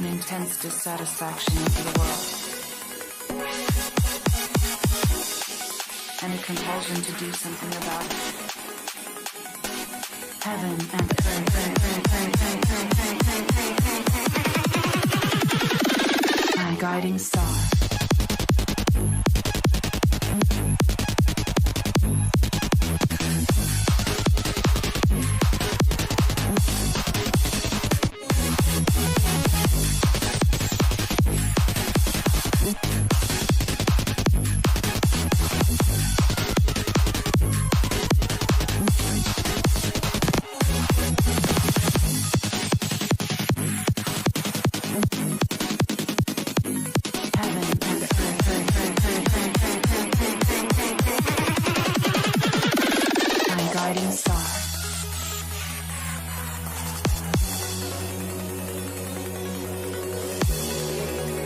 an intense dissatisfaction with the world, and a compulsion to do something about it. Heaven and earth, my guiding star.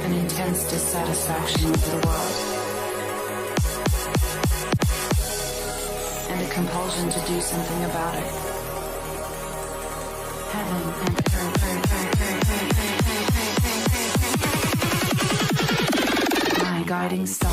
An intense dissatisfaction with the world, and a compulsion to do something about it. Heaven and earth, my guiding star.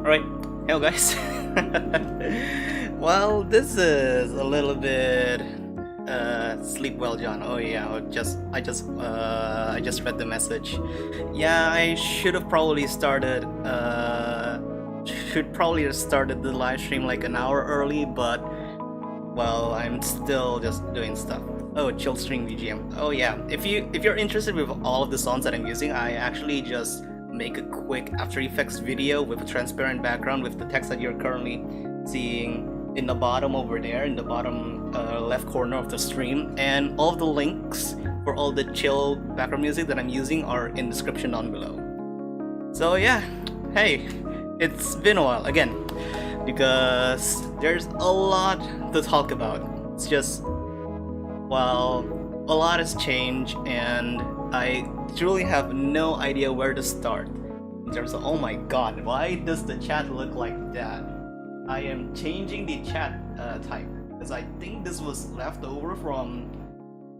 Alright, hello guys. Well, this is a little bit sleep well, John. Oh yeah, I just read the message. Yeah, I should have probably started the live stream like an hour early, but well, I'm still just doing stuff. Oh, chill stream VGM. Oh yeah, if you're interested with all of the songs that I'm using, I actually just make a quick After Effects video with a transparent background with the text that you're currently seeing in the bottom over there, in the bottom left corner of the stream, and all of the links for all the chill background music that I'm using are in the description down below. So yeah, hey, it's been a while again because there's a lot to talk about. It's just, well, a lot has changed and I truly have no idea where to start in terms of, oh my god, why does the chat look like that? I am changing the chat type because I think this was left over from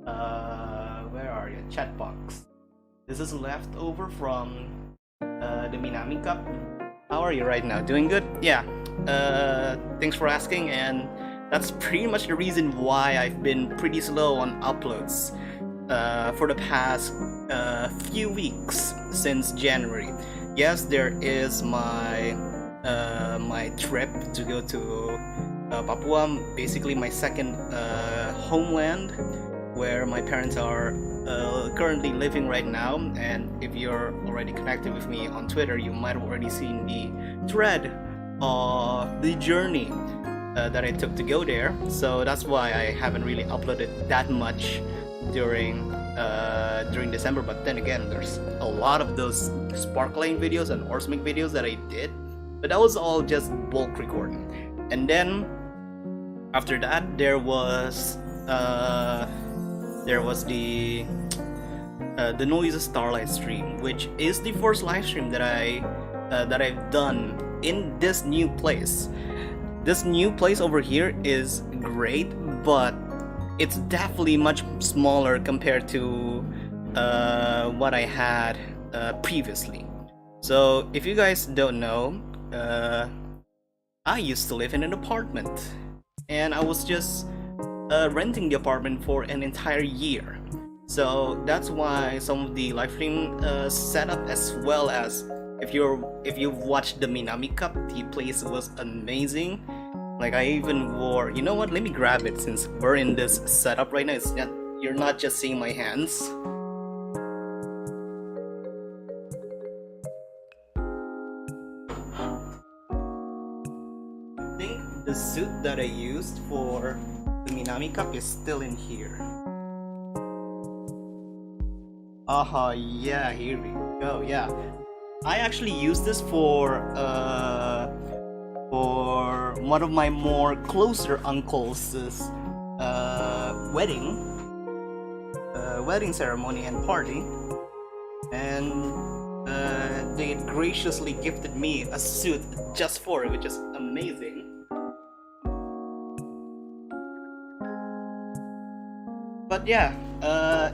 where are you? Chat box. This is left over from the Minami Cup. How are you right now? Doing good? Yeah. Thanks for asking, and that's pretty much the reason why I've been pretty slow on uploads for the past few weeks since January. Yes, there is my my trip to go to Papua, basically my second homeland, where my parents are currently living right now. And if you're already connected with me on Twitter, you might have already seen the thread of the journey that I took to go there. So that's why I haven't really uploaded that much during December. But then again, there's a lot of those sparkling videos and Orsmic videos that I did, but that was all just bulk recording. And then after that, there was the the Noise Starlight stream, which is the first live stream that I've done in this new place. This new place over here is great, but it's definitely much smaller compared to what I had previously. So if you guys don't know, I used to live in an apartment, and I was just renting the apartment for an entire year. So that's why some of the live stream setup, as well as if you've watched the Minami Cup, the place was amazing. Like I even wore, you know what? Let me grab it since we're in this setup right now. You're not just seeing my hands. I think the suit that I used for the Minami Cup is still in here. Yeah, here we go. Yeah, I actually used this for one of my more closer uncles' wedding ceremony and party, and they graciously gifted me a suit just for it, which is amazing. But yeah,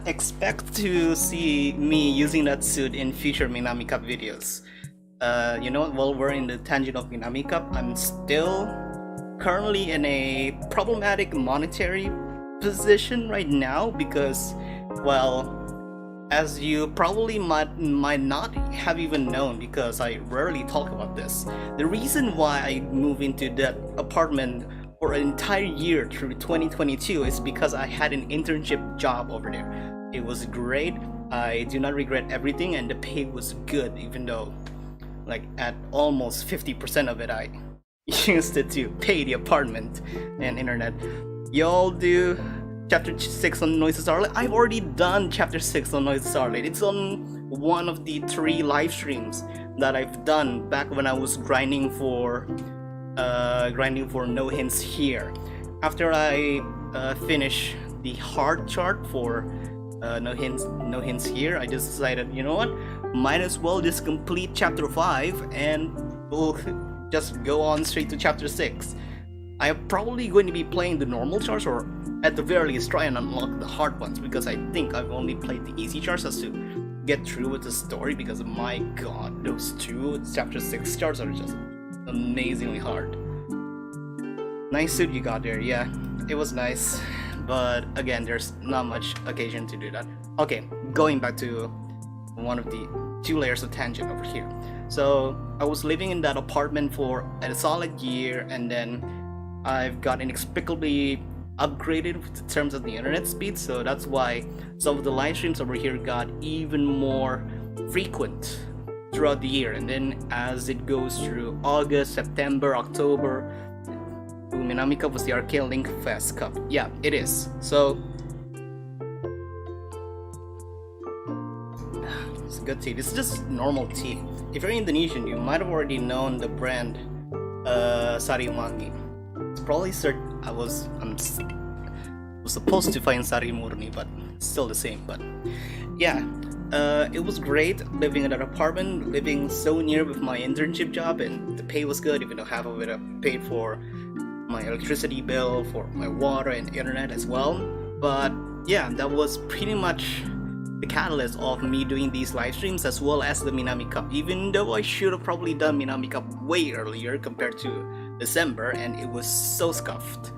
expect to see me using that suit in future Minami Cup videos. You know what, while we're in the tangent of Minami Cup, I'm still currently in a problematic monetary position right now because, well, as you probably might not have even known, because I rarely talk about this, the reason why I moved into that apartment for an entire year through 2022 is because I had an internship job over there. It was great. I do not regret everything, and the pay was good, even though like at almost 50% of it I used it to pay the apartment and internet. Y'all do chapter 6 on Noise Starlight? I've already done chapter 6 on Noise Starlight. It's on one of the 3 live streams that I've done back when I was grinding for No Hints here. After I finish the hard chart for No Hints here, I just decided, you know what, might as well just complete chapter 5 and we'll just go on straight to chapter 6. I'm probably going to be playing the normal charts, or at the very least try and unlock the hard ones, because I think I've only played the easy charts as to get through with the story, because my god, those 2 chapter 6 charts are just amazingly hard. Nice suit you got there. Yeah, it was nice, but again, there's not much occasion to do that. Okay, going back to one of the 2 layers of tangent over here. So I was living in that apartment for a solid year, and then I've got inexplicably upgraded in terms of the internet speed, so that's why some of the live streams over here got even more frequent throughout the year. And then as it goes through August, September, October, Minami Cup was the Arcane Link Fest Cup. Yeah, it is. So it's good tea. This is just normal tea. If you're Indonesian, you might have already known the brand Sari Mangi. It's probably I'm supposed to find Sari Murni, but it's still the same. But yeah, it was great living in that apartment, living so near with my internship job, and the pay was good, even though half of it I paid for my electricity bill, for my water and internet as well. But yeah, that was pretty much the catalyst of me doing these live streams, as well as the Minami Cup, even though I should have probably done Minami Cup way earlier compared to December, and it was so scuffed.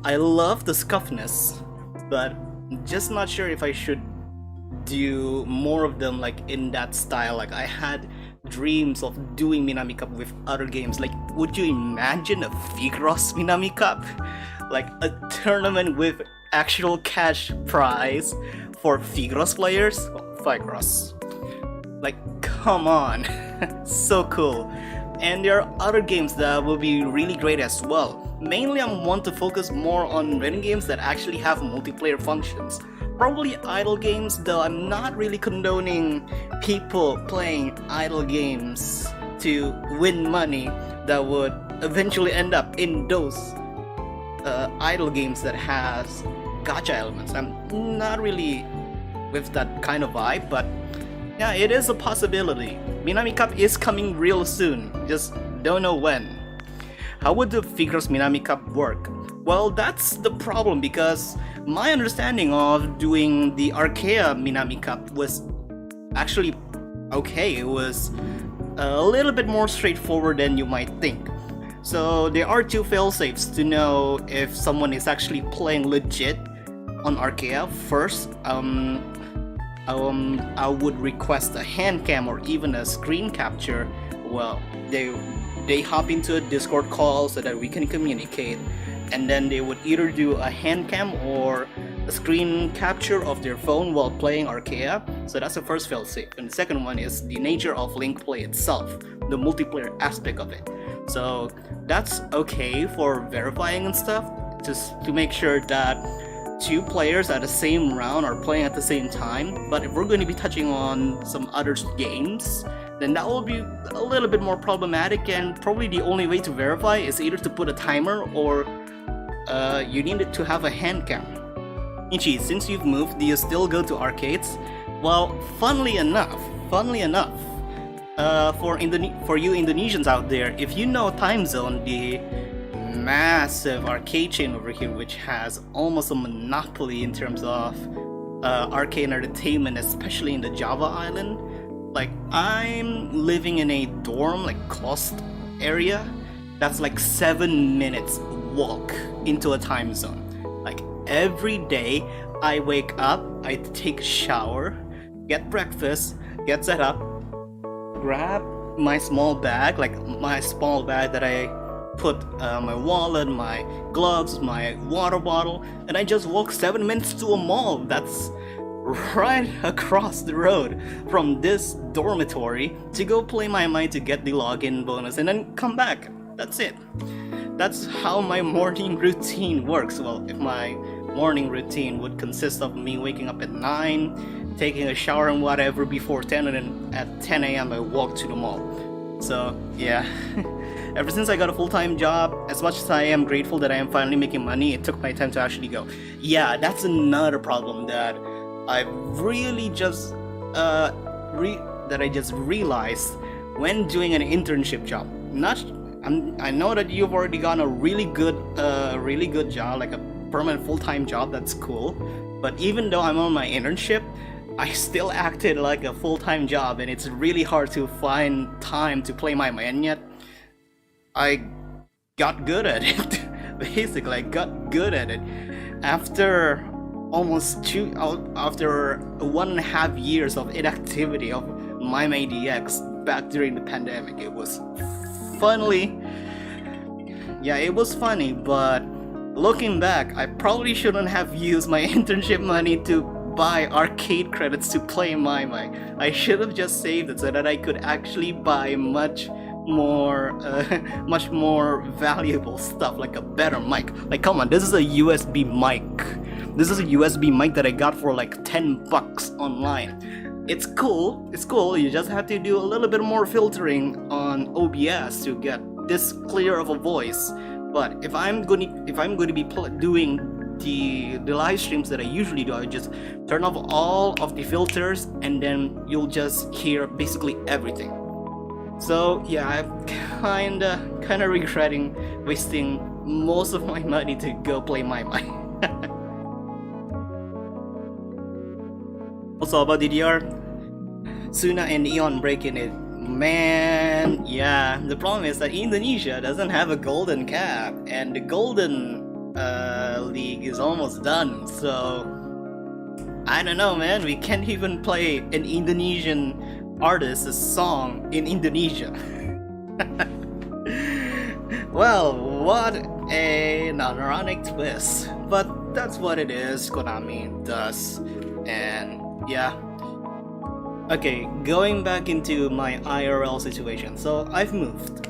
I love the scuffness, but just not sure if I should do more of them like in that style. Like I had dreams of doing Minami Cup with other games. Like, would you imagine a Figros Minami Cup? Like a tournament with actual cash prize for Figros players? Oh, Figros. Like, come on. So cool. And there are other games that will be really great as well. Mainly I want to focus more on rhythm games that actually have multiplayer functions. Probably idle games, though I'm not really condoning people playing idle games to win money that would eventually end up in those idle games that has gacha elements. I'm not really with that kind of vibe, but yeah, it is a possibility. Minami Cup is coming real soon, just don't know when. How would the Figures Minami Cup work? Well, that's the problem, because my understanding of doing the Archaea Minami Cup was actually okay. It was a little bit more straightforward than you might think. So there are two failsafes to know if someone is actually playing legit on Archaea. First, I would request a hand cam or even a screen capture. Well, they hop into a Discord call so that we can communicate, and then they would either do a hand cam or a screen capture of their phone while playing Archaea. So that's the first failsafe. And the second one is the nature of link play itself, the multiplayer aspect of it. So that's okay for verifying and stuff, just to make sure that two players at the same round are playing at the same time. But if we're going to be touching on some other games, then that will be a little bit more problematic, and probably the only way to verify is either to put a timer or you need to have a hand cam. Ichi, since you've moved, do you still go to arcades? Well, funnily enough, for you Indonesians out there, if you know Time Zone, the massive arcade chain over here, which has almost a monopoly in terms of arcade entertainment, especially in the Java Island. Like, I'm living in a dorm, like cost area, that's like 7 minutes walk into a Time Zone. Like, every day I wake up, I take a shower, get breakfast, get set up, grab my small bag, that I put my wallet, my gloves, my water bottle, and I just walk 7 minutes to a mall that's right across the road from this dormitory to go play my mind to get the login bonus and then come back. That's it. That's how my morning routine works. Well, if my morning routine would consist of me waking up at 9, taking a shower and whatever before 10, and then at 10 a.m. I walk to the mall. So yeah. Ever since I got a full-time job, as much as I am grateful that I am finally making money, it took my time to actually go. Yeah, that's another problem that I've really just realized when doing an internship job. I know that you've already gotten a really good job, like a permanent full-time job. That's cool. But even though I'm on my internship, I still acted like a full-time job, and it's really hard to find time to play my mind yet. I got good at it. Basically, I got good at it. After 1.5 years of inactivity of MyMaDX back during the pandemic, it was funny. Yeah, it was funny, but looking back, I probably shouldn't have used my internship money to buy arcade credits to play my mic. I should have just saved it so that I could actually buy much more valuable stuff, like a better mic. Like, come on, this is a USB mic. This is a USB mic that I got for like $10 online. It's cool, you just have to do a little bit more filtering on OBS to get this clear of a voice. But if I'm going to be doing the live streams that I usually do, I just turn off all of the filters, and then you'll just hear basically everything. So yeah, I'm kinda regretting wasting most of my money to go play my mic. Also about DDR, Suna and Eon breaking it. Man, yeah, the problem is that Indonesia doesn't have a golden cap, and the golden league is almost done, so I don't know, man, we can't even play an Indonesian artist's song in Indonesia. Well, what an ironic twist, but that's what it is. Konami does. And yeah, okay, going back into my IRL situation. So I have moved,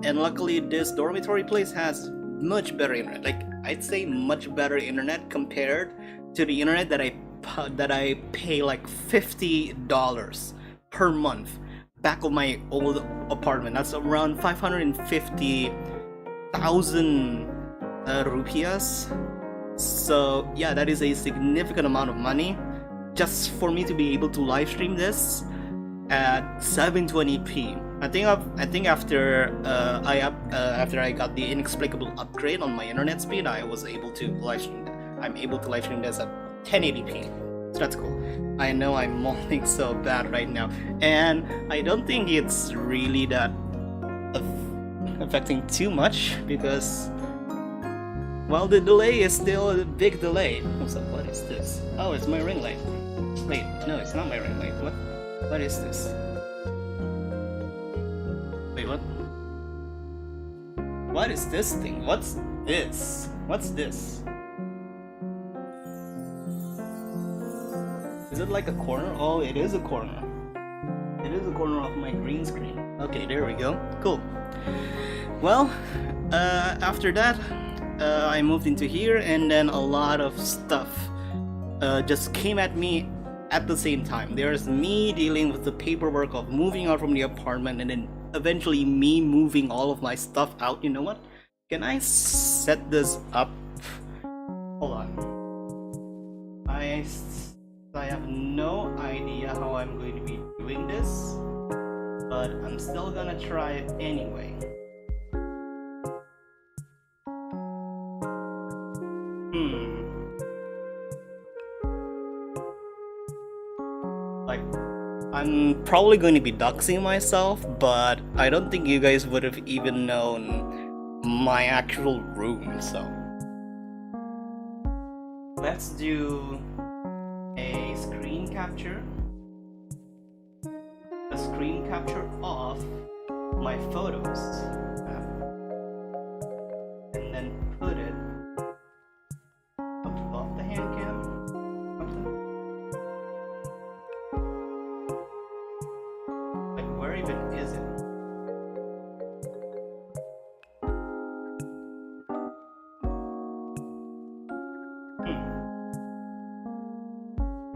and luckily this dormitory place has much better internet. Like, I'd say much better internet compared to the internet that I pay like $50 per month back of my old apartment. That's around 550,000 rupiahs. So yeah, that is a significant amount of money just for me to be able to live stream this at 720p. I think after after I got the inexplicable upgrade on my internet speed, I was able to live stream. I'm able to live stream this at 1080p. So that's cool. I know I'm mauling so bad right now, and I don't think it's really that affecting too much because, well, the delay is still a big delay. So what is this? Oh, it's my ring light. Wait, no, it's not my ring light. What is this? Wait, what? What is this thing? What's this? What's this? Is it like a corner? Oh, it is a corner. It is a corner of my green screen. Okay, there we go. Cool. Well, after that, I moved into here, and then a lot of stuff just came at me at the same time. There's me dealing with the paperwork of moving out from the apartment, and then eventually me moving all of my stuff out. You know what? Can I set this up? Hold on. I have no idea how I'm going to be doing this, but I'm still gonna try it anyway. Like, I'm probably going to be doxing myself, but I don't think you guys would have even known my actual room, so let's do a screen capture of my photos, and then put it above the hand cam. Like, where even is it?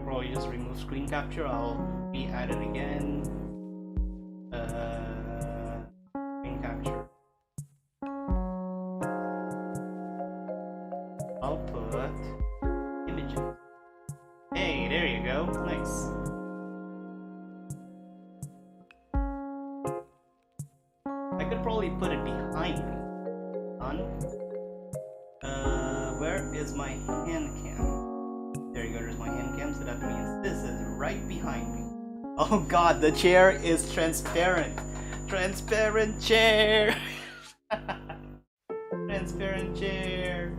Probably just remove screen capture. I'll be at it again. Screen capture. I'll put images. Hey, there you go. Nice. I could probably put it behind me. Where is my hand cam? There you go, there's my hand cam, so that means this is right behind me. Oh god, the chair is transparent. Transparent chair. Transparent chair.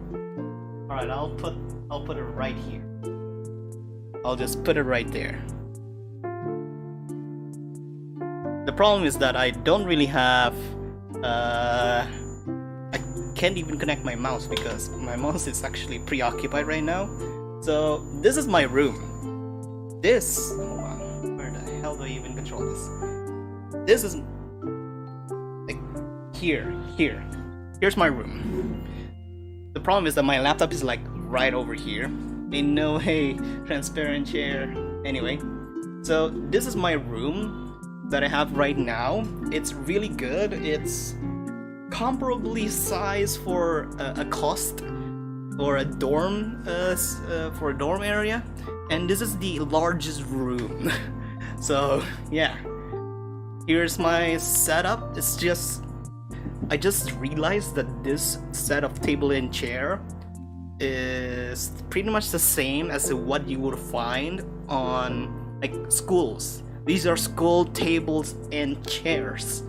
Alright, I'll put it right here. I'll just put it right there. The problem is that I don't really have I can't even connect my mouse because my mouse is actually preoccupied right now. So this is my room. This, hold on, where the hell do I even control this? This is like here's my room. The problem is that my laptop is like right over here. Ain't no way, transparent chair. Anyway, so this is my room that I have right now. It's really good. It's comparably sized for a cost or a dorm for a dorm area, and this is the largest room. So yeah, here's my setup. It's just, I just realized that this set of table and chair is pretty much the same as what you would find on like schools. These are school tables and chairs.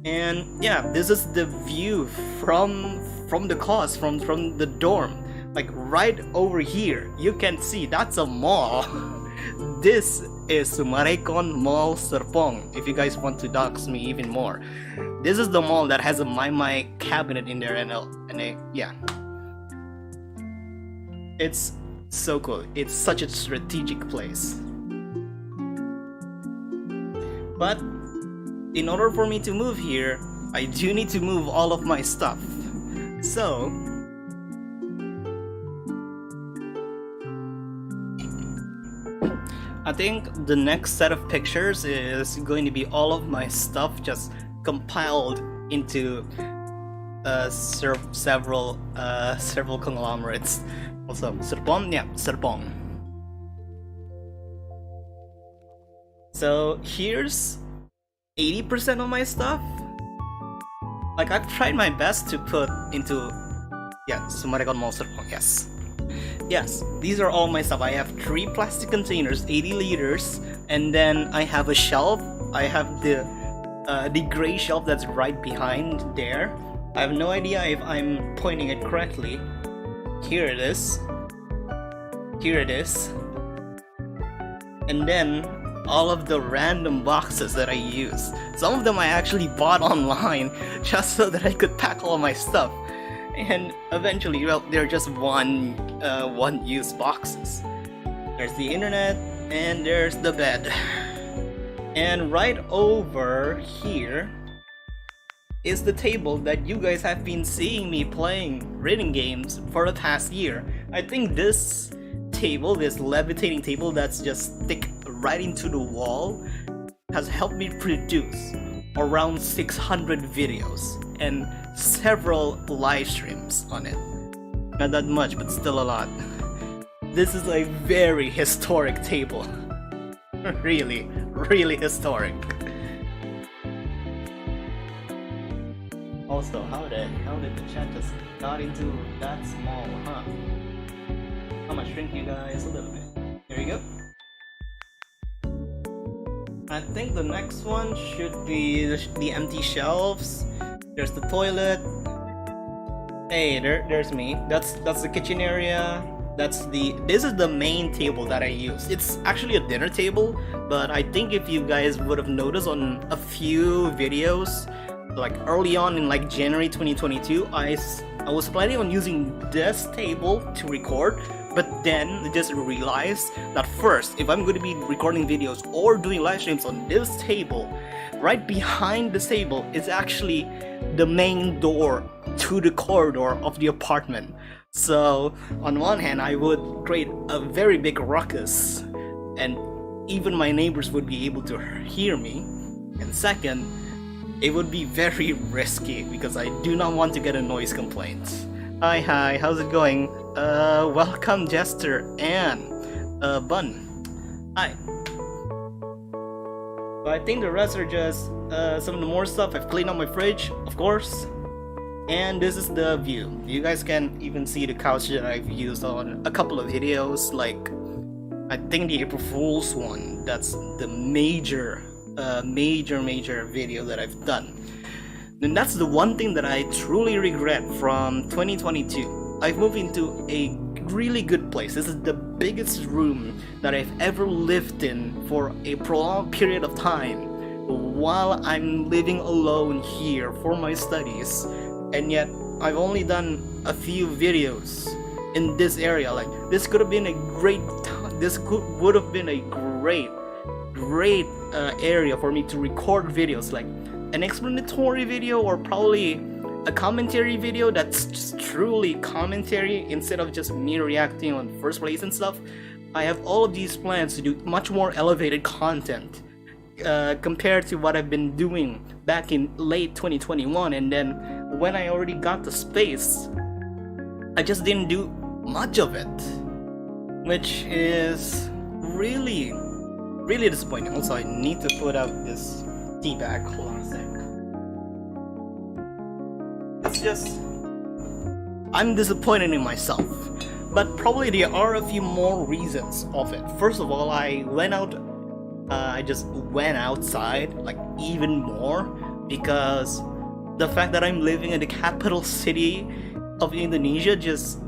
And yeah, this is the view from the class, from the dorm. Like right over here, you can see that's a mall. This is Sumarekon Mall Serpong, if you guys want to dox me even more. This is the mall that has a my cabinet in there, and yeah. It's so cool. It's such a strategic place. But in order for me to move here, I do need to move all of my stuff. So I think the next set of pictures is going to be all of my stuff just compiled into several several conglomerates. Also, Serpong, yeah, Serpong. So here's 80% of my stuff. Like, I've tried my best to put into, yeah, Summarecon Mall Serpong, yes. Yes, these are all my stuff. I have 3 plastic containers, 80 liters, and then I have a shelf. I have the gray shelf that's right behind there. I have no idea if I'm pointing it correctly. Here it is. Here it is. And then all of the random boxes that I use. Some of them I actually bought online just so that I could pack all my stuff. And eventually, well, they're just one-use boxes. There's the internet, and there's the bed. And right over here is the table that you guys have been seeing me playing reading games for the past year. I think this table, this levitating table that's just stick right into the wall, has helped me produce around 600 videos and several live streams on it. Not that much, but still a lot. This is a very historic table. Really, really historic. Also, how did the chat just got into that small, huh? I'm gonna shrink you guys a little bit. Here you go. I think the next one should be the empty shelves. There's the toilet. Hey, there's me. That's the kitchen area. This is the main table that I use. It's actually a dinner table, but I think if you guys would have noticed on a few videos, like early on in like January 2022, I was planning on using this table to record, but then I just realized that first, if I'm going to be recording videos or doing live streams on this table, right behind this table is actually the main door to the corridor of the apartment. So on one hand, I would create a very big ruckus, and even my neighbors would be able to hear me. And second, it would be very risky because I do not want to get a noise complaint. Hi, how's it going? Welcome Jester and Bun. Hi. So I think the rest are just some of the more stuff. I've cleaned up my fridge, of course. And this is the view. You guys can even see the couch that I've used on a couple of videos, like I think the April Fool's one. That's the major video that I've done. And that's the one thing that I truly regret from 2022. I've moved into a really good place. This is the biggest room that I've ever lived in for a prolonged period of time while I'm living alone here for my studies. And yet I've only done a few videos in this area. Like, this could have been a great would have been a great area for me to record videos, like an explanatory video or probably a commentary video that's just truly commentary instead of just me reacting on first place and stuff. I have all of these plans to do much more elevated content compared to what I've been doing back in late 2021, and then when I already got the space, I just didn't do much of it, which is really disappointing. Also, I need to put out this tea bag. Hold on a sec. It's just, I'm disappointed in myself, but probably there are a few more reasons of it. First of all, I just went outside like even more because the fact that I'm living in the capital city of Indonesia just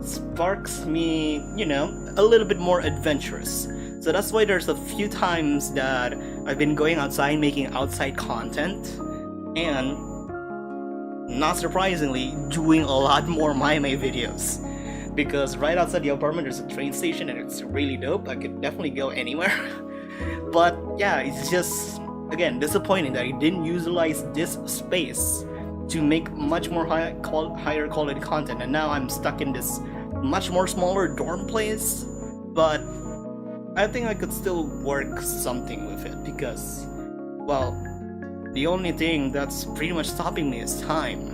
sparks me, you know, a little bit more adventurous. So that's why there's a few times that I've been going outside making outside content, and not surprisingly doing a lot more Maya videos, because right outside the apartment there's a train station and it's really dope. I could definitely go anywhere. But yeah, it's just, again, disappointing that I didn't utilize this space to make much more higher quality content, and now I'm stuck in this much more smaller dorm place. But I think I could still work something with it because, well, the only thing that's pretty much stopping me is time.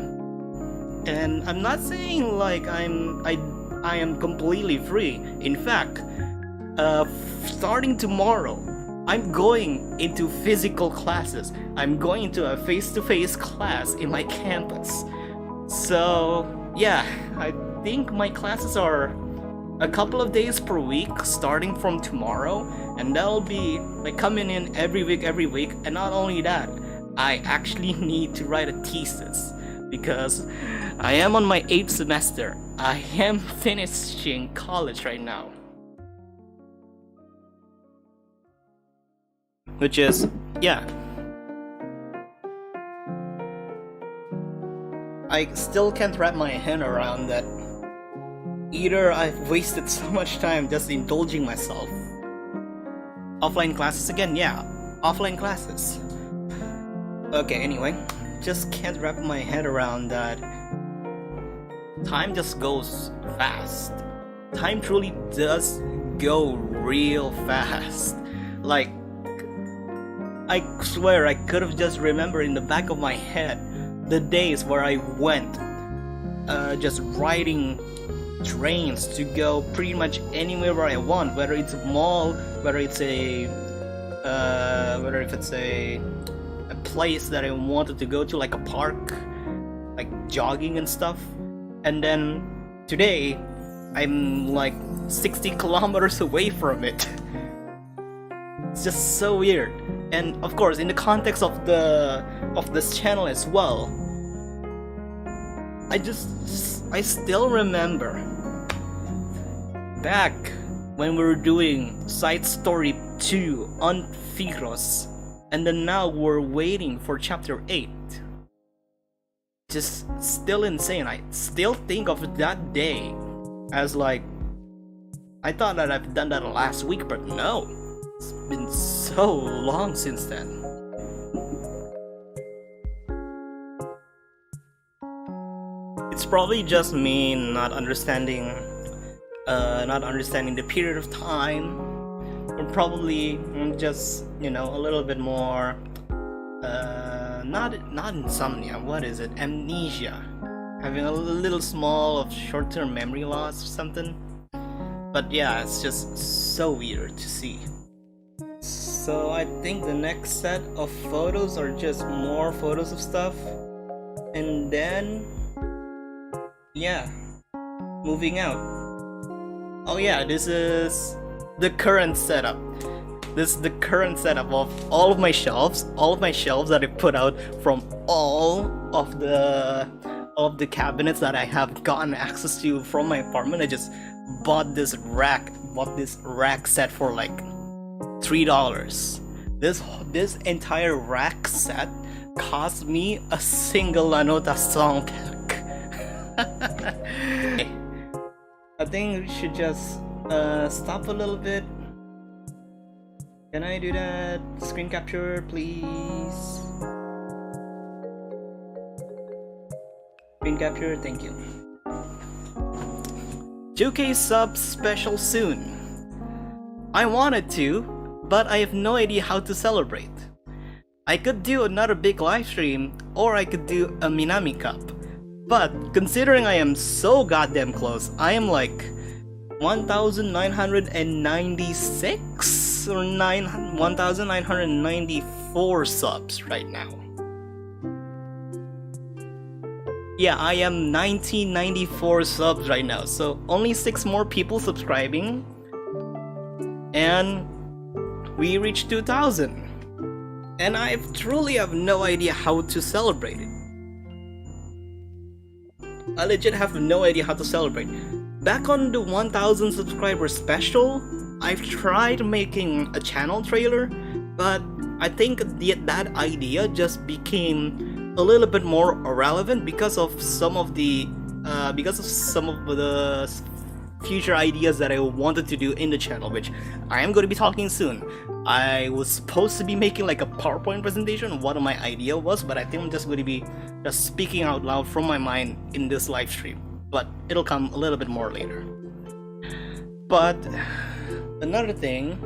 And I'm not saying like I am completely free. In fact, starting tomorrow, I'm going into physical classes. I'm going into a face-to-face class in my campus. So yeah, I think my classes are a couple of days per week starting from tomorrow, and that'll be like coming in every week. And not only that, I actually need to write a thesis because I am on my 8th semester. I am finishing college right now, which is, yeah, I still can't wrap my head around that. Either I've wasted so much time just indulging myself. Offline classes again, yeah, offline classes. Okay, anyway, just can't wrap my head around that. Time just goes fast. Time truly does go real fast. Like, I swear I could have just remembered in the back of my head the days where I went just riding trains to go pretty much anywhere where I want, whether it's a mall, whether it's a place that I wanted to go to, like a park, like jogging and stuff. And then today I'm like 60 kilometers away from it. It's just so weird. And of course, in the context of this channel as well, I still remember back when we were doing Side Story 2 on Figros, and then now we're waiting for Chapter 8. Just still insane. I still think of that day as like, I thought that I've done that last week, but no, it's been so long since then. It's probably just me not understanding the period of time, or probably just, you know, a little bit more not insomnia, what is it, amnesia, having a little small of short-term memory loss or something. But yeah, it's just so weird to see. So I think the next set of photos are just more photos of stuff, and then yeah, moving out. Oh yeah, this is the current setup. This is the current setup of all of my shelves that I put out from all of the cabinets that I have gotten access to from my apartment. I just bought this rack set for like $3. This entire rack set cost me a single La Nota song pack. I think we should just stop a little bit. Can I do that? Screen capture, please. Screen capture, thank you. 2K subs special soon. I wanted to, but I have no idea how to celebrate. I could do another big live stream, or I could do a Minami Cup. But considering I am so goddamn close, I am like 1,996 or 1,994 subs right now. Yeah, I am 1994 subs right now, so only 6 more people subscribing, and we reached 2,000. And I truly have no idea how to celebrate it. I legit have no idea how to celebrate. Back on the 1,000 subscriber special, I've tried making a channel trailer, but I think that idea just became a little bit more irrelevant because of some of the future ideas that I wanted to do in the channel, which I am going to be talking soon. I was supposed to be making like a PowerPoint presentation of what my idea was, but I think I'm just going to be just speaking out loud from my mind in this live stream. But it'll come a little bit more later. But another thing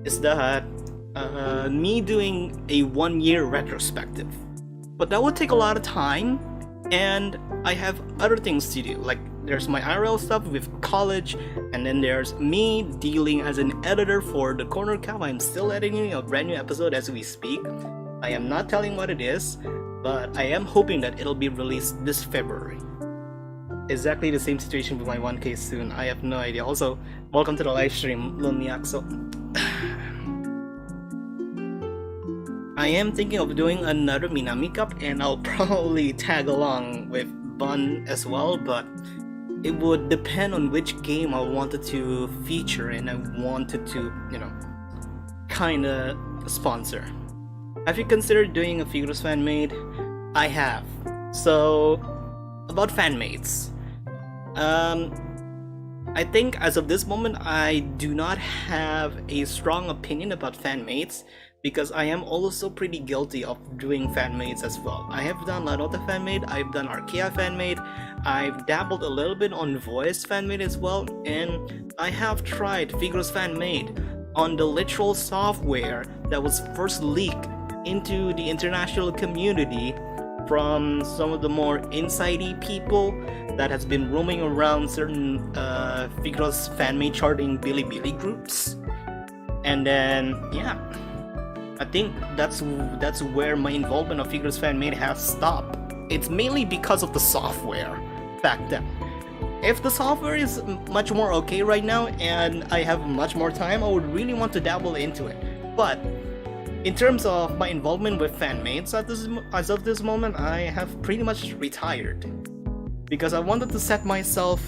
is that me doing a 1-year retrospective. But that would take a lot of time, and I have other things to do. Like there's my IRL stuff with college, and then there's me dealing as an editor for the Corner Cow. I'm still editing a brand new episode as we speak. I am not telling what it is, but I am hoping that it'll be released this February. Exactly the same situation with my 1K soon. I have no idea. Also, welcome to the live stream, Lumniak. So I am thinking of doing another Minami Cup, and I'll probably tag along with Bun as well, but it would depend on which game I wanted to feature and I wanted to, kinda sponsor. Have you considered doing a Figures fan made? I have. So, about fan mates. I think as of this moment, I do not have a strong opinion about fan mates, because I am also pretty guilty of doing fan mates as well. I have done Lanota fan made, I've done Archaea fan made, I've dabbled a little bit on Voice fan made as well, and I have tried Figures fan made on the literal software that was first leaked into the international community from some of the more insidey people that has been roaming around certain Figures fan-made charting Bilibili groups. And then yeah, I think that's where my involvement of Figures fan-made has stopped. It's mainly because of the software back then. If the software is much more okay right now and I have much more time, I would really want to dabble into it. But in terms of my involvement with fanmates as of this moment, I have pretty much retired, because I wanted to set myself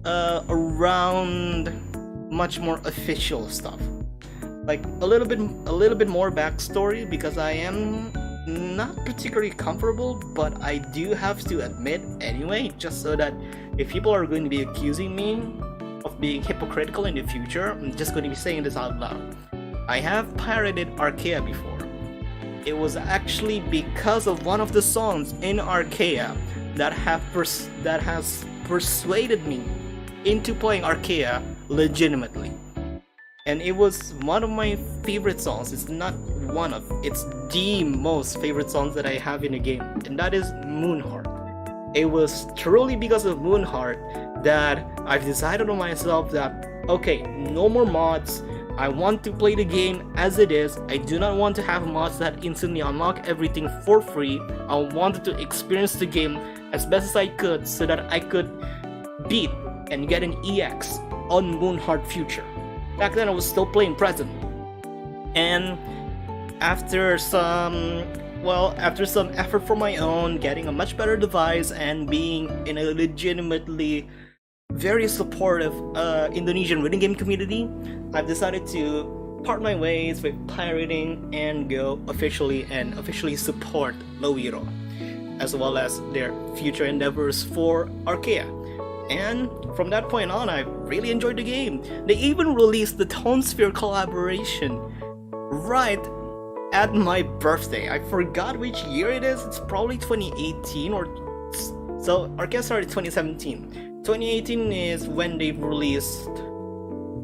around much more official stuff, like a little bit more backstory, because I am not particularly comfortable, but I do have to admit anyway, just so that if people are going to be accusing me of being hypocritical in the future, I'm just going to be saying this out loud. I have pirated Archaea before. It was actually because of one of the songs in Archaea that has persuaded me into playing Archaea legitimately. And it was one of my favorite songs. It's not one of, it's the most favorite songs that I have in the game, and that is Moonheart. It was truly because of Moonheart that I've decided on myself that, okay, no more mods. I want to play the game as it is. I do not want to have mods that instantly unlock everything for free. I wanted to experience the game as best as I could so that I could beat and get an EX on Moonheart Future. Back then I was still playing Present. And after some effort for my own, getting a much better device and being in a legitimately very supportive Indonesian rhythm game community, I've decided to part my ways with pirating and go officially support Lowiro, as well as their future endeavors for Archaea. And from that point on, I really enjoyed the game. They even released the Tone Sphere collaboration right at my birthday. I forgot which year it is. It's probably 2018 or so. Archaea started 2017. 2018 is when they released.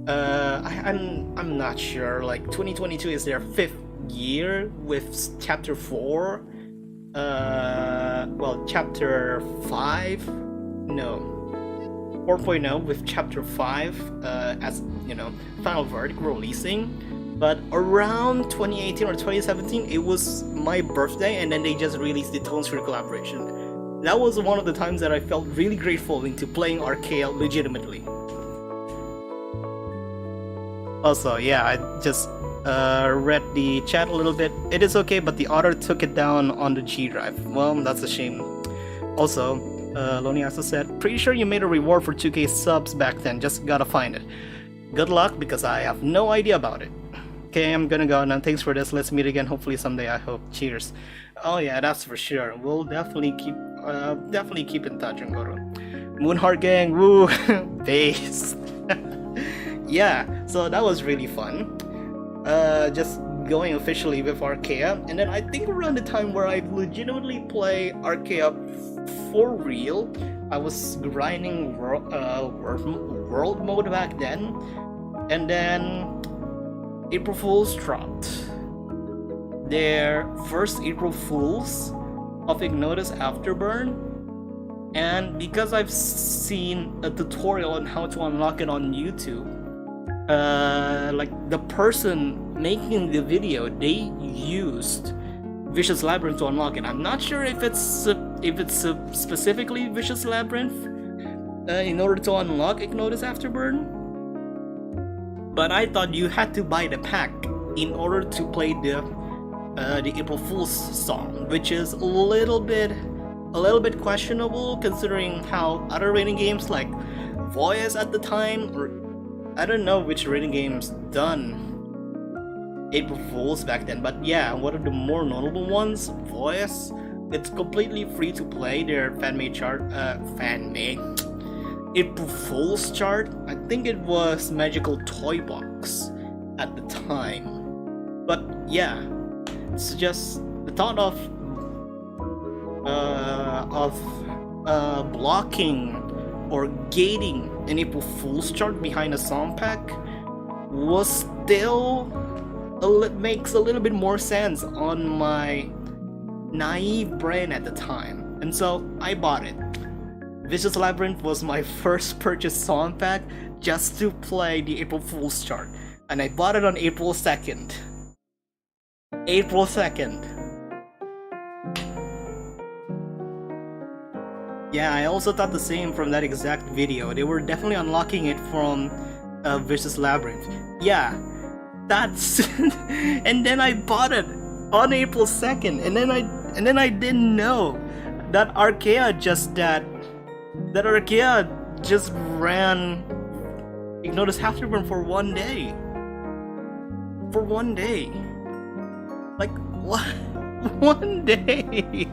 I'm not sure. Like 2022 is their 5th year with Chapter 4. Chapter 5. No. 4.0 with Chapter 5 as final verdict releasing. But around 2018 or 2017, it was my birthday, and then they just released the Tone Sphere collaboration. That was one of the times that I felt really grateful into playing Archaea legitimately. Also, yeah, I just read the chat a little bit. It is okay, but the author took it down on the G drive. Well, that's a shame. Also, Loni also said, pretty sure you made a reward for 2K subs back then, just gotta find it. Good luck, because I have no idea about it. Okay, I'm gonna go now. Thanks for this. Let's meet again, hopefully someday, I hope. Cheers. Oh yeah, that's for sure. We'll definitely keep in touch, Ngoro. Moonheart gang, woo! Base. Yeah, so that was really fun. Just going officially with Archaea, and then I think around the time where I legitimately play Archaea for real, I was grinding world mode back then, and then April Fools dropped their first April Fools of Ignotus Afterburn, and because I've seen a tutorial on how to unlock it on YouTube, like the person making the video, they used Vicious Labyrinth to unlock it. I'm not sure if it's specifically Vicious Labyrinth in order to unlock Ignotus Afterburn, but I thought you had to buy the pack in order to play the April Fool's song, which is a little bit questionable considering how other rating games like Voice at the time, or I don't know which rating games done April Fools back then, but yeah, one of the more notable ones, Voice, it's completely free to play. Their fan-made April Fool's chart, I think it was Magical Toy Box at the time. But yeah, it's just the thought of blocking or gating an April Fool's chart behind a song pack was still makes a little bit more sense on my naive brain at the time, and so I bought it. Vicious Labyrinth was my first purchase song pack just to play the April Fool's chart, and I bought it on April 2nd. April 2nd. Yeah, I also thought the same from that exact video. They were definitely unlocking it from Vicious Labyrinth. Yeah, that's and then I bought it on April 2nd, and then I didn't know that Arkea just ran Ignotus Afterburn for 1 day. For 1 day. Like, what? 1 day?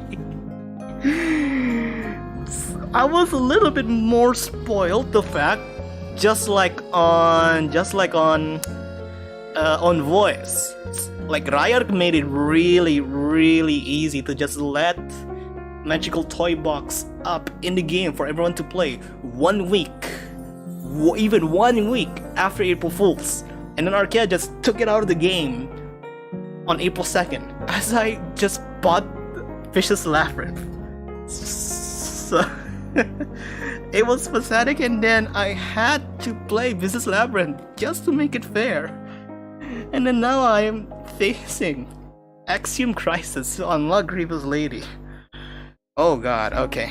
I was a little bit more spoiled, the fact, just like on Voice. Like, Riot made it really, really easy to just let Magical Toy Box up in the game for everyone to play 1 week, even 1 week after April Fools, and then Arkea just took it out of the game on April 2nd as I just bought Vicious Labyrinth. So it was pathetic, and then I had to play Vicious Labyrinth just to make it fair, and then now I am facing Axiom Crisis to unlock Grievous Lady. Oh god, okay.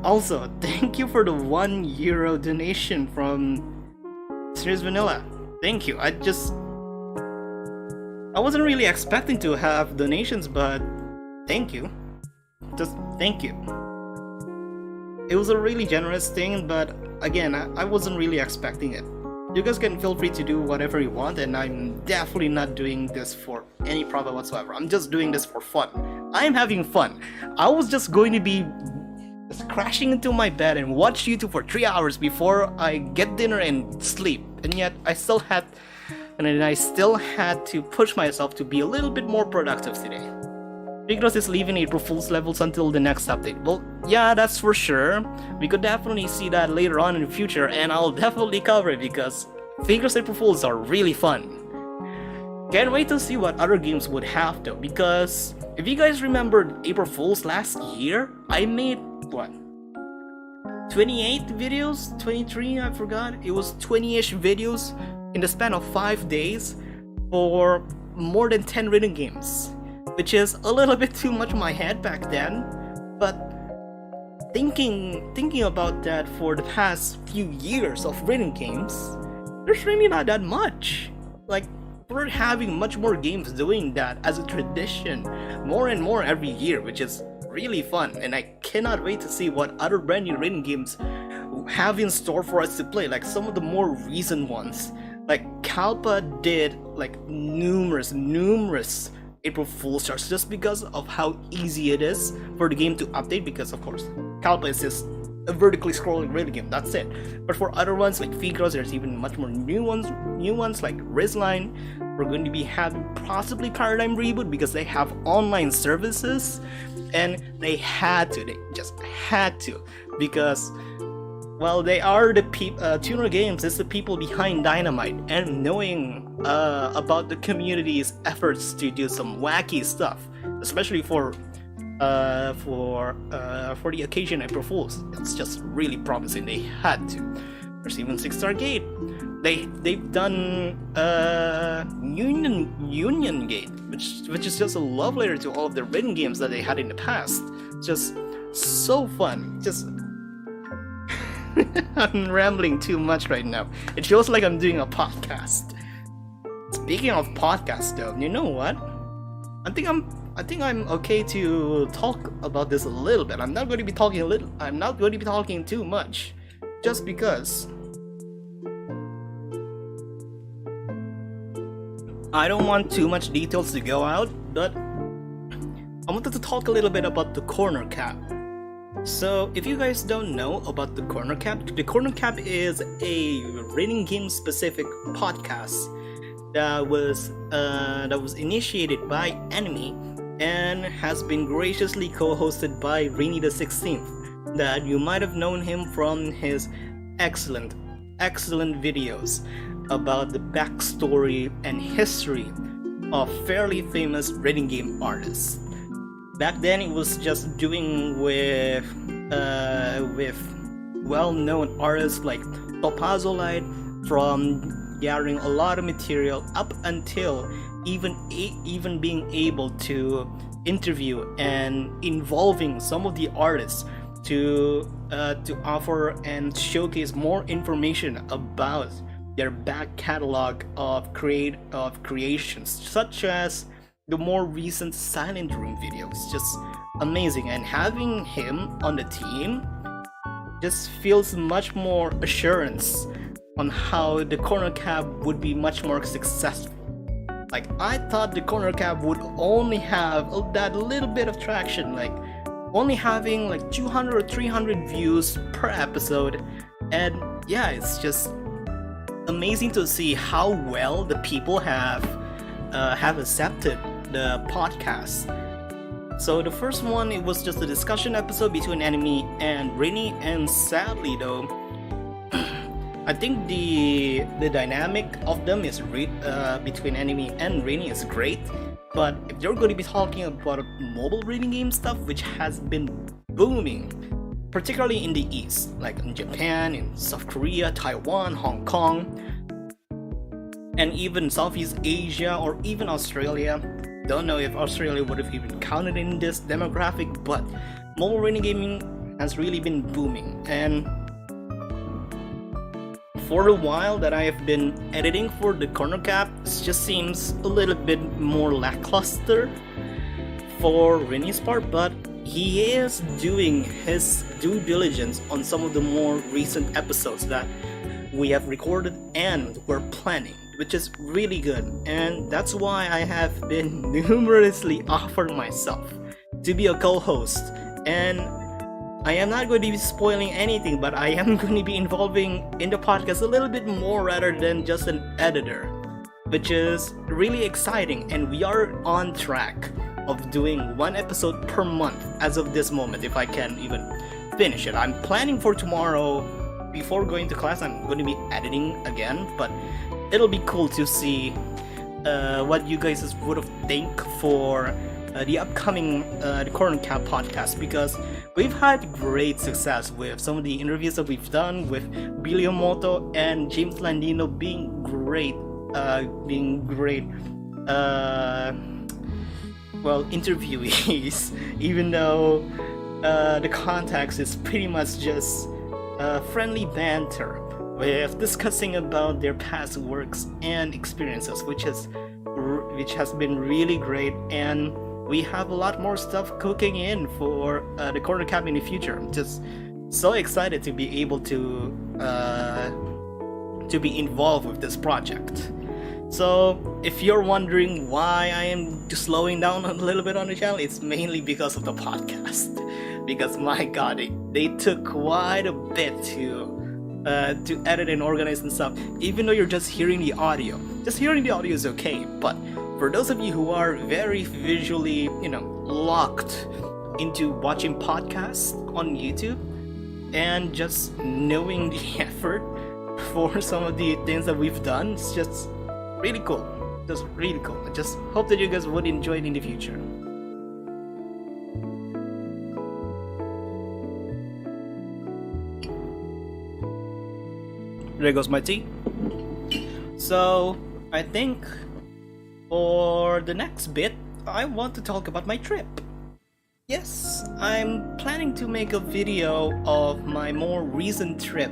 Also, thank you for the €1 donation from Serious Vanilla. Thank you. I wasn't really expecting to have donations, but thank you. Just thank you. It was a really generous thing, but again, I wasn't really expecting it. You guys can feel free to do whatever you want, and I'm definitely not doing this for any profit whatsoever. I'm just doing this for fun. I'm having fun. I was just going to be just crashing into my bed and watch YouTube for 3 hours before I get dinner and sleep, and yet I still had to push myself to be a little bit more productive today. Vigros is leaving April Fool's levels until the next update. Well, yeah, that's for sure. We could definitely see that later on in the future, and I'll definitely cover it because Vigros April Fools are really fun. Can't wait to see what other games would have though, because if you guys remembered April Fools last year, I made, what, 28 videos? 23, I forgot. It was 20-ish videos in the span of 5 days for more than 10 written games, which is a little bit too much in my head back then, but thinking about that for the past few years of written games, there's really not that much. Like, we're having much more games doing that as a tradition, more and more every year, which is really fun, and I cannot wait to see what other brand new written games have in store for us to play, like some of the more recent ones. Like KALPA did like numerous April Fool's charts just because of how easy it is for the game to update, because of course KALPA is just a vertically scrolling rail game, that's it. But for other ones like Figros, there's even much more new ones like Rizline. We're going to be having possibly Paradigm Reboot because they have online services, and they just had to, because Well, they are the Tuner Games is the people behind Dynamite, and knowing about the community's efforts to do some wacky stuff, especially for the occasion April Fools, that's just really promising. They had to. There's even Six Star Gate. They've done Union Gate, which is just a love letter to all of the written games that they had in the past. Just so fun. Just I'm rambling too much right now. It feels like I'm doing a podcast. Speaking of podcasts, though, you know what? I think I'm okay to talk about this a little bit. I'm not going to be talking I'm not going to be talking too much, just because I don't want too much details to go out. But I wanted to talk a little bit about the Corner Cap. So, if you guys don't know about the Corner Cap is a written game specific podcast that was initiated by Enemy and has been graciously co-hosted by Rainy the 16th. That you might have known him from his excellent videos about the backstory and history of fairly famous written game artists. Back then, it was just doing with well-known artists like Topazolite, from gathering a lot of material up until even being able to interview and involving some of the artists to offer and showcase more information about their back catalog of creations, such as the more recent Silent Room videos. Just amazing, and having him on the team just feels much more assurance on how the Corner Cap would be much more successful. Like, I thought the Corner Cap would only have that little bit of traction, like only having like 200 or 300 views per episode, and yeah, it's just amazing to see how well the people have accepted the podcast. So the first one, it was just a discussion episode between Enemy and Rainy, and sadly though, I think the dynamic of them is between Enemy and Rainy is great. But if you're going to be talking about mobile reading game stuff, which has been booming, particularly in the East, like in Japan, in South Korea, Taiwan, Hong Kong, and even Southeast Asia or even Australia. Don't know if Australia would have even counted in this demographic, but mobile reading gaming has really been booming. And for a while that I have been editing for the Corner Cap, it just seems a little bit more lackluster for Rennie's part, but he is doing his due diligence on some of the more recent episodes that we have recorded and we're planning, which is really good. And that's why I have been numerously offered myself to be a co-host. And I am not going to be spoiling anything, but I am going to be involving in the podcast a little bit more rather than just an editor, which is really exciting. And we are on track of doing one episode per month as of this moment, if I can even finish it. I'm planning for tomorrow. Before going to class, I'm going to be editing again, but it'll be cool to see what you guys would have think for the upcoming the Corner Cap podcast, because we've had great success with some of the interviews that we've done with Bilio Moto and James Landino being great interviewees, even though the context is pretty much just friendly banter with discussing about their past works and experiences, which has been really great. And we have a lot more stuff cooking in for the Corner Cap in the future. I'm just so excited to be able to be involved with this project. So if you're wondering why I am slowing down a little bit on the channel, it's mainly because of the podcast. Because my god, they took quite a bit to edit and organize and stuff. Even though you're just hearing the audio is okay, but for those of you who are very visually, locked into watching podcasts on YouTube, and just knowing the effort for some of the things that we've done, it's just really cool. Just really cool. I just hope that you guys would enjoy it in the future. There goes my tea. So I think for the next bit, I want to talk about my trip. Yes, I'm planning to make a video of my more recent trip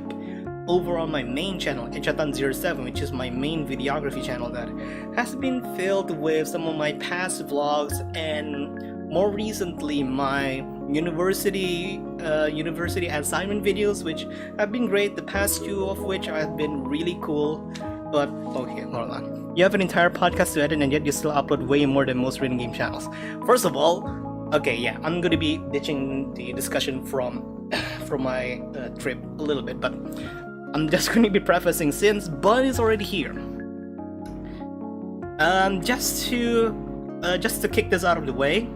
over on my main channel, Enchatan07, which is my main videography channel that has been filled with some of my past vlogs and more recently my university assignment videos, which have been great, the past few of which have been really cool. But okay, hold on. You have an entire podcast to edit and yet you still upload way more than most reading game channels. First of all, okay, yeah, I'm gonna be ditching the discussion from my trip a little bit, but I'm just gonna be prefacing since Bun is already here. Just to kick this out of the way,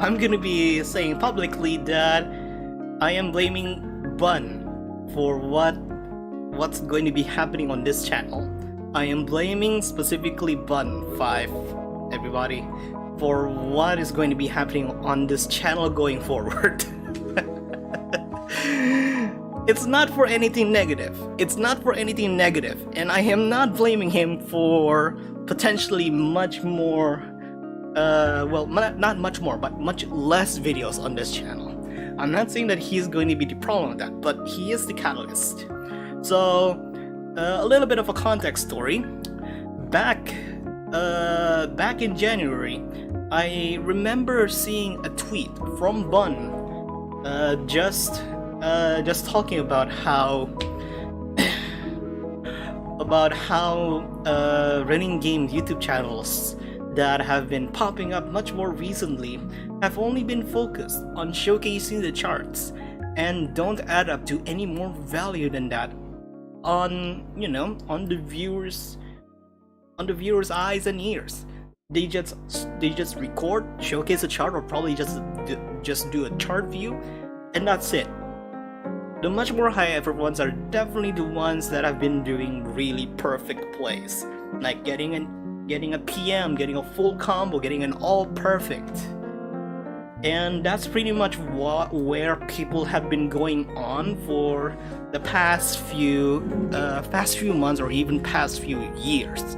I'm gonna be saying publicly that I am blaming Bun for what's going to be happening on this channel. I am blaming specifically Bun5, everybody, for what is going to be happening on this channel going forward. It's not for anything negative. It's not for anything negative, and I am not blaming him for potentially much more, well, not much more, but much less videos on this channel. I'm not saying that he's going to be the problem with that, but he is the catalyst. So, a little bit of a context story. Back in January, I remember seeing a tweet from Bun, just talking about how running game YouTube channels that have been popping up much more recently have only been focused on showcasing the charts and don't add up to any more value than that on the viewers' eyes and ears. They just record, showcase a chart, or probably just do a chart view, and that's it. The much more high effort ones are definitely the ones that have been doing really perfect plays, like getting a PM, getting a full combo, getting an all perfect. And that's pretty much where people have been going on for the past few months or even past few years.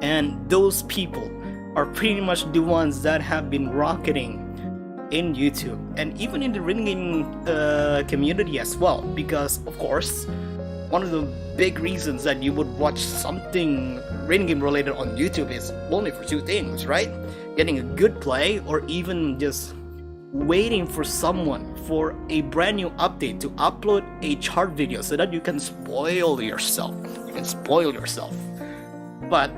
And those people are pretty much the ones that have been rocketing in YouTube and even in the reading game community as well, because of course one of the big reasons that you would watch something reading game related on YouTube is only for two things, right? Getting a good play, or even just waiting for someone for a brand new update to upload a chart video so that you can spoil yourself. But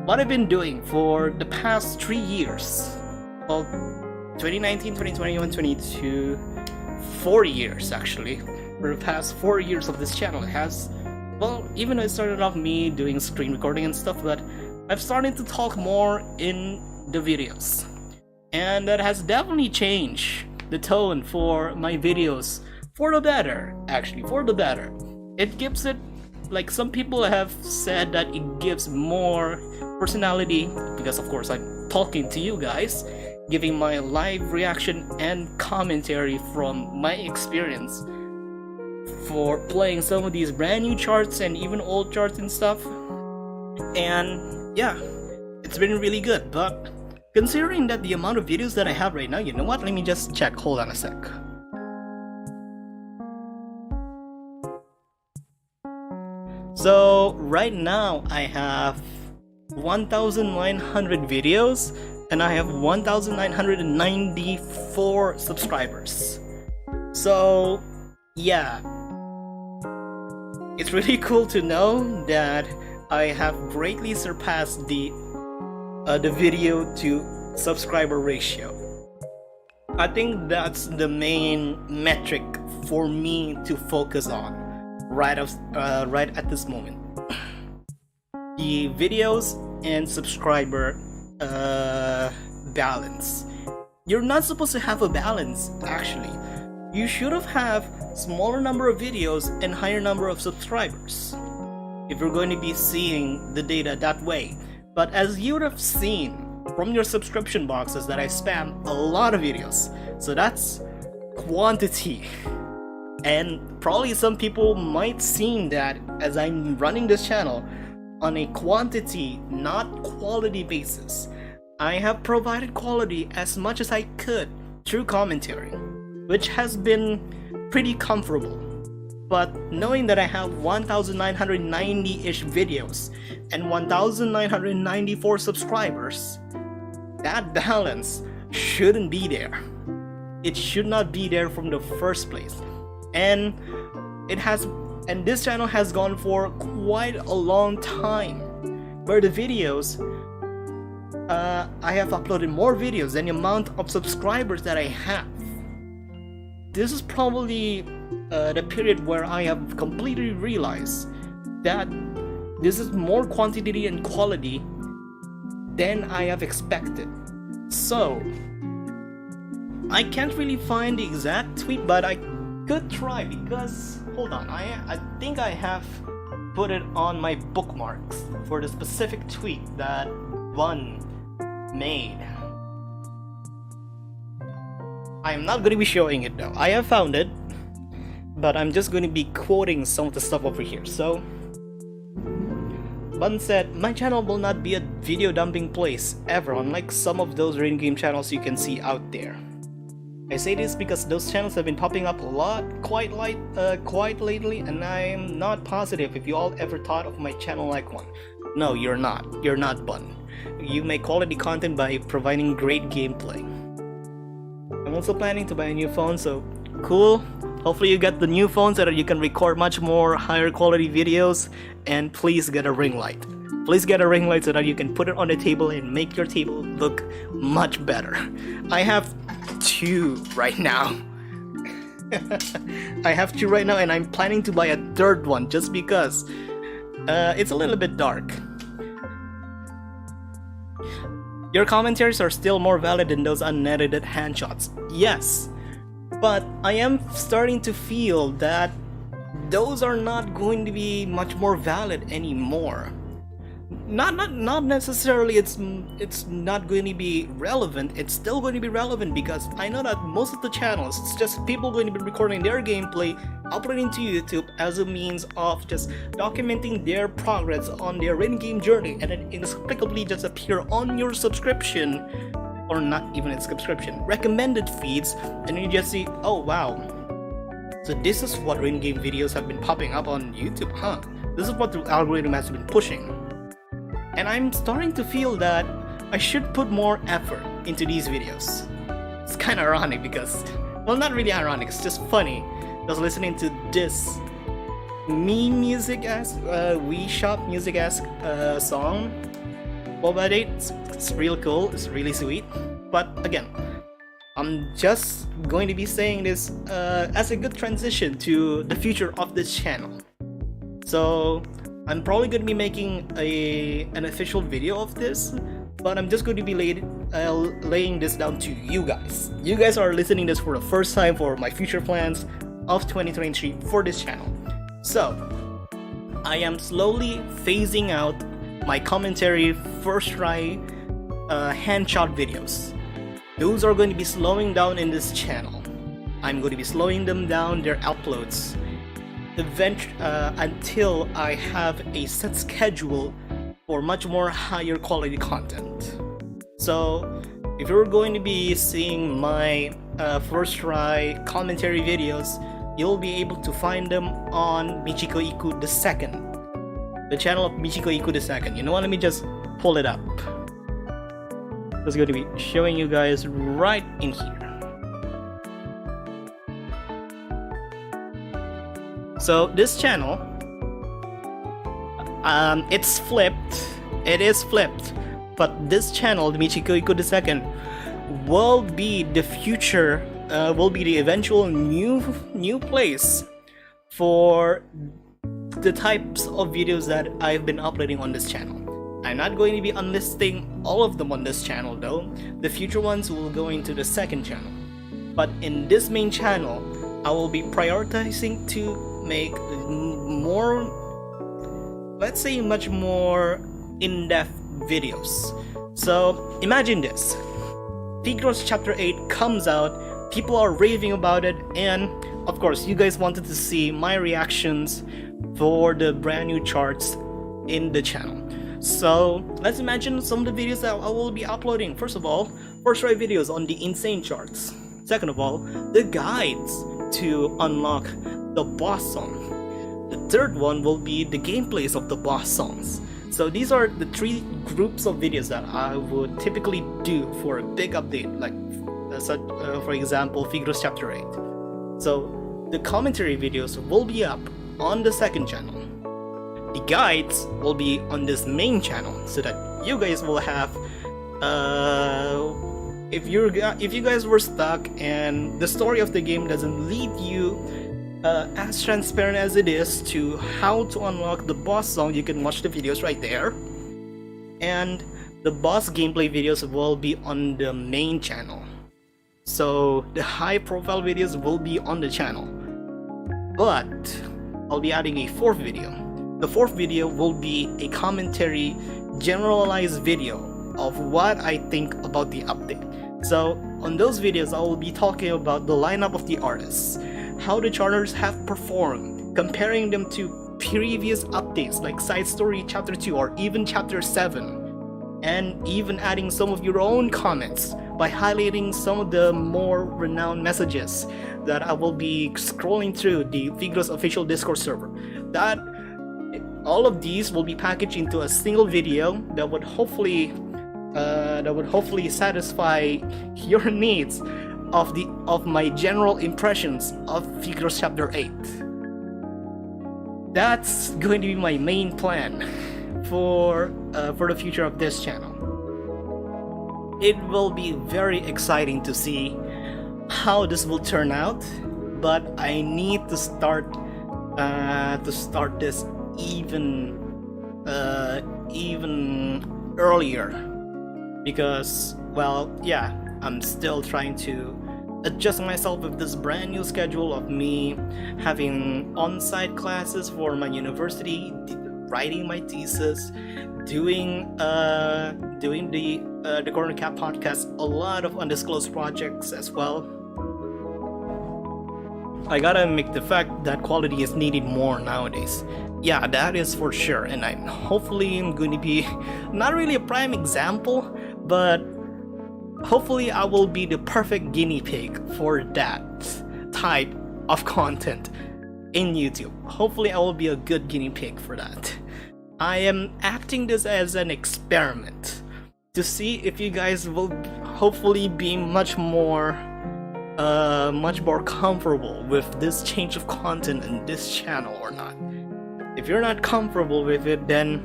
what I've been doing for the past 3 years, well, 2019, 2021, 22, 4 years actually, for the past 4 years of this channel has, well, even though it started off me doing screen recording and stuff, but I've started to talk more in the videos. And that has definitely changed the tone for my videos for the better, actually, for the better. It gives it, like some people have said that it gives more personality, because of course I'm talking to you guys, giving my live reaction and commentary from my experience for playing some of these brand new charts and even old charts and stuff. And yeah, it's been really good, but considering that the amount of videos that I have right now, you know what? Let me just check. Hold on a sec. So right now I have 1,900 videos and I have 1,994 subscribers. So yeah, it's really cool to know that I have greatly surpassed the video to subscriber ratio. I think that's the main metric for me to focus on right at this moment. The videos and subscriber balance. You're not supposed to have a balance, actually. you should have smaller number of videos and higher number of subscribers if you're going to be seeing the data that way. But as you would have seen from your subscription boxes that I spam a lot of videos, so that's quantity. And probably some people might seem that as I'm running this channel on a quantity, not quality basis. I have provided quality as much as I could through commentary, which has been pretty comfortable. But knowing that I have 1,990-ish videos and 1,994 subscribers, that balance shouldn't be there. It should not be there from the first place. And this channel has gone for quite a long time, where the videos, I have uploaded more videos than the amount of subscribers that I have. This is probably the period where I have completely realized that this is more quantity and quality than I have expected. So I can't really find the exact tweet, but I could try, because hold on, I think I have put it on my bookmarks for the specific tweet that one made. I am not going to be showing it though. I have found it, but I'm just going to be quoting some of the stuff over here. So Bun said, "My channel will not be a video dumping place ever, unlike some of those rain game channels you can see out there. I say this because those channels have been popping up a lot quite lately, and I'm not positive if you all ever thought of my channel like one. No, you're not. You're not, Bun. You make quality content by providing great gameplay. I'm also planning to buy a new phone, so cool. Hopefully you get the new phone so that you can record much more higher quality videos, and please get a ring light. Please get a ring light so that you can put it on the table and make your table look much better. I have two right now. I have two right now, and I'm planning to buy a third one just because it's a little bit dark. Your commentaries are still more valid than those unedited handshots. Yes, but I am starting to feel that those are not going to be much more valid anymore. Not necessarily it's not going to be relevant. It's still going to be relevant, because I know that most of the channels, it's just people going to be recording their gameplay, uploading to YouTube as a means of just documenting their progress on their in-game journey, and then inexplicably just appear on your subscription, or not even a subscription, recommended feeds, and you just see, oh wow, so this is what in-game videos have been popping up on YouTube, huh? This is what the algorithm has been pushing. And I'm starting to feel that I should put more effort into these videos. It's kind of ironic because, well, not really ironic, it's just funny. I was listening to this meme music-esque, Wii Shop music-esque song, boba. It's real cool, it's really sweet. But again, I'm just going to be saying this as a good transition to the future of this channel. So I'm probably going to be making an official video of this, but I'm just going to be laying this down to you guys. You guys are listening this for the first time for my future plans of 2023 for this channel. So I am slowly phasing out my commentary first try handshot videos. Those are going to be slowing down in this channel. I'm going to be slowing them down, their uploads, until I have a set schedule for much more higher quality content. So if you're going to be seeing my first try commentary videos, you'll be able to find them on Michiko Iku the Second, the channel of Michiko Iku the Second. You know what, let me just pull it up. It's going to be showing you guys right in here. So this channel, it's flipped. It is flipped, but this channel, the Michiko Iku II, will be the future, will be the eventual new place for the types of videos that I've been uploading on this channel. I'm not going to be unlisting all of them on this channel though. The future ones will go into the second channel. But in this main channel, I will be prioritizing to make more, let's say, much more in-depth videos. So imagine this: Figures Chapter 8 comes out, people are raving about it, and of course you guys wanted to see my reactions for the brand new charts in the channel. So let's imagine some of the videos that I will be uploading. First of all, first try videos on the insane charts. Second of all, the guides to unlock the boss song. The third one will be the gameplays of the boss songs. So these are the three groups of videos that I would typically do for a big update, like for example, Figures Chapter 8. So the commentary videos will be up on the second channel. The guides will be on this main channel, so that you guys will have if you guys were stuck and the story of the game doesn't lead you as transparent as it is to how to unlock the boss song, you can watch the videos right there. And the boss gameplay videos will be on the main channel. So the high profile videos will be on the channel. But I'll be adding a fourth video. The fourth video will be a commentary, generalized video of what I think about the update. So on those videos I will be talking about the lineup of the artists, how the charters have performed, comparing them to previous updates like Side Story Chapter 2 or even Chapter 7, and even adding some of your own comments by highlighting some of the more renowned messages that I will be scrolling through the Figures official Discord server. That all of these will be packaged into a single video that would hopefully satisfy your needs of my general impressions of Figures Chapter 8. That's going to be my main plan for the future of this channel. It will be very exciting to see how this will turn out, but I need to start this even earlier, because, well, yeah, I'm still trying to adjust myself with this brand new schedule of me having on-site classes for my university, writing my thesis, doing the Corner Cap podcast, a lot of undisclosed projects as well. I gotta make the fact that quality is needed more nowadays. Yeah, that is for sure, and I'm going to be not really a prime example, but hopefully I will be the perfect guinea pig for that type of content in YouTube. Hopefully I will be a good guinea pig for that. I am acting this as an experiment to see if you guys will hopefully be much more comfortable with this change of content in this channel or not. If you're not comfortable with it, then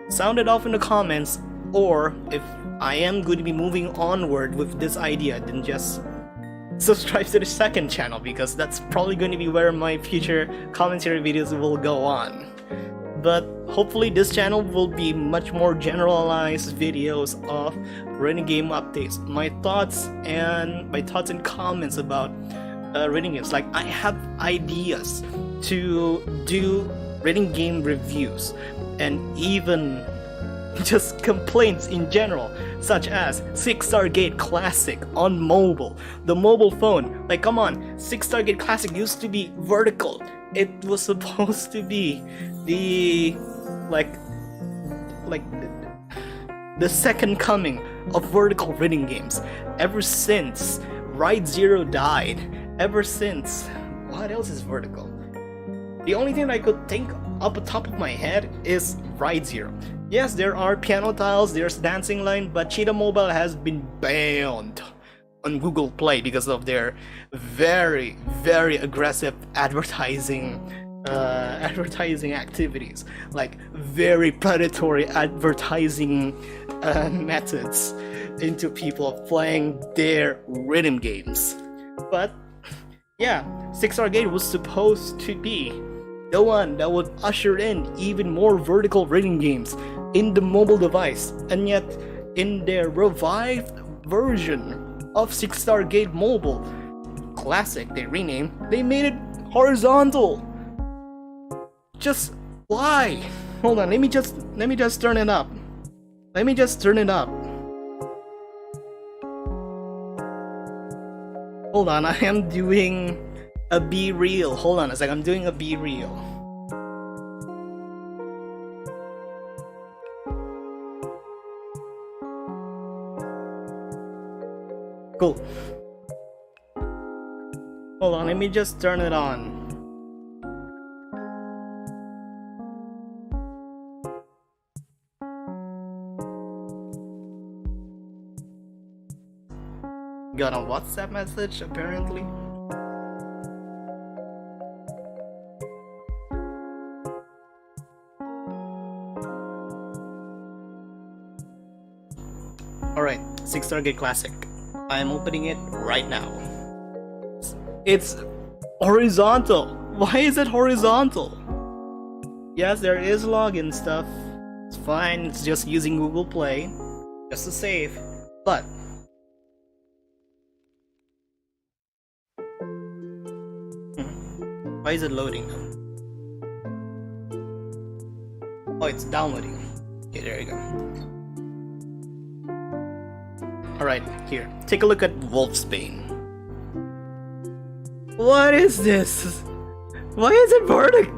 sound it off in the comments, or if I am going to be moving onward with this idea, then just subscribe to the second channel, because that's probably going to be where my future commentary videos will go on. But hopefully this channel will be much more generalized videos of running game updates, my thoughts and comments about running games. Like, I have ideas to do running game reviews, and even just complaints in general, such as 6-Star Gate Classic on mobile, the mobile phone. Like, come on, 6-Star Gate Classic used to be vertical. It was supposed to be the the second coming of vertical running games. Ever since Ride Zero died, ever since, what else is vertical? The only thing I could think off the top of my head is Ride Zero. Yes, there are piano tiles, there's dancing line, but Cheetah Mobile has been banned on Google Play because of their very, very aggressive advertising activities, like very predatory advertising methods into people playing their rhythm games. But yeah, 6-Star Gate was supposed to be the one that would usher in even more vertical rhythm games in the mobile device, and yet in their revived version of 6-Star Gate Mobile, Classic, they renamed, they made it horizontal. Just why? Hold on, let me just turn it up. Let me just turn it up. Hold on, I am doing a B reel. Hold on a sec, I'm doing a B reel. Cool. Hold on, let me just turn it on. Got a WhatsApp message apparently. Alright, 6-star Gate Classic. I'm opening it right now. It's horizontal. Why is it horizontal? Yes, there is login stuff. It's fine, it's just using Google Play. Just to save. But why is it loading now? Oh, it's downloading. Okay, there you go. Alright, here. Take a look at Wolfsbane. What is this? Why is it vertical?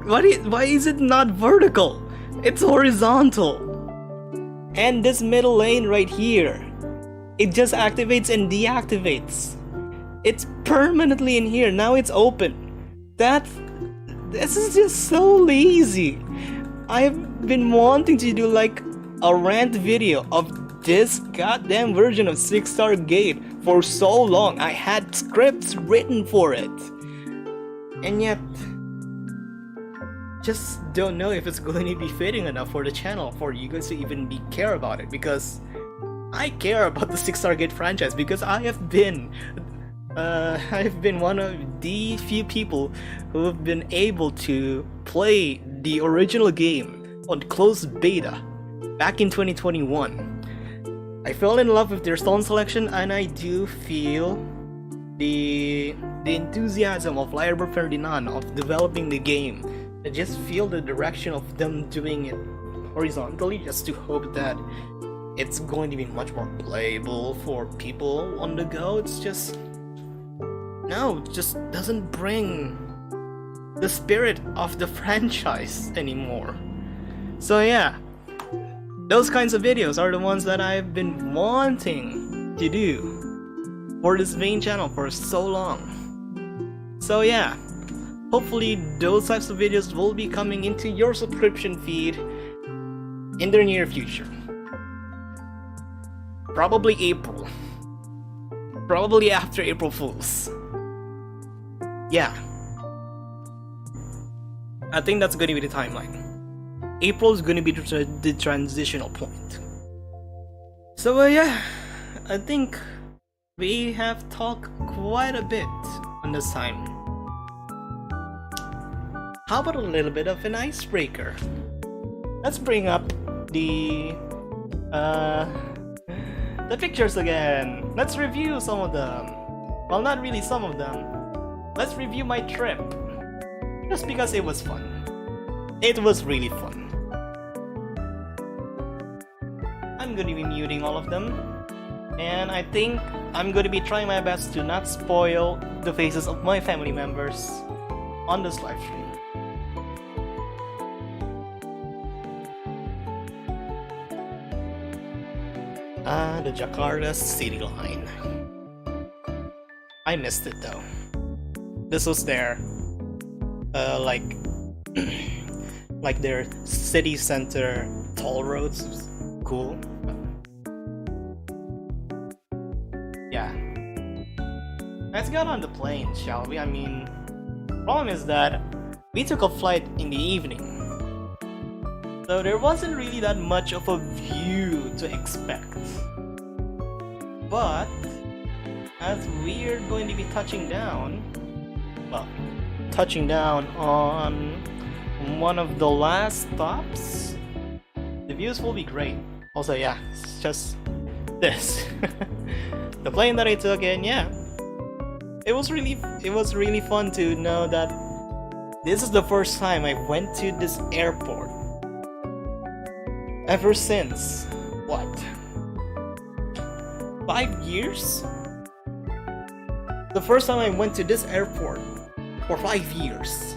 Why is it not vertical? It's horizontal. And this middle lane right here, it just activates and deactivates. It's permanently in here. Now it's open. This is just so lazy. I've been wanting to do like a rant video of this goddamn version of 6-star Gate for so long. I had scripts written for it. And yet, just don't know if it's going to be fitting enough for the channel for you guys to even care about it, because I care about the 6-star Gate franchise, because I've been one of the few people who have been able to play the original game on closed beta back in 2021. I fell in love with their stone selection, and I do feel the enthusiasm of Lyrebird Ferdinand of developing the game. I just feel the direction of them doing it horizontally, just to hope that it's going to be much more playable for people on the go. It's just... no, it just doesn't bring the spirit of the franchise anymore. So yeah, those kinds of videos are the ones that I've been wanting to do for this main channel for so long. So yeah, hopefully those types of videos will be coming into your subscription feed in the near future. Probably April. Probably after April Fools. Yeah, I think that's going to be the timeline. April is going to be the transitional point. So yeah, I think we have talked quite a bit on this time. How about a little bit of an icebreaker? Let's bring up the pictures again. Let's review some of them. Well, not really some of them. Let's review my trip, just because it was fun. It was really fun. I'm gonna be muting all of them, and I think I'm gonna be trying my best to not spoil the faces of my family members on this live stream. The Jakarta City Line. I missed it though. This was their like their city center toll roads. It was cool. Yeah, let's get on the plane, shall we? I mean, problem is that we took a flight in the evening, so there wasn't really that much of a view to expect. But as we're going to be touching down on one of the last stops, the views will be great. Also, yeah, it's just this. The plane that I took in, yeah, it was really fun to know that this is the first time I went to this airport ever since what, 5 years? The first time I went to this airport for 5 years,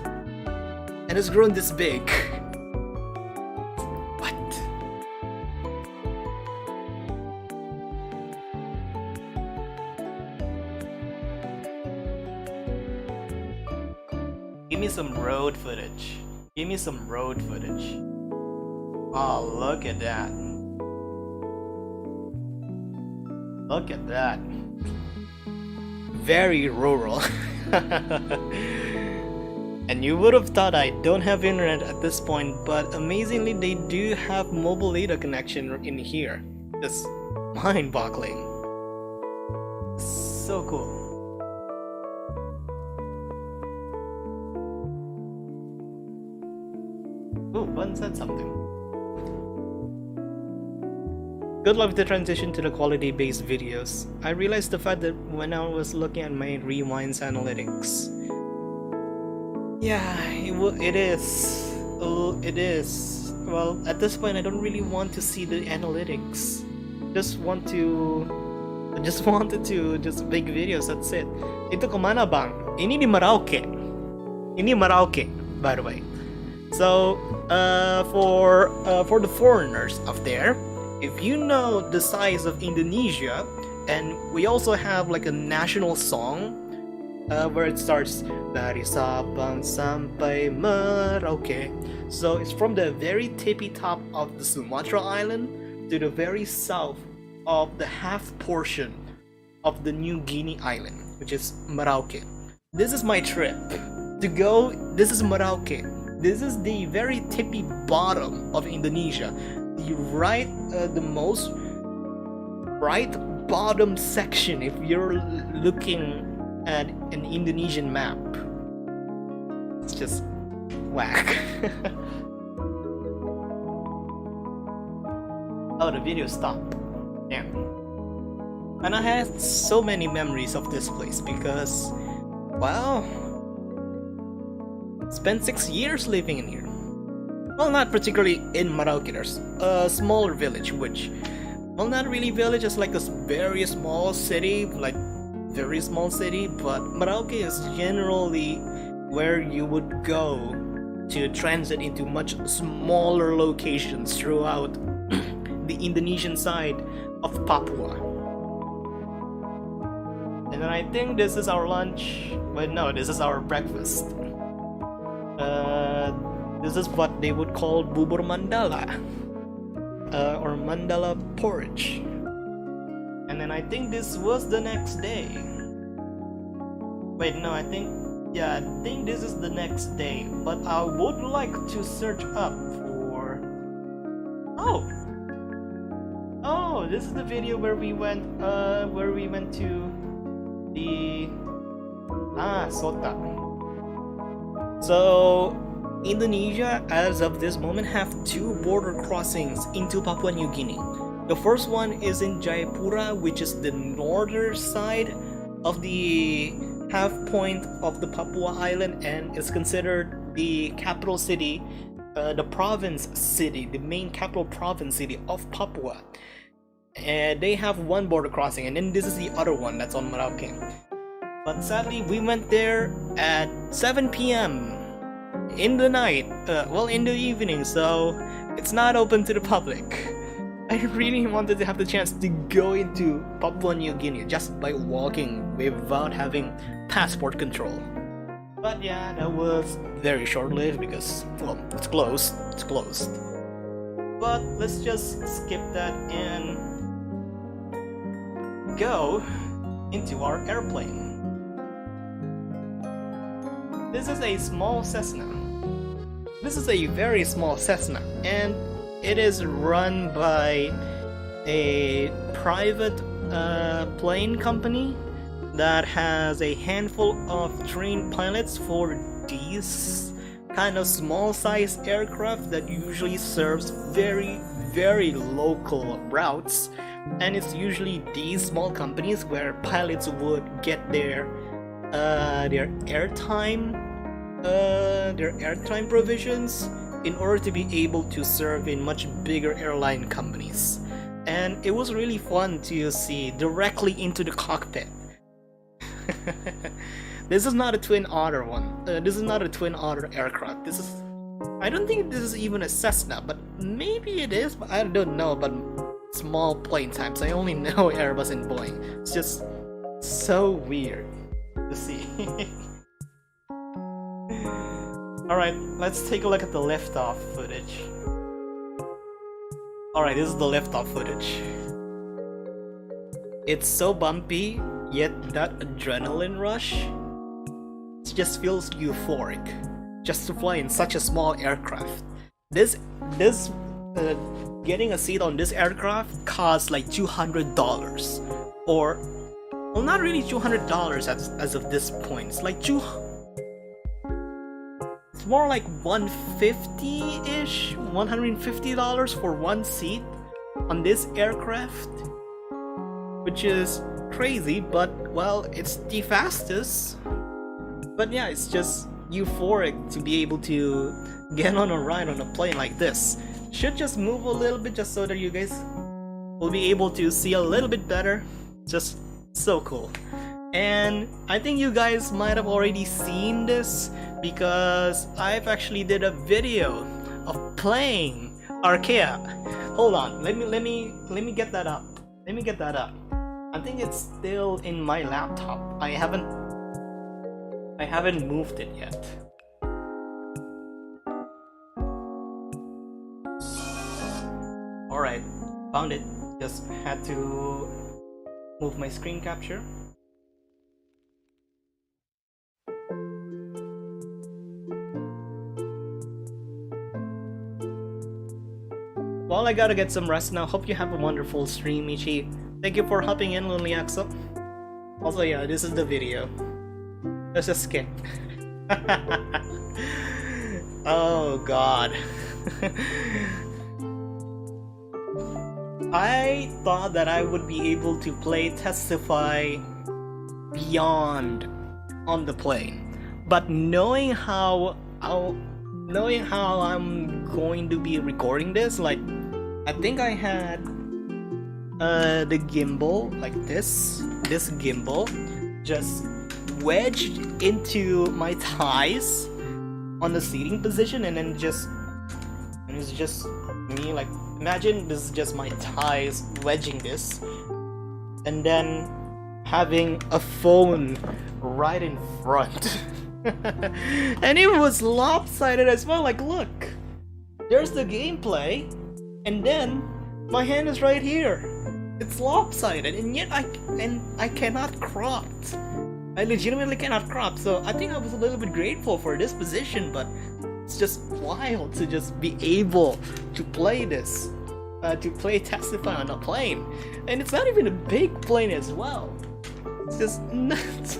and it's grown this big. What? Give me some road footage. Give me some road footage. Oh, look at that. Look at that. Very rural. And you would have thought I don't have internet at this point, but amazingly they do have mobile data connection in here. Just mind-boggling. So cool. Ooh, Bun said something. Good luck with the transition to the quality-based videos. I realized the fact that when I was looking at my rewinds analytics. Yeah, it is. It is. Well, at this point, I don't really want to see the analytics. Just wanted to just make videos. That's it. Itu kemana bang? Ini di Merauke. Ini Merauke, by the way. So, for the foreigners out there, if you know the size of Indonesia, and we also have like a national song where it starts dari Sabang sampai Merauke. So it's from the very tippy top of the Sumatra island to the very south of the half portion of the New Guinea island, which is Merauke. This is my trip to go. This is Merauke. This is the very tippy bottom of Indonesia. The most right bottom section if you're looking at an Indonesian map. It's just whack. Oh, the video stopped. Damn. And I had so many memories of this place because, well, spent 6 years living in here. Well, not particularly in Merauke. There's a smaller village, which, well, not really village, it's like a very small city, like very small city, but Merauke is generally where you would go to transit into much smaller locations throughout the Indonesian side of Papua. And then I think this is our lunch. Wait, no, this is our breakfast. This is what they would call bubur mandala, or mandala porridge. And then I think this was the next day. Wait, no, I think this is the next day. But I would like to search up for. Oh, this is the video where we went to the Sota. So Indonesia, as of this moment, have 2 border crossings into Papua New Guinea. The first one is in Jayapura, which is the northern side of the half point of the Papua island, and is considered the capital city, the province city, the main capital province city of Papua. And they have 1 border crossing, and then this is the other one that's on Merauke. But sadly, we went there at 7 p.m. in the night, in the evening, so it's not open to the public. I really wanted to have the chance to go into Papua New Guinea just by walking without having passport control. But yeah, that was very short-lived because, well, it's closed. But let's just skip that and go into our airplane. This is a small Cessna. This is a very small Cessna, and it is run by a private plane company that has a handful of trained pilots for these kind of small-sized aircraft that usually serves very, very local routes. And it's usually these small companies where pilots would get their their airtime provisions in order to be able to serve in much bigger airline companies. And it was really fun to see directly into the cockpit. This is not a Twin Otter one. This is not a Twin Otter aircraft. This is... I don't think this is even a Cessna, but maybe it is, but I don't know about small plane types. I only know Airbus and Boeing. It's just so weird to see. Alright, let's take a look at the liftoff footage. Alright, this is the liftoff footage. It's so bumpy, yet that adrenaline rush, it just feels euphoric. Just to fly in such a small aircraft. Getting a seat on this aircraft costs like $200, or well, not really $200 as of this point. It's like it's more like $150-ish, $150 for one seat on this aircraft, which is crazy. But well, it's the fastest. But yeah, it's just euphoric to be able to get on a ride on a plane like this. Should just move a little bit just so that you guys will be able to see a little bit better. Just so cool. And I think you guys might have already seen this because I've actually did a video of playing Arkea. Hold on, let me get that up. Let me get that up. I think it's still in my laptop. I haven't moved it yet. Alright, found it. Just had to move my screen capture. Well, I gotta get some rest now. Hope you have a wonderful stream, Ichi. Thank you for hopping in, Lonely Axel. Also, yeah, this is the video. Let's just skip. Oh god. I thought that I would be able to play Testify Beyond on the plane, but knowing how I'm going to be recording this, like I think I had the gimbal like this gimbal just wedged into my thighs on the seating position, and then it's just me, like imagine this is just my thighs wedging this and then having a phone right in front. And it was lopsided as well. Like look, there's the gameplay and then my hand is right here. It's lopsided, and yet I cannot crop. I legitimately cannot crop. So I think I was a little bit grateful for this position, but it's just wild to just be able to play this, to play Testify on a plane, and it's not even a big plane as well. It's just nuts.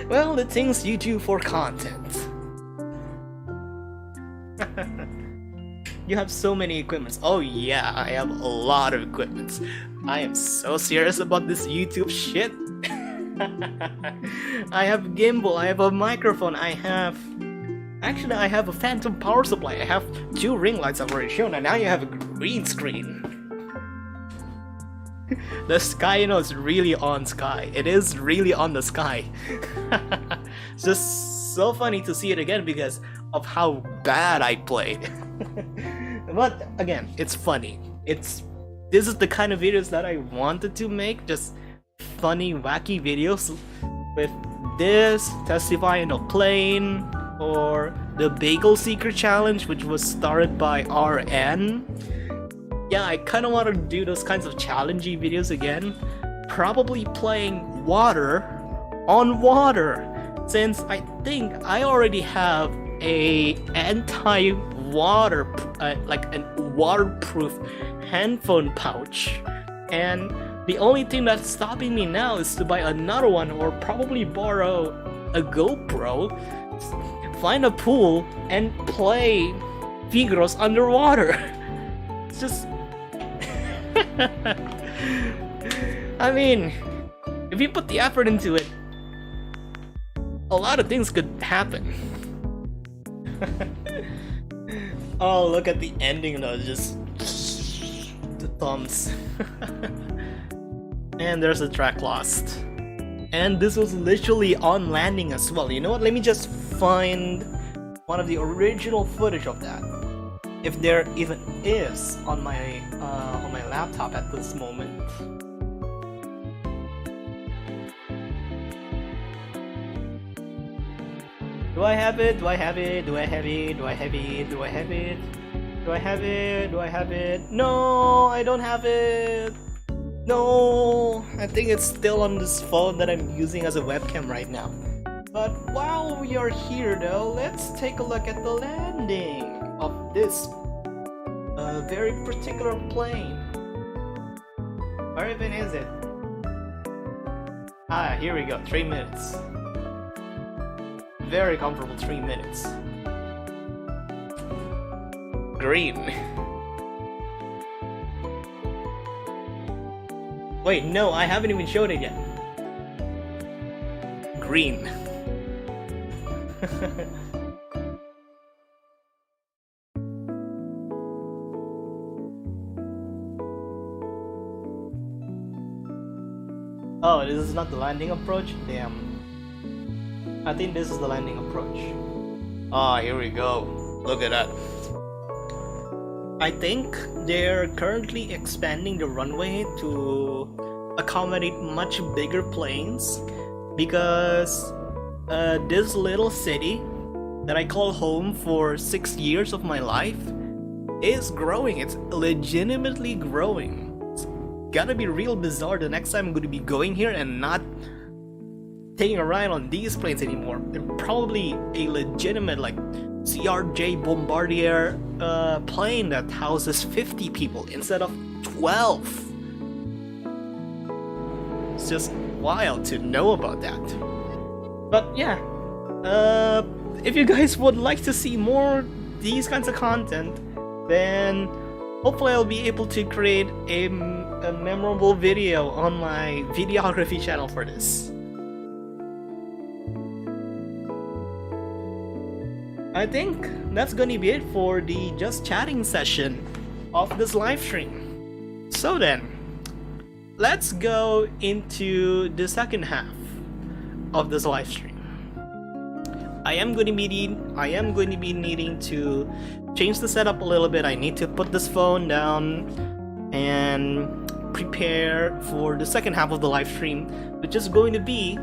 Well, the things you do for content. You have so many equipments. Oh yeah, I have a lot of equipments. I am so serious about this YouTube shit. I have a gimbal, I have a microphone, I have a phantom power supply, I have 2 ring lights I've already shown, and now you have a green screen. The sky, you know, is really on sky. It is really on the sky. It's just so funny to see it again because of how bad I played. But again, it's funny. This is the kind of videos that I wanted to make, just funny, wacky videos with this, Testify in a plane, or the Bagel Seeker Challenge, which was started by RN. Yeah, I kind of want to do those kinds of challenging videos again. Probably playing water on water, since I think I already have a anti-water, like a waterproof handphone pouch, and the only thing that's stopping me now is to buy another one, or probably borrow a GoPro, find a pool, and play Figros underwater. It's just... I mean, if you put the effort into it, a lot of things could happen. Oh, look at the ending though, just the thumbs. And there's a track lost. And this was literally on landing as well. You know what? Let me just find one of the original footage of that, if there even is on my laptop at this moment. Do I have it? Do I have it? Do I have it? Do I have it? Do I have it? Do I have it? Do I have it? No, I don't have it. No, I think it's still on this phone that I'm using as a webcam right now. But while we are here though, let's take a look at the landing of this very particular plane. Where even is it? Ah, here we go, 3 minutes. Very comfortable 3 minutes. Green. Wait, no, I haven't even showed it yet. Green. Oh, this is not the landing approach? Damn. I think this is the landing approach. Ah, here we go. Look at that. I think they're currently expanding the runway to accommodate much bigger planes, because this little city that I call home for 6 years of my life is growing. It's legitimately growing. It's gotta be real bizarre the next time I'm gonna be going here and not taking a ride on these planes anymore. They're probably a legitimate like CRJ Bombardier plane that houses 50 people instead of 12. It's just wild to know about that. But yeah, if you guys would like to see more these kinds of content, then hopefully I'll be able to create a memorable video on my videography channel for this. I think that's gonna be it for the just chatting session of this live stream. So then, let's go into the second half of this live stream. I am going to be needing to change the setup a little bit. I need to put this phone down and prepare for the second half of the live stream, which is going to be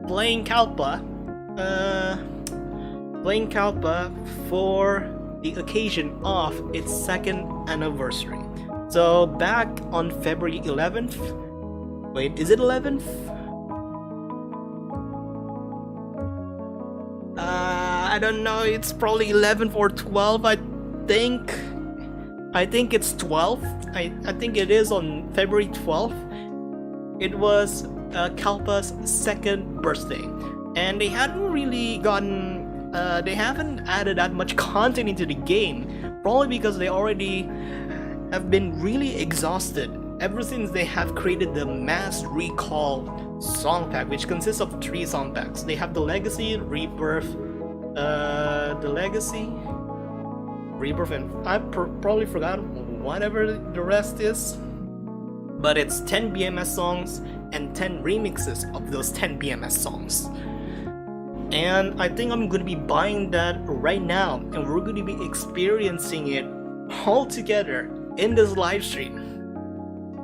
playing KALPA. Playing KALPA for the occasion of its 2nd anniversary. So back on February 11th. Wait, is it 11th? I don't know. It's probably 11th or 12th. I think it's 12th. I think it is on February 12th. It was KALPA's 2nd birthday, and they hadn't really gotten. They haven't added that much content into the game, probably because they already have been really exhausted ever since they have created the Mass Recall song pack, which consists of 3 song packs. They have the Legacy, Rebirth, and I probably forgot whatever the rest is, but it's 10 BMS songs and 10 remixes of those 10 BMS songs. And I think I'm gonna be buying that right now, and we're gonna be experiencing it all together in this live stream.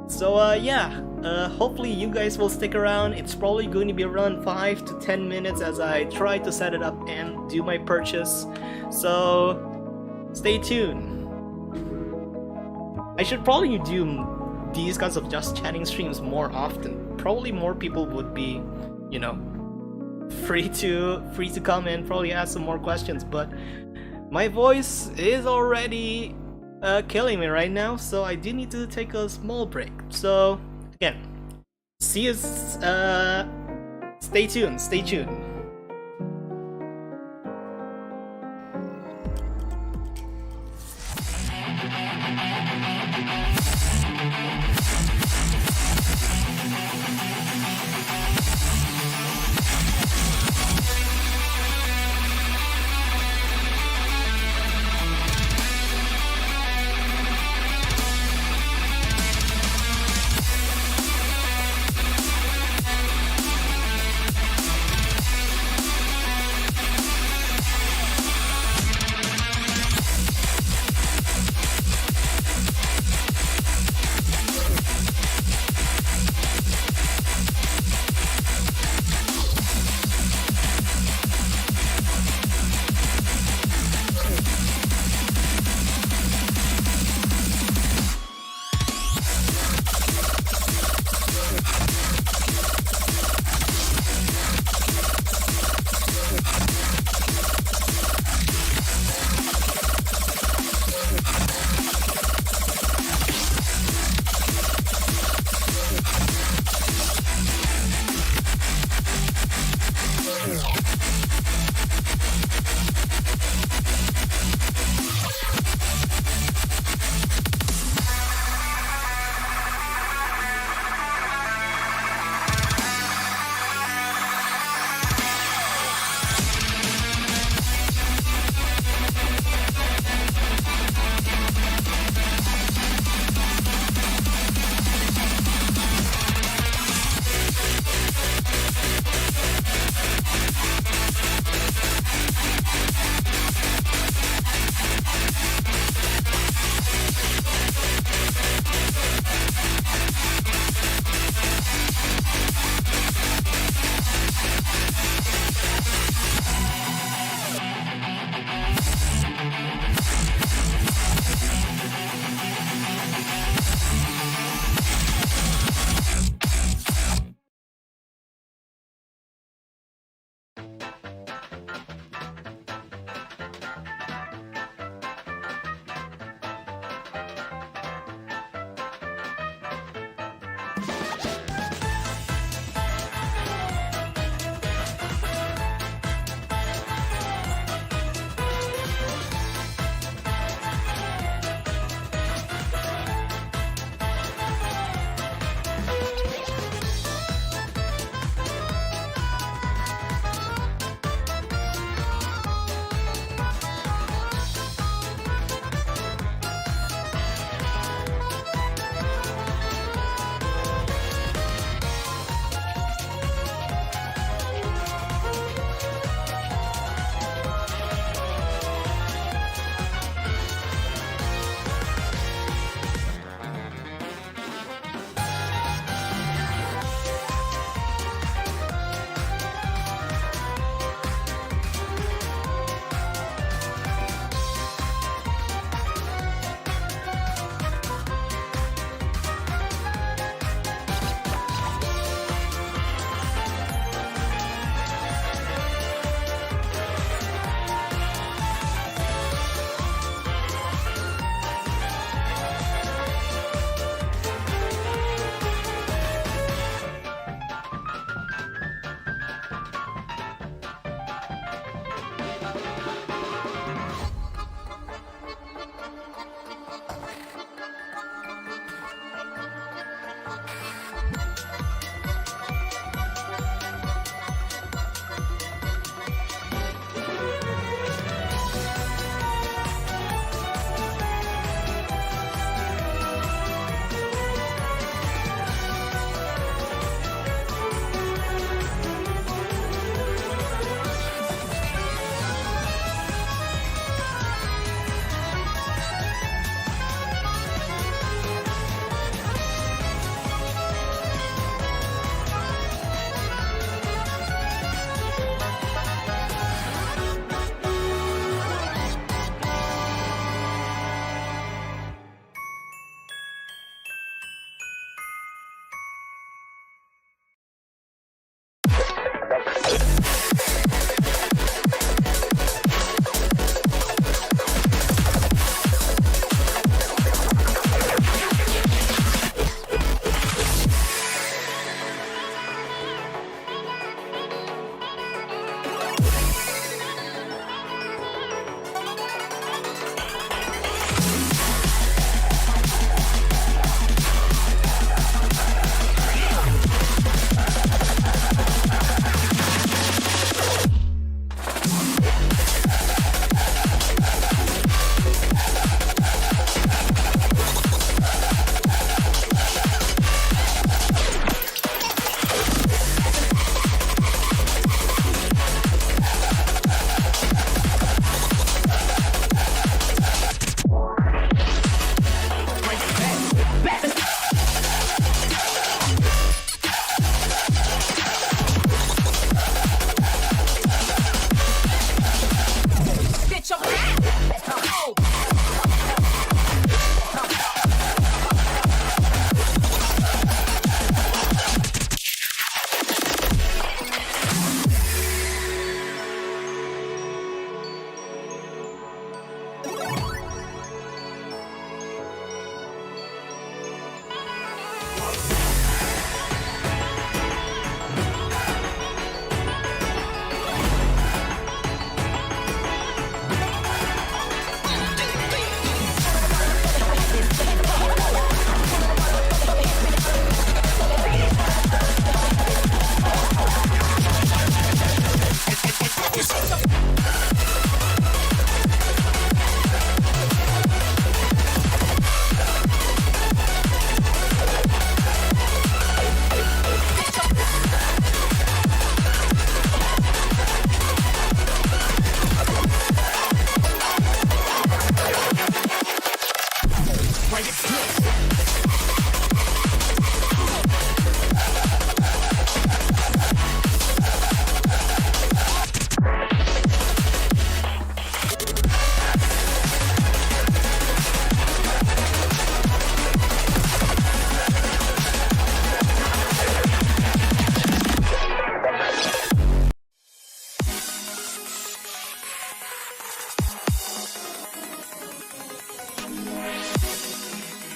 So yeah, hopefully you guys will stick around. It's probably going to be around 5 to 10 minutes as I try to set it up and do my purchase. So stay tuned. I should probably do these kinds of just chatting streams more often. Probably more people would be, you know, free to come and probably ask some more questions, but my voice is already killing me right now, so I do need to take a small break. So again, see you. Stay tuned.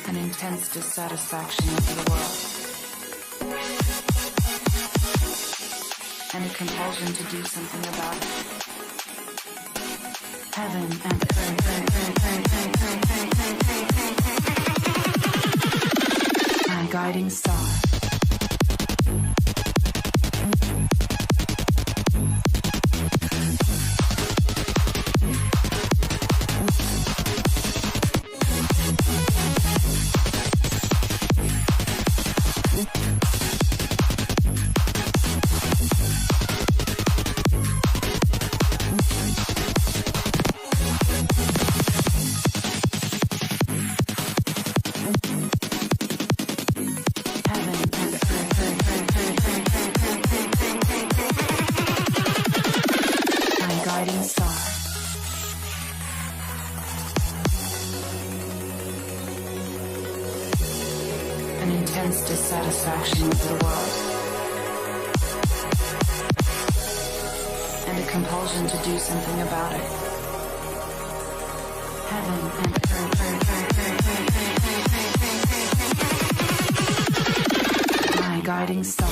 An intense dissatisfaction with the world, and a compulsion to do something about it. Heaven and earth, my guiding star. Guiding star. An intense dissatisfaction with the world, and a compulsion to do something about it. Heaven and earth, my guiding star.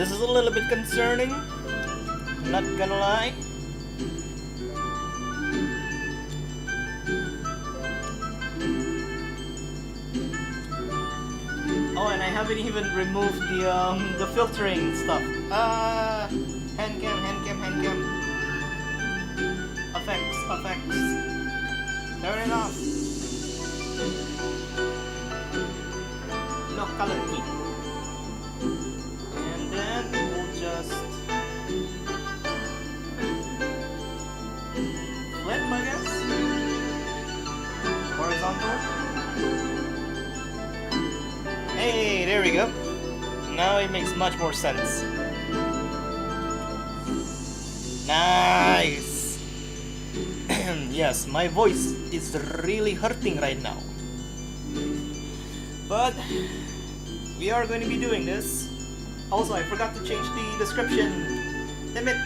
This is a little bit concerning, not gonna lie. Oh, and I haven't even removed the filtering stuff. Hand cam. Effects. Turn it off. No color key. And then we'll just flip, I guess. Horizontal. Hey, there we go. Now it makes much more sense. Nice. Yes, my voice is really hurting right now. But we are going to be doing this. Also, I forgot to change the description. Damn it.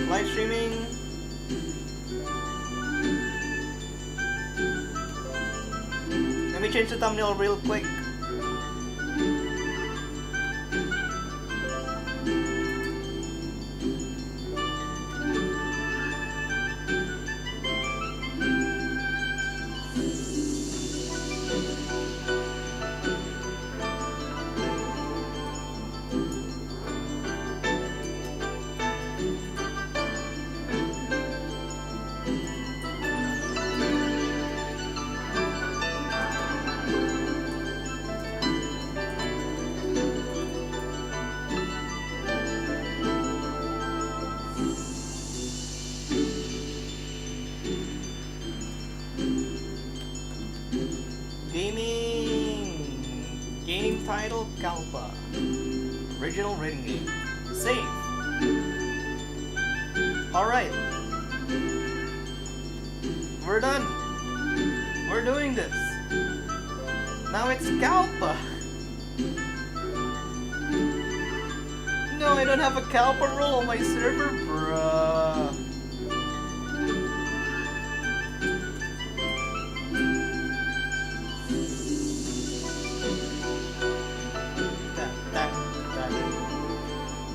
Live streaming. Let me change the thumbnail real quick. Game title KALPA. Original rating game. Save. Alright. We're done. We're doing this. Now it's KALPA. No, I don't have a KALPA role on my server, bruh.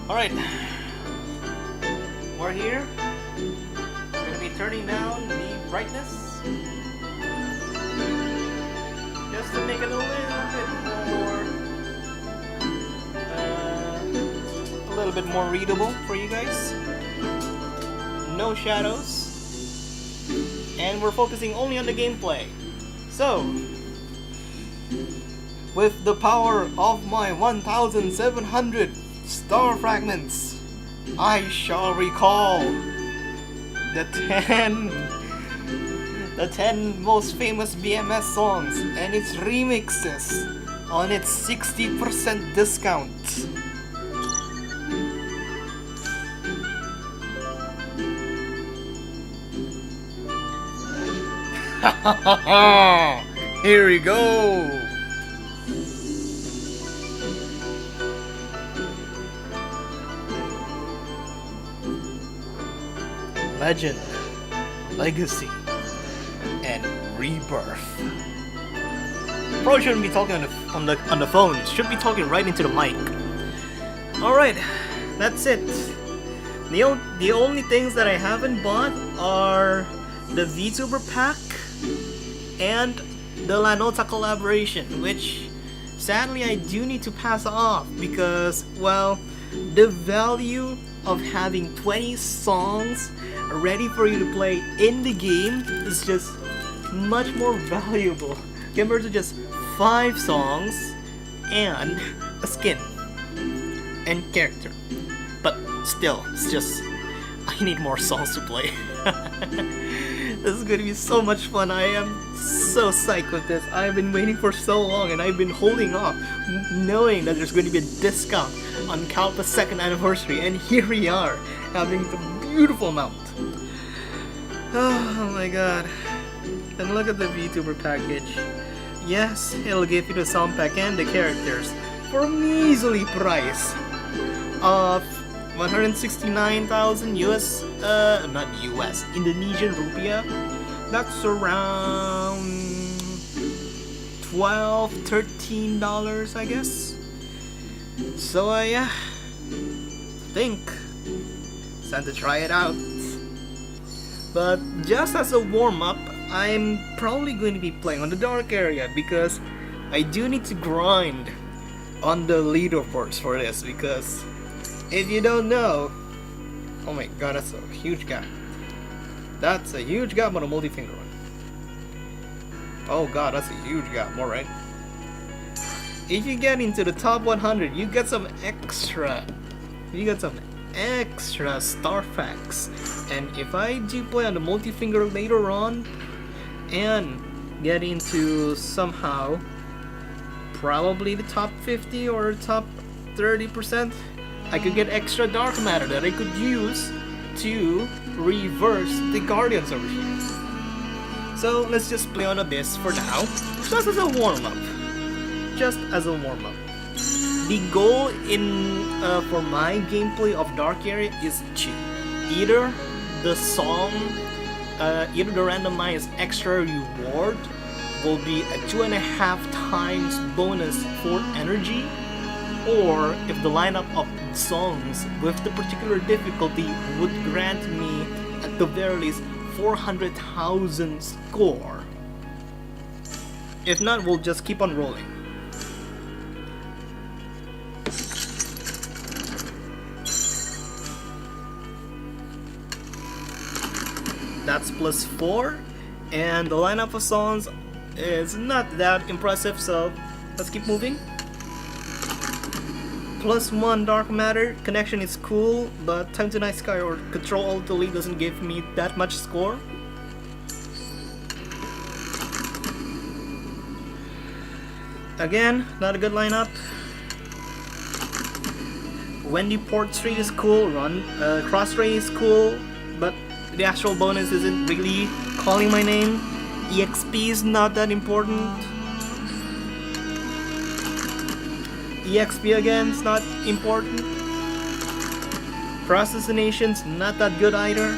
Alright, we're here. We're going to be turning down the brightness just to make it a little bit more readable for you guys. No shadows, and we're focusing only on the gameplay. So, with the power of my 1,700 star fragments, I shall recall the 10 most famous BMS songs and its remixes on its 60% discount. Here we go. Legend, Legacy, and Rebirth. Probably shouldn't be talking on the phone. Should be talking right into the mic. All right, that's it. The only things that I haven't bought are the VTuber pack and the Lanota collaboration, which sadly I do need to pass off because, well, the value of having 20 songs ready for you to play in the game is just much more valuable compared to just 5 songs and a skin and character. But still, it's just, I need more songs to play. This is gonna be so much fun. I am so psyched with this. I've been waiting for so long and I've been holding off knowing that there's going to be a discount on KALPA's 2nd anniversary, and here we are having the beautiful mount. Oh my god. And look at the VTuber package. Yes, it'll give you the sound pack and the characters for a measly price of 169,000 US, not US, Indonesian rupiah. That's around $12-13, I guess. So yeah, think it's time to try it out. But just as a warm-up, I'm probably going to be playing on the dark area because I do need to grind on the leaderboards for this, because if you don't know, oh my god, that's a huge gap. That's a huge gap on a multi-finger one. Oh god, that's a huge gap, alright. If you get into the top 100, you get some extra star facts. And if I do play on the multi-finger later on and get into somehow probably the top 50 or top 30%, I could get extra dark matter that I could use to reverse the guardians over here. So let's just play on Abyss for now, just as a warm-up. The goal in for my gameplay of Dark Area is to either the randomized extra reward will be a 2.5 times bonus for energy, or if the lineup of songs with the particular difficulty would grant me at the very least 400,000 score. If not, we'll just keep on rolling. That's +4, and the lineup of songs is not that impressive, so let's keep moving. +1 dark matter, connection is cool, but time to night sky or control alt delete doesn't give me that much score. Again, not a good lineup. Wendy Port Street is cool, Crossray is cool, but the actual bonus isn't really calling my name. EXP is not that important. EXP again is not important. Procrastination's not that good either.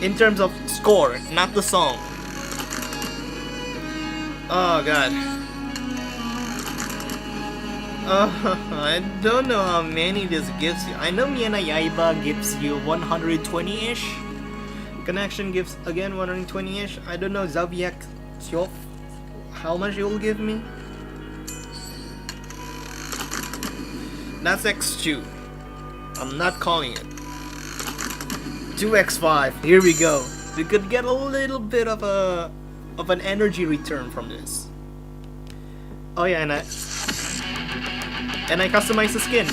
In terms of score, not the song. Oh god. I don't know how many this gives you. I know Miena Yaiba gives you 120-ish. Connection gives again 120-ish. I don't know Zaviak Siof how much it will give me. That's X2. I'm not calling it. 2x5. Here we go. We could get a little bit of an energy return from this. Oh yeah, and I customize the skin.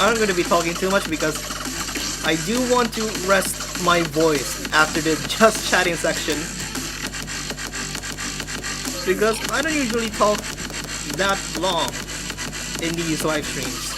I'm gonna be talking too much because I do want to rest my voice after the just chatting section, because I don't usually talk that long in these live streams.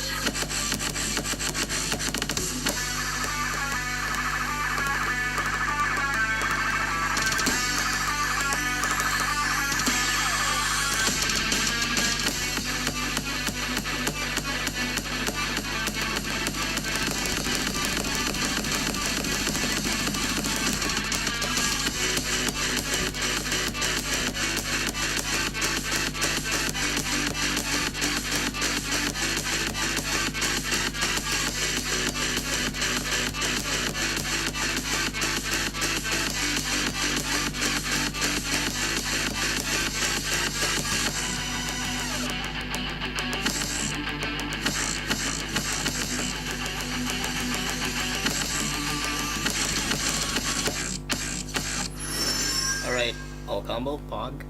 Alright, all combo, Pog.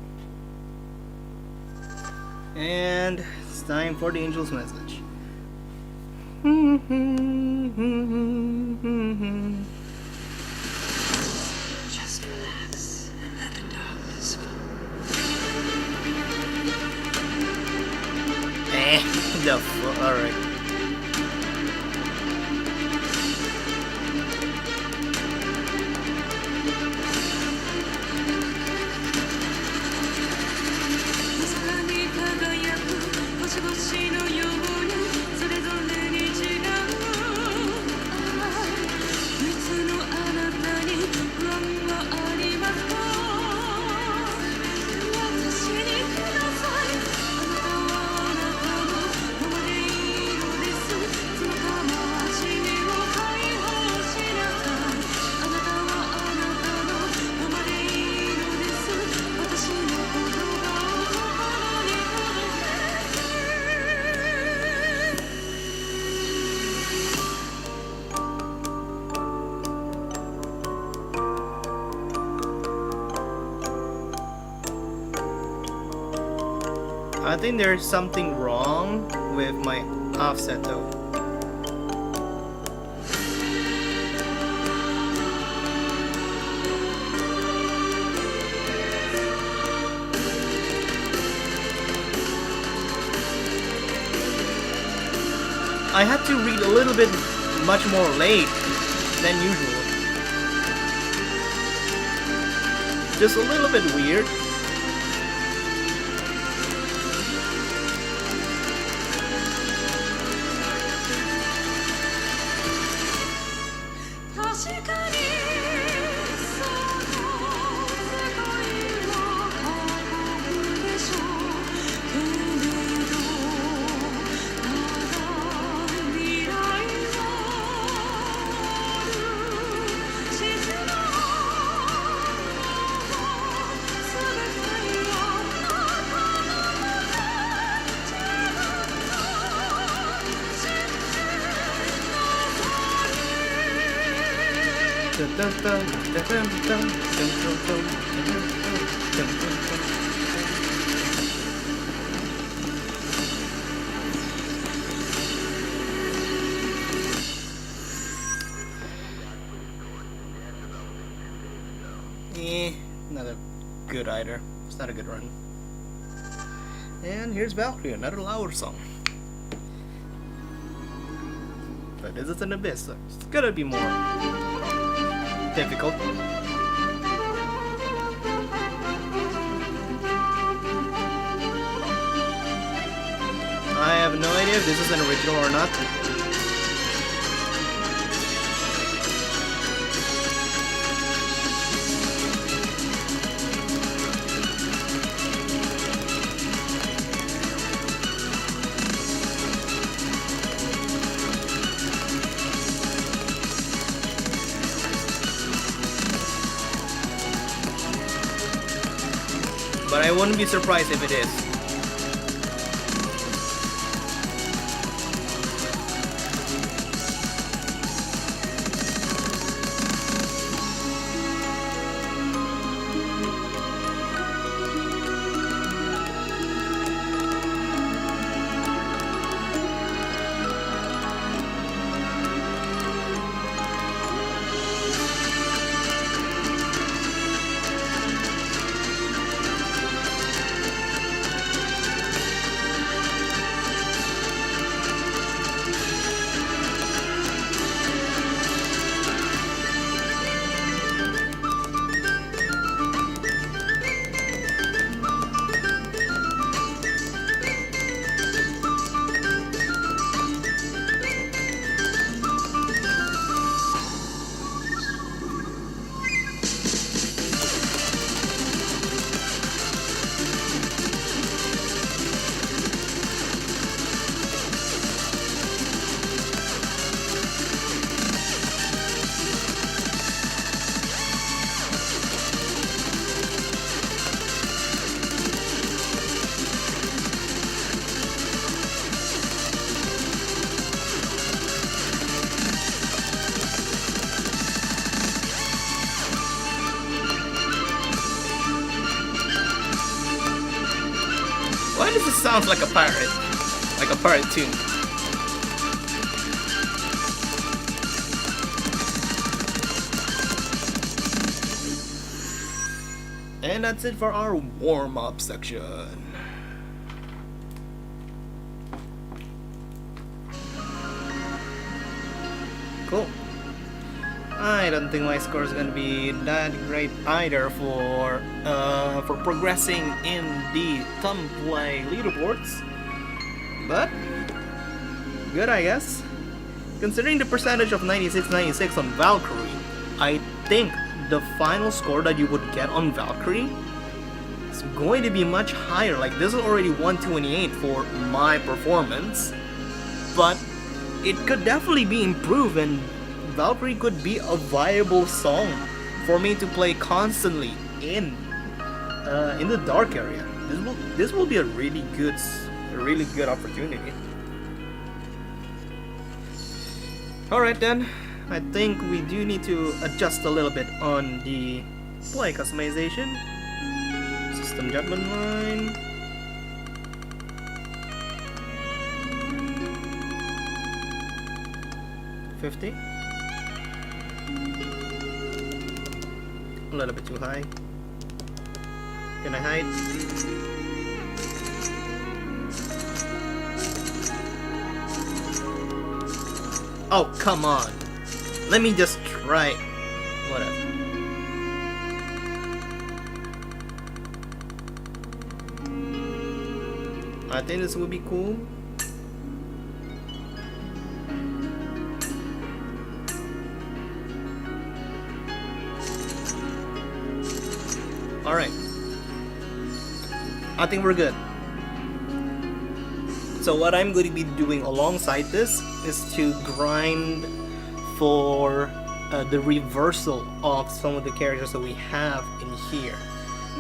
And it's time for the angel's message. Just relax and let the darkness The fuck, alright. I think there's something wrong with my offset though. I had to read a little bit much more late than usual. Just a little bit weird. Not a good either. It's not a good run. And here's Valkyrie, another Lauer song. But this is an abyss, so it's gonna be more difficult. I have no idea if this is an original or not. But I wouldn't be surprised if it is. This just sounds like a pirate tune. And that's it for our warm-up section. Cool. I don't think my score is gonna be that great either for progressing in the Thumbplay leaderboards, but good, I guess. Considering the percentage of 96 on Valkyrie, I think the final score that you would get on Valkyrie is going to be much higher. Like, this is already 128 for my performance, but it could definitely be improved, and Valkyrie could be a viable song for me to play constantly in the dark area. This will be a really good opportunity. Alright then, I think we do need to adjust a little bit on the play customization. System judgment line. $50. A little bit too high. Can I hide? Oh, come on. Let me just try. Whatever. I think this would be cool. Alright. I think we're good. So what I'm going to be doing alongside this is to grind for the reversal of some of the characters that we have in here.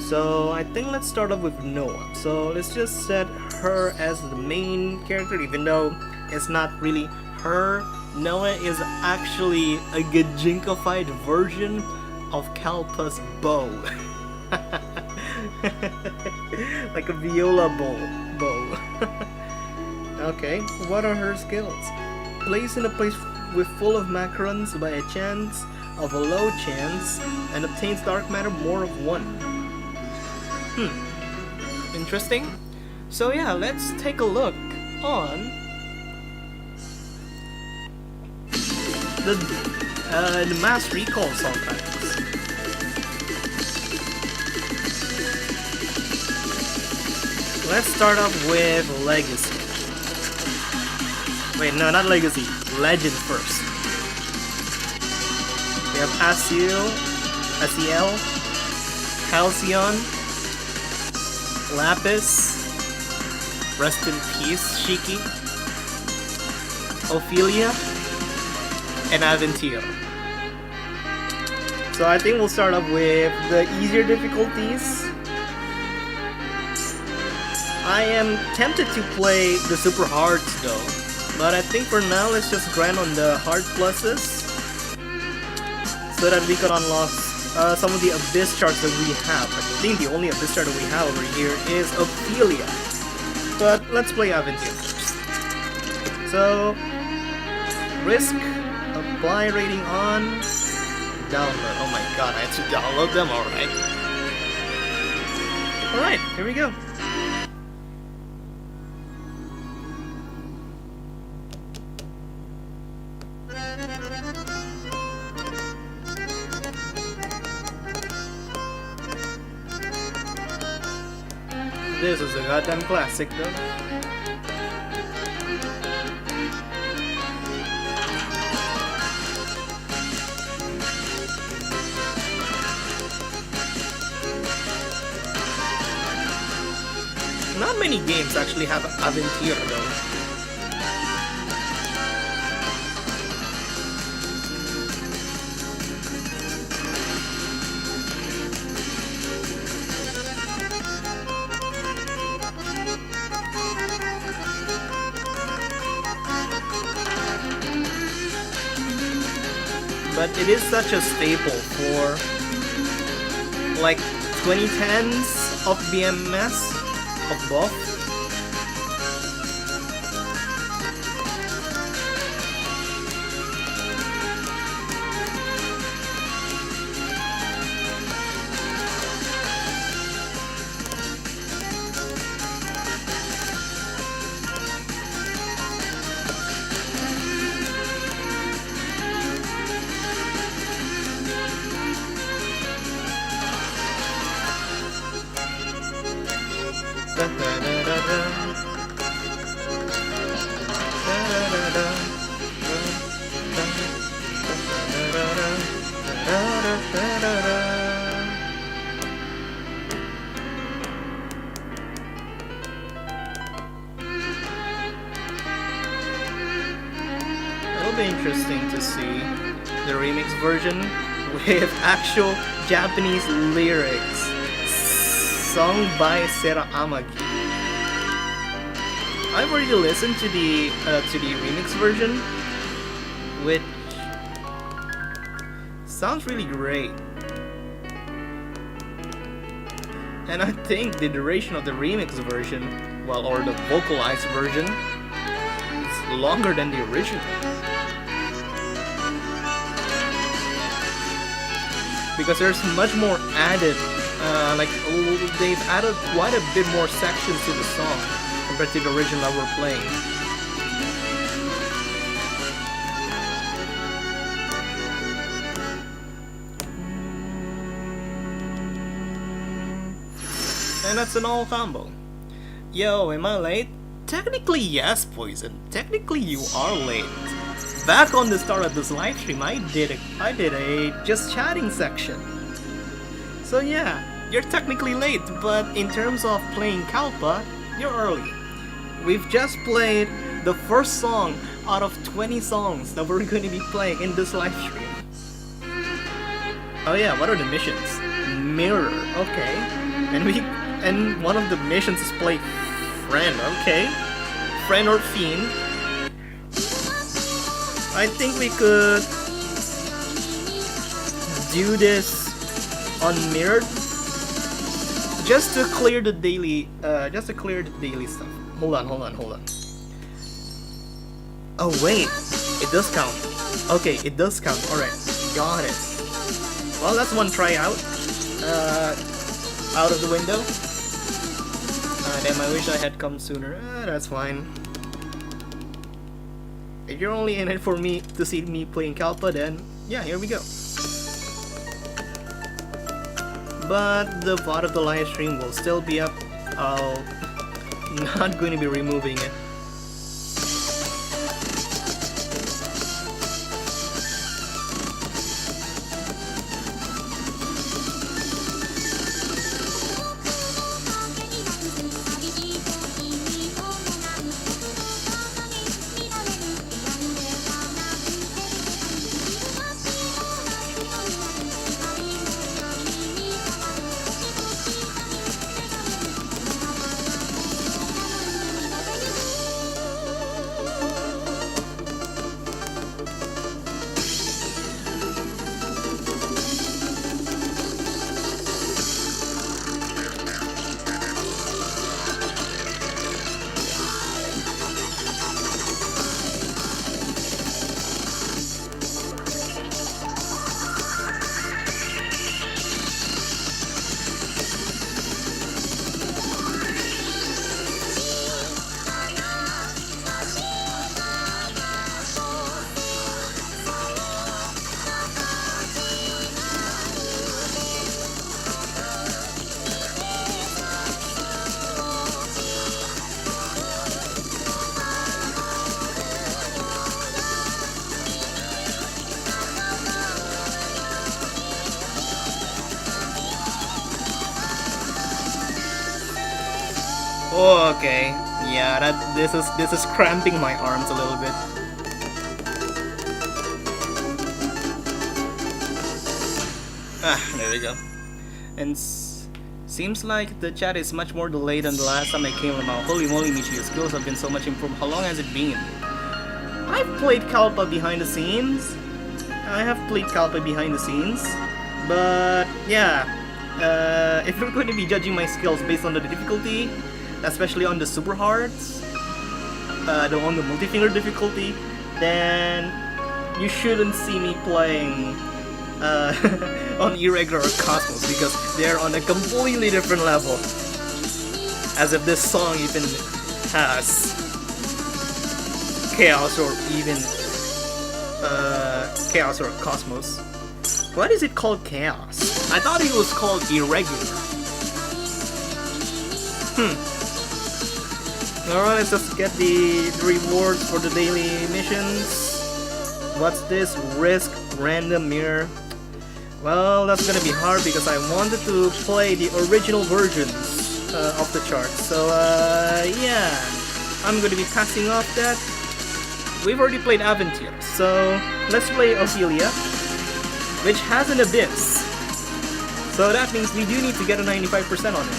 So I think let's start off with Noah. So let's just set her as the main character, even though it's not really her. Noah is actually a Gajinkified version of KALPA's bow. Like a viola bow. Okay, what are her skills? Place in a place with full of macarons by a chance of a low chance and obtains dark matter more of 1. Interesting. So yeah, let's take a look on the mass recall sometimes. Let's start off with Legacy. Wait, no, not Legacy. Legend first. We have Asiel, Halcyon, Lapis, rest in peace, Shiki, Ophelia, and Aventio. So I think we'll start off with the easier difficulties. I am tempted to play the super hards though, but I think for now let's just grind on the hard pluses so that we can unlock some of the abyss charts that we have. I think the only abyss chart that we have over here is Ophelia, but let's play Aventio first. So, risk, apply rating on, download. Oh my god, I had to download them, alright. Alright, here we go. This is a goddamn classic though. Not many games actually have Aventio though. But it is such a staple for like 2010s of BMS, of both. It'll be interesting to see the remix version with actual Japanese lyrics sung by Sera Amagi. I've already listened to the remix version, which sounds really great. And I think the duration of the remix version, well, or the vocalized version, is longer than the original. Because there's much more added, they've added quite a bit more sections to the song compared to the original that we're playing. And that's an all combo. Yo, am I late? Technically yes, Poison. Technically you are late. Back on the start of this live stream, I did a just chatting section. So yeah, you're technically late, but in terms of playing KALPA, you're early. We've just played the first song out of 20 songs that we're going to be playing in this live stream. Oh yeah, what are the missions? Mirror, okay. And one of the missions is play friend, okay. Friend or fiend. I think we could do this unmirrored just to clear the daily stuff. Hold on. Oh wait, it does count. Okay, it does count. Alright, got it. Well, that's one try out. Out of the window. Damn, I wish I had come sooner. That's fine. If you're only in it for me to see me playing KALPA, then yeah, here we go. But the VOD of the live stream will still be up. I'm not going to be removing it. Oh, okay. Yeah, this is cramping my arms a little bit. There we go. And seems like the chat is much more delayed than the last time I came around. Holy moly, Michi, your skills have been so much improved. How long has it been? I've played KALPA behind the scenes. But yeah, if you're going to be judging my skills based on the difficulty, especially on the super hards, on the multi-finger difficulty, then you shouldn't see me playing on Irregular or Cosmos, because they're on a completely different level. As if this song even has Chaos or even Chaos or Cosmos. Why is it called Chaos? I thought it was called Irregular. Alright, let's just get the rewards for the daily missions. What's this? Risk random mirror. Well, that's gonna be hard because I wanted to play the original versions of the chart. So, yeah, I'm gonna be passing off that. We've already played Aventure, so let's play Ophelia, which has an Abyss. So that means we do need to get a 95% on it.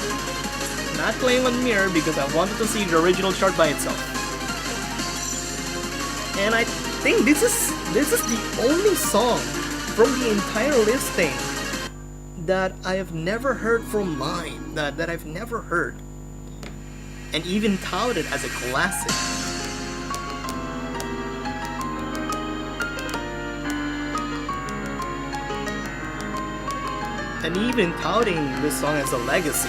Not playing on Mirror because I wanted to see the original chart by itself. And I think this is the only song from the entire listing that I have never heard from mine, that I've never heard, and even touted as a classic. And even touting this song as a legacy.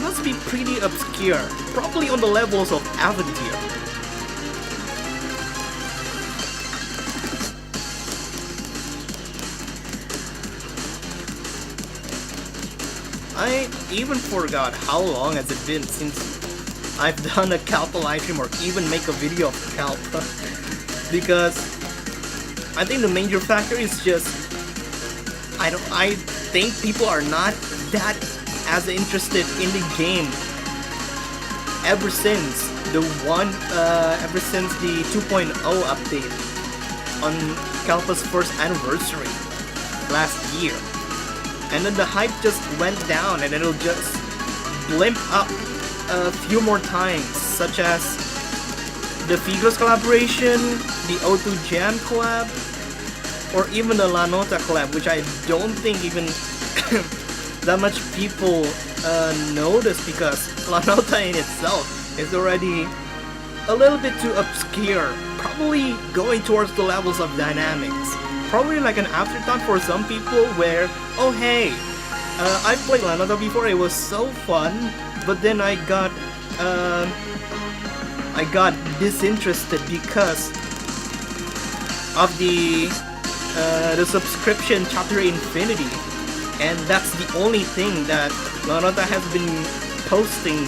Must be pretty obscure, probably on the levels of Aventure. I even forgot how long has it been since I've done a KALPA livestream or even make a video of KALPA. Because I think the major factor is just I think people are not that as interested in the game ever since the 2.0 update on KALPA's first anniversary last year. And then the hype just went down and it'll just blimp up a few more times, such as the Figos collaboration, the O2 Jam collab, or even the La Nota collab, which I don't think even that much people notice because La Nota in itself is already a little bit too obscure, probably going towards the levels of Dynamics. Probably like an afterthought for some people where, oh hey, I've played La Nota before, it was so fun, but then I got disinterested because of the subscription Chapter Infinity, and that's the only thing that La Nota has been posting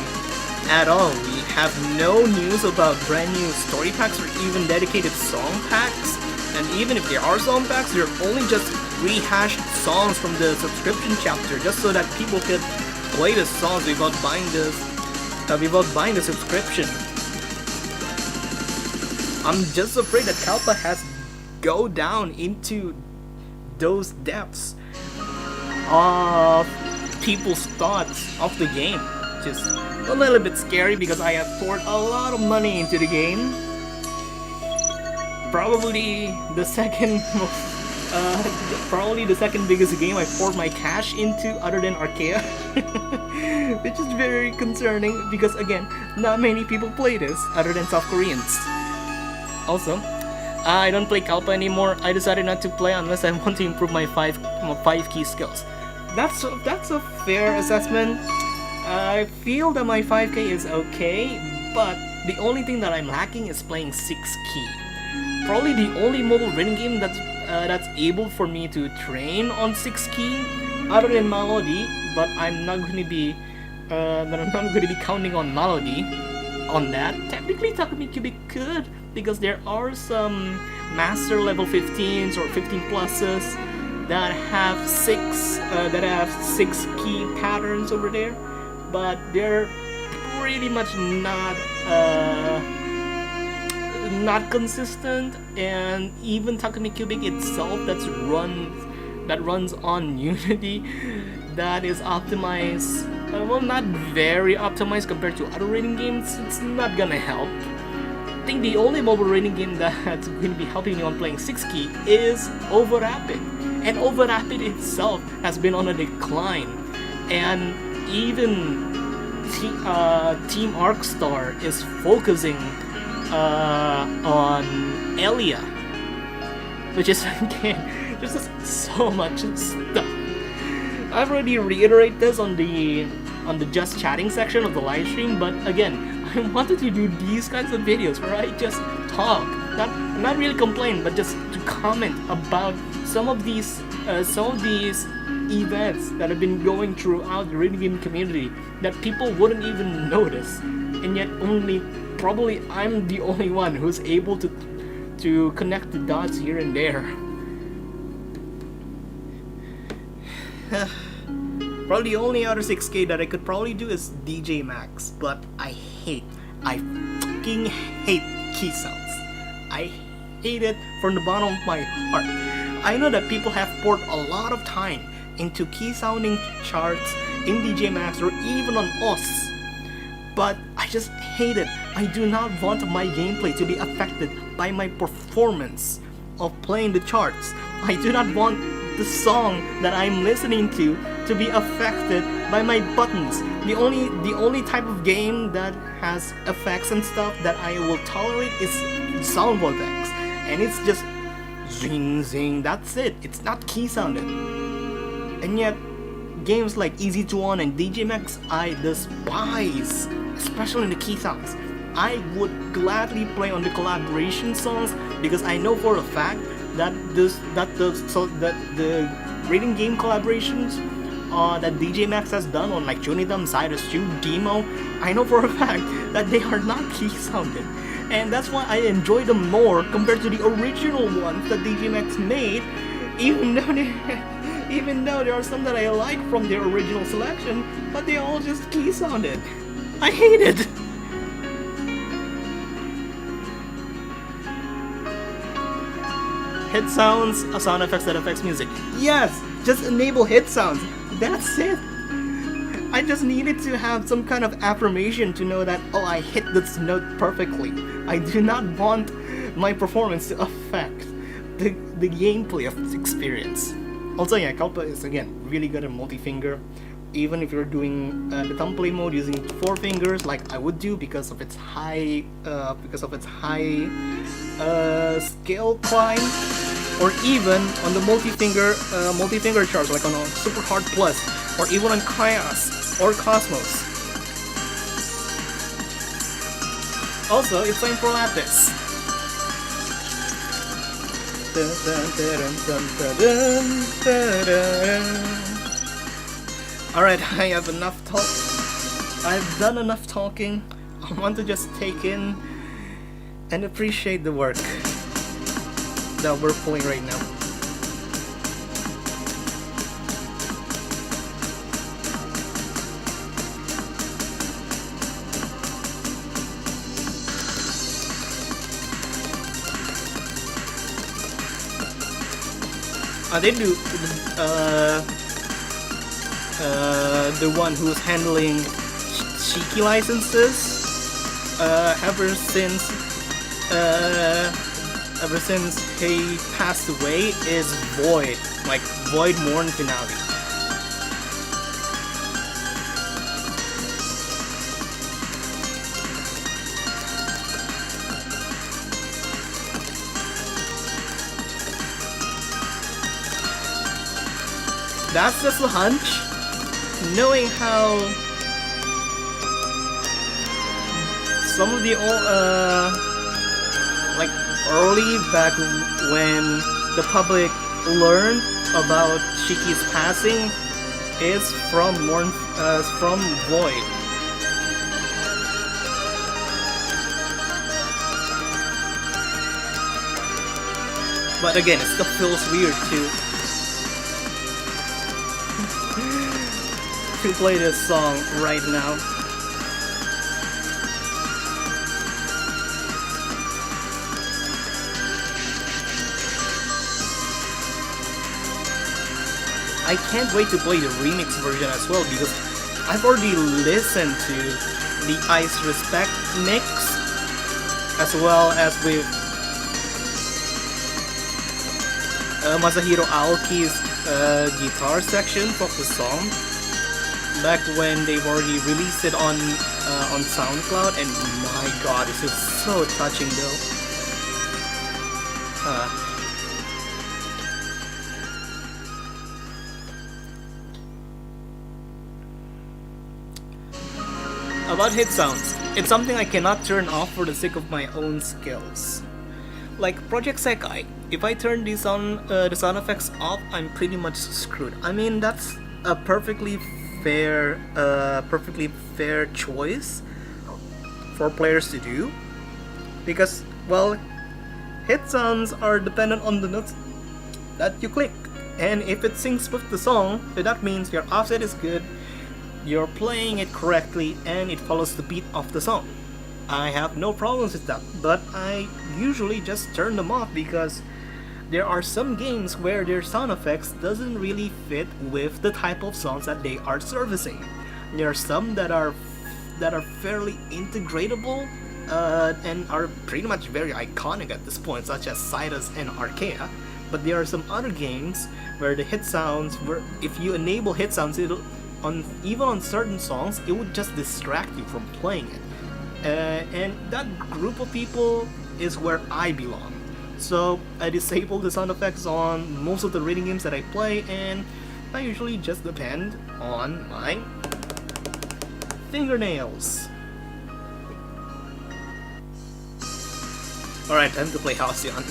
at all. We have no news about brand new story packs or even dedicated song packs. And even if there are song packs, they're only just rehashed songs from the subscription chapter, just so that people could play the songs without buying the subscription. I'm just afraid that KALPA has go down into those depths of people's thoughts of the game, which is a little bit scary because I have poured a lot of money into the game. Probably the second biggest game I poured my cash into other than Archaea. Which is very concerning because again, not many people play this other than South Koreans. Also, I don't play KALPA anymore. I decided not to play unless I want to improve my 5 key skills. That's a fair assessment. I feel that my 5k is okay, but the only thing that I'm lacking is playing 6 key. Probably the only mobile rhythm game that's able for me to train on 6 key, other than Melody. But I'm not going to be counting on Melody on that. Technically, Takumi Cubic could, because there are some master level 15s or 15 pluses that have 6 key patterns over there, but they're pretty much not consistent. And even Takumi Cubic itself that runs on Unity, that is optimized, well, not very optimized compared to other rating games. It's not gonna help. I think the only mobile rating game that's going to be helping me on playing 6 key is Overrapid, and Overrapid itself has been on a decline, and even Team Arcstar is focusing on Elia, which is again just so much stuff. I've already reiterated this on the just chatting section of the live stream, but again, I wanted to do these kinds of videos where I just talk, not really complain, but just to comment about some of these events that have been going throughout the rhythm game community that people wouldn't even notice, and yet only probably I'm the only one who's able to connect the dots here and there. Probably the only other 6K that I could probably do is DJ Max, but I fucking hate key sounds. I hate it from the bottom of my heart. I know that people have poured a lot of time into key sounding charts in DJ Max or even on OS, but I just hate it. I do not want my gameplay to be affected by my performance of playing the charts. I do not want the song that I'm listening to be affected by my buttons. The only type of game that has effects and stuff that I will tolerate is sound vortex, and it's just zing zing, that's it. It's not key sounded. And yet games like Easy to On and DJ Max I despise, especially in the key sounds. I would gladly play on the collaboration songs because I know for a fact that the rating game collaborations that DJ Max has done on like Junitam, Cyrus 2, Demo, I know for a fact that they are not key sounded. And that's why I enjoy them more compared to the original ones that DJ Max made, even though there are some that I like from their original selection, but they all just key sounded. I hate it! Hit sounds, sound effects that affects music. Yes! Just enable hit sounds. That's it! I just needed to have some kind of affirmation to know that, oh, I hit this note perfectly. I do not want my performance to affect the gameplay of this experience. Also, yeah, KALPA is again really good at multi-finger. Even if you're doing the thumb play mode using 4 fingers, like I would do because of its high scale climb, or even on the multi-finger charts, like on a Super Hard Plus, or even on Chaos or Cosmos. Also, it's time for Lattice. Alright, I have enough talk. I've done enough talking. I want to just take in and appreciate the work that we're pulling right now. They do the one who's handling Shiki licenses ever since he passed away is Void, like Void Morn Finale. That's just a hunch. Knowing how some of the old, like early back when the public learned about Shiki's passing is from Void. But again, it still feels weird to play this song right now. I can't wait to play the remix version as well because I've already listened to the Ice Respect mix as well as with Masahiro Aoki's guitar section of the song back when they've already released it on SoundCloud, and my god, this is so touching though. About hit sounds, it's something I cannot turn off for the sake of my own skills. Like Project Sekai, if I turn the sound effects off, I'm pretty much screwed. I mean, that's a perfectly fair choice for players to do, because, well, hit sounds are dependent on the notes that you click, and if it syncs with the song, that means your offset is good, you're playing it correctly, and it follows the beat of the song. I have no problems with that, but I usually just turn them off because there are some games where their sound effects doesn't really fit with the type of songs that they are servicing. There are some that are fairly integratable and are pretty much very iconic at this point, such as Citus and Archaea. But there are some other games where the hit sounds, where if you enable hit sounds, even on certain songs, it would just distract you from playing it. And that group of people is where I belong. So I disable the sound effects on most of the rhythm games that I play, and I usually just depend on my fingernails. Alright, time to play Halcyon.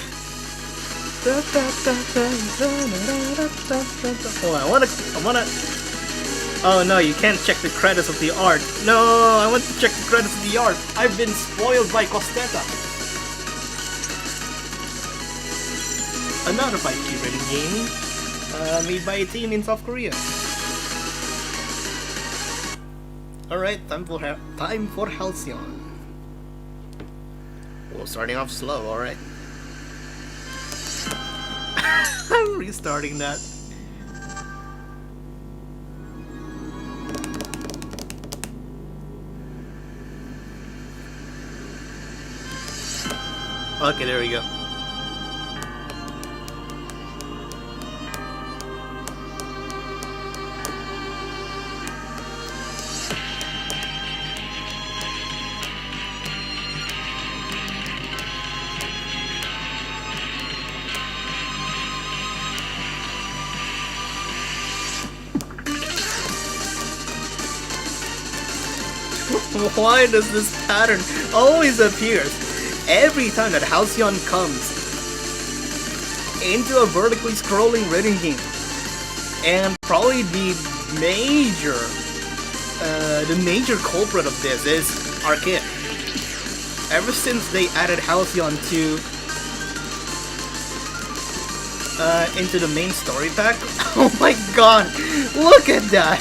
Hold on, I wanna... Oh no, you can't check the credits of the art. No, I want to check the credits of the art. I've been spoiled by Costeta. Another 5G rhythm game, made by a team in South Korea. Alright, time for Halcyon. Well, starting off slow, alright. I'm restarting that. Okay, there we go. Why does this pattern always appear every time that Halcyon comes into a vertically scrolling rhythm game? And probably the major culprit of this is Archaea. Ever since they added Halcyon into the main story pack, oh my god, look at that!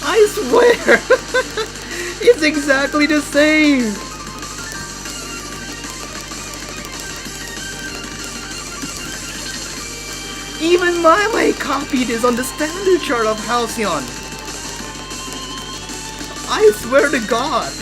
I swear! It's exactly the same! Even my copied is on the standard chart of Halcyon. I swear to god!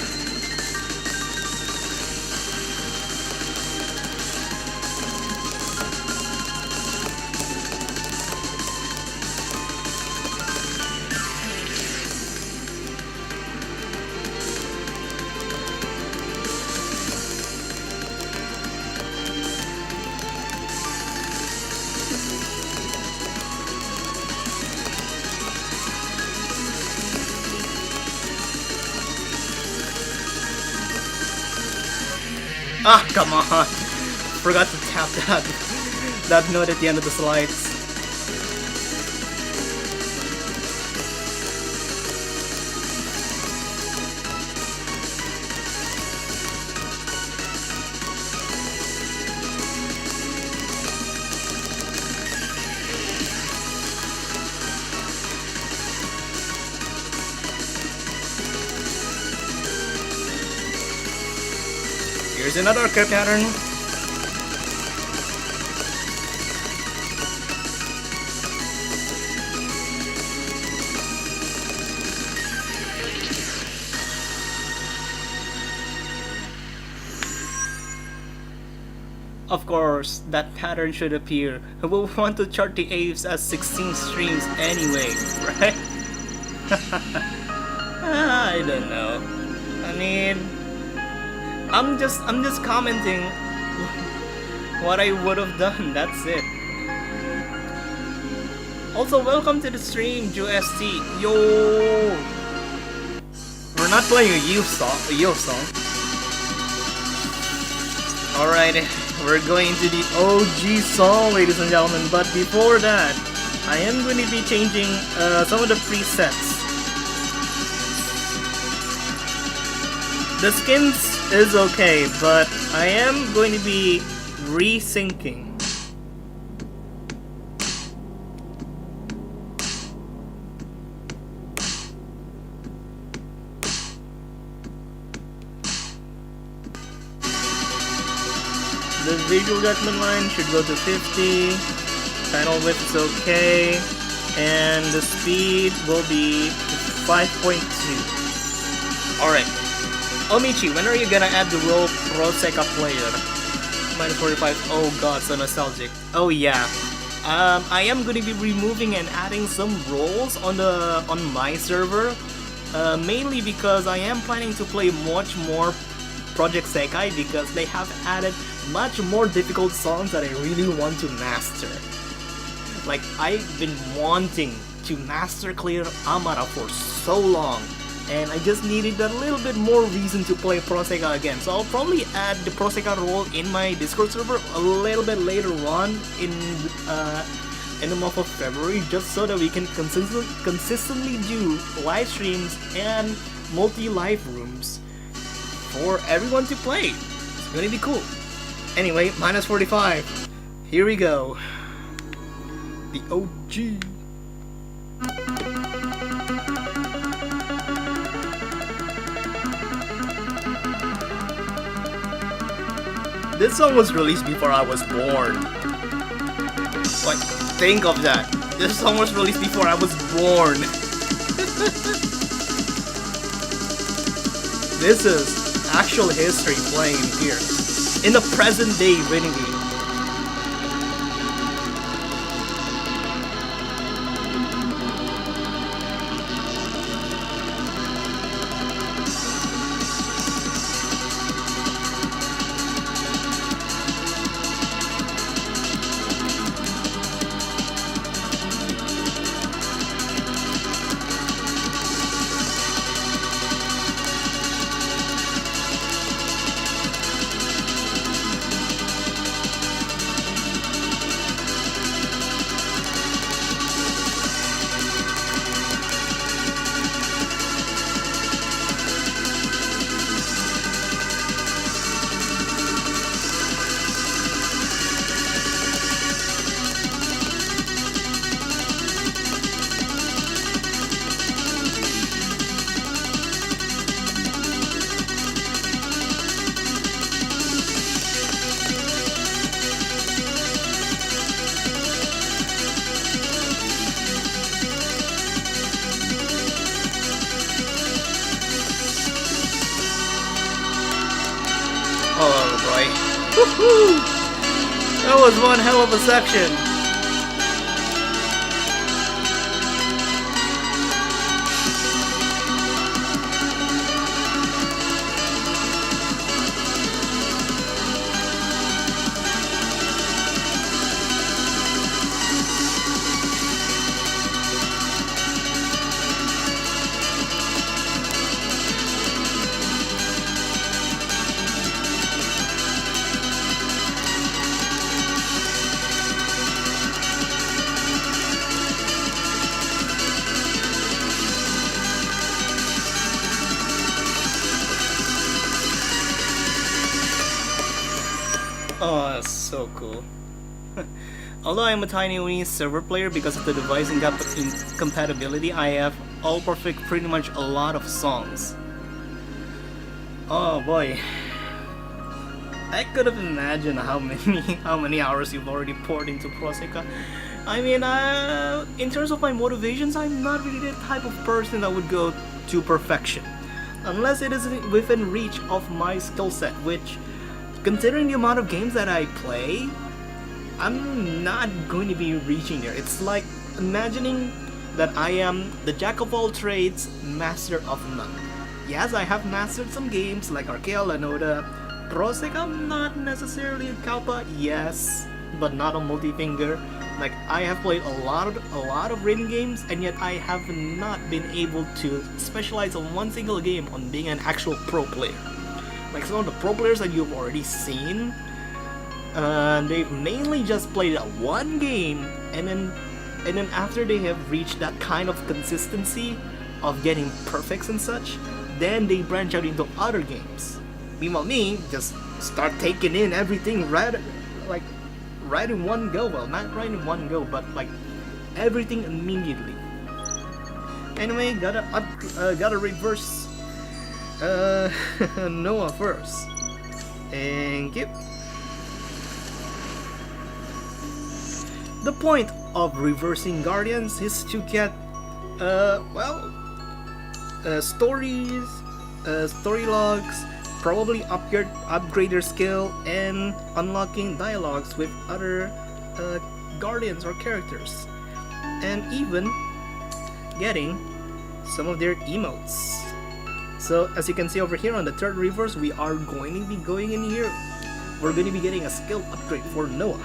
Ah, come on! Forgot to tap that note at the end of the slides. Here's another curve pattern. Of course, that pattern should appear. We want to chart the Aves as 16 streams anyway, right? I don't know. I mean, I'm just commenting what I would have done, that's it. Also, welcome to the stream, JoST. Yo! We're not playing a youth song. Alright. we're going to the OG song, ladies and gentlemen. But before that, I am going to be changing some of the presets. The skins is okay, but I am going to be resyncing. The visual judgment line should go to 50, panel width is okay, and the speed will be 5.2. Alright. Omichi, when are you gonna add the role Pro Seka player? Minus 45, oh god, so nostalgic. Oh yeah. I am gonna be removing and adding some roles on my server. Mainly because I am planning to play much more Project Sekai because they have added much more difficult songs that I really want to master. Like, I've been wanting to master clear Amara for so long, and I just needed a little bit more reason to play Pro Seka again. So I'll probably add the Pro Seka role in my Discord server a little bit later on in the month of February, just so that we can consistently do live streams and multi-live rooms for everyone to play. It's gonna be cool. Anyway, minus 45. Here we go. The OG. This song was released before I was born. Like, think of that. This song was released before I was born. This is actual history playing here. In the present day renegade. Oh boy. Woohoo! That was one hell of a section. Oh, that's so cool. Although I'm a tiny weeny server player, because of the device incompatibility, I have all perfect pretty much a lot of songs. Oh boy. I could have imagined how many hours you've already poured into Pro Seka. I mean, in terms of my motivations, I'm not really the type of person that would go to perfection. Unless it is within reach of my skill set, which, considering the amount of games that I play, I'm not going to be reaching there. It's like imagining that I am the jack of all trades, master of none. Yes, I have mastered some games like Archaea, Lanoda, Pro Seka, not necessarily KALPA, yes, but not on multi-finger. Like, I have played a lot of rating games, and yet I have not been able to specialize on one single game on being an actual pro player. Like some of the pro players that you've already seen, they've mainly just played one game, and then after they have reached that kind of consistency of getting perfects and such, then they branch out into other games. Meanwhile, me just start taking in everything right in one go. Well, not right in one go, but like everything immediately. Anyway, gotta reverse Noah first. Thank you. The point of reversing Guardians is to get stories, story logs, probably upgrade their skill, and unlocking dialogues with other Guardians or characters, and even getting some of their emotes. So as you can see over here on the third reverse, we are going to be going in here. We're going to be getting a skill upgrade for Noah.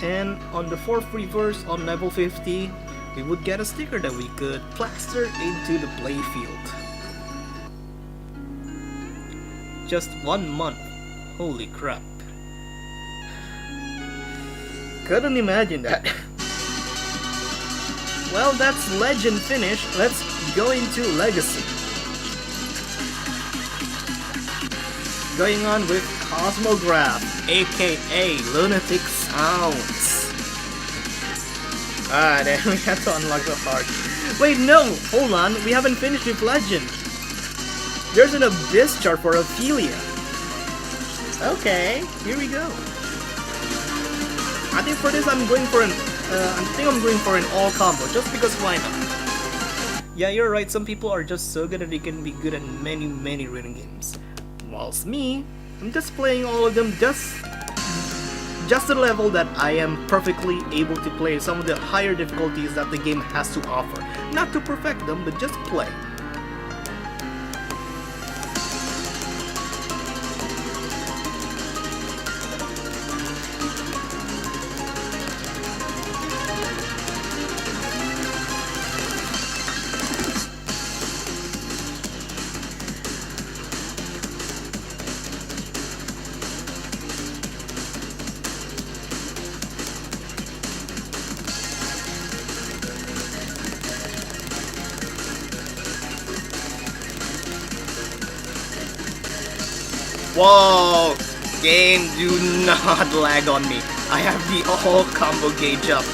And on the fourth reverse on level 50, we would get a sticker that we could plaster into the playfield. Just 1 month. Holy crap. Couldn't imagine that. Well, that's Legend finished. Let's go into Legacy. Going on with Cosmograph, aka Lunatic Sounds. Then we have to unlock the heart. Wait, no! Hold on, we haven't finished with Legend. There's an Abyss chart for Ophelia. Okay, here we go. I think for this I'm going for an all combo, just because why not? Yeah, you're right, some people are just so good that they can be good at many rhythm games. Whilst me, I'm just playing all of them just to the level that I am perfectly able to play some of the higher difficulties that the game has to offer. Not to perfect them, but just play. Whoa! Game, do not lag on me. I have the all combo gauge up.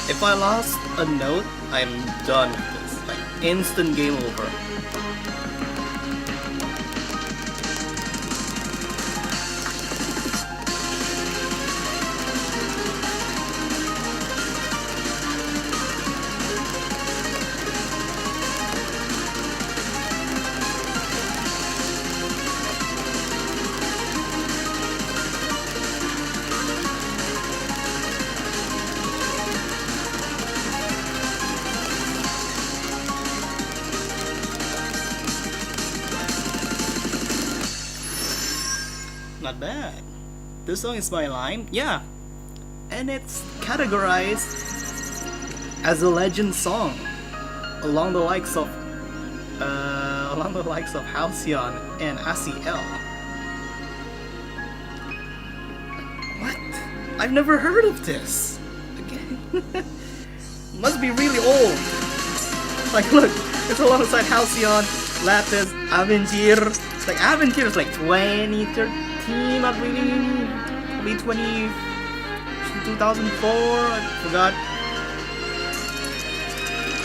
If I lost a note, I'm done with this. Like, instant game over. Not bad. This song is by Lime, yeah, and it's categorized as a legend song, along the likes of Halcyon and Asiel. What? I've never heard of this. Again, must be really old. Like, look, it's alongside Halcyon, Lapis, Aventure. It's like Aventure is like 2013. Not really, probably 2004, I forgot.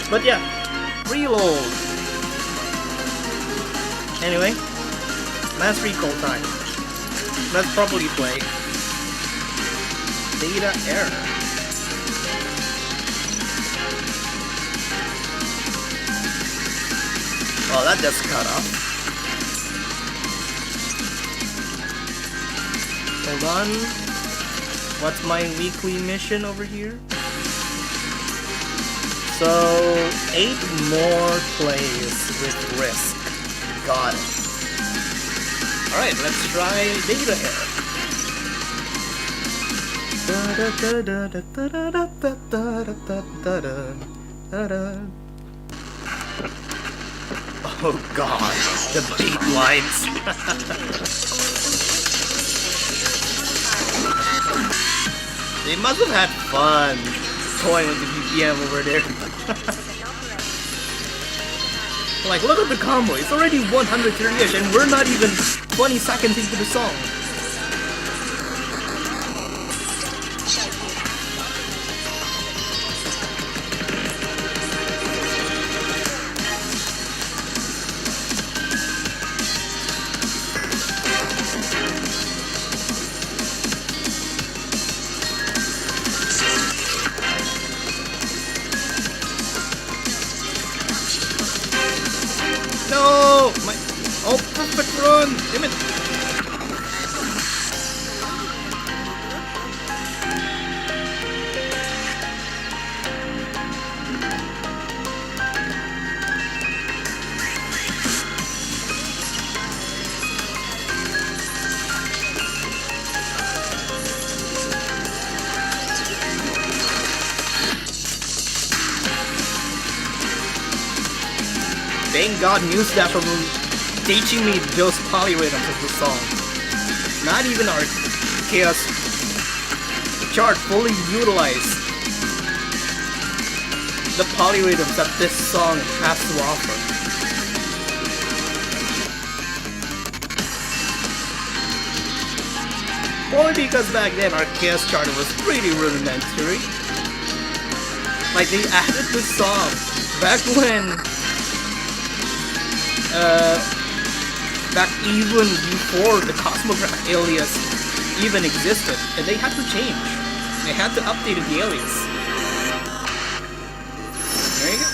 But yeah, real old. Anyway, last recall time. Let's probably play Data Error. Oh, that just cut off. Hold on. What's my weekly mission over here? So, 8 more plays with Risk. Got it. Alright, let's try data error. Oh god, the beat lines. They must have had fun toying with the BPM over there. Like, look at the combo, it's already 130-ish and we're not even 20 seconds into the song. No! My... Oh, perfect run! Damn it! Thank God Newsdash for teaching me those polyrhythms of the song. Not even our Chaos chart fully utilized the polyrhythms that this song has to offer. Only because back then our Chaos chart was pretty rudimentary. Like, they added this song back when back even before the Cosmograph alias even existed, and they had to change. They had to update the alias. There you go.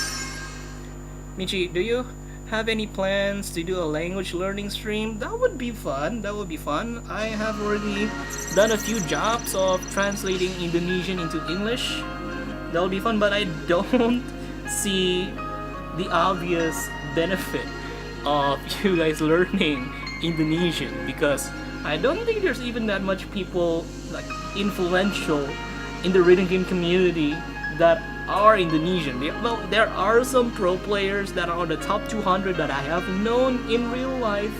Michi, do you have any plans to do a language learning stream? That would be fun. That would be fun. I have already done a few jobs of translating Indonesian into English. That would be fun, but I don't see the obvious benefit of you guys learning Indonesian, because I don't think there's even that much people like influential in the rhythm game community that are Indonesian. Well, there are some pro players that are the top 200 that I have known in real life,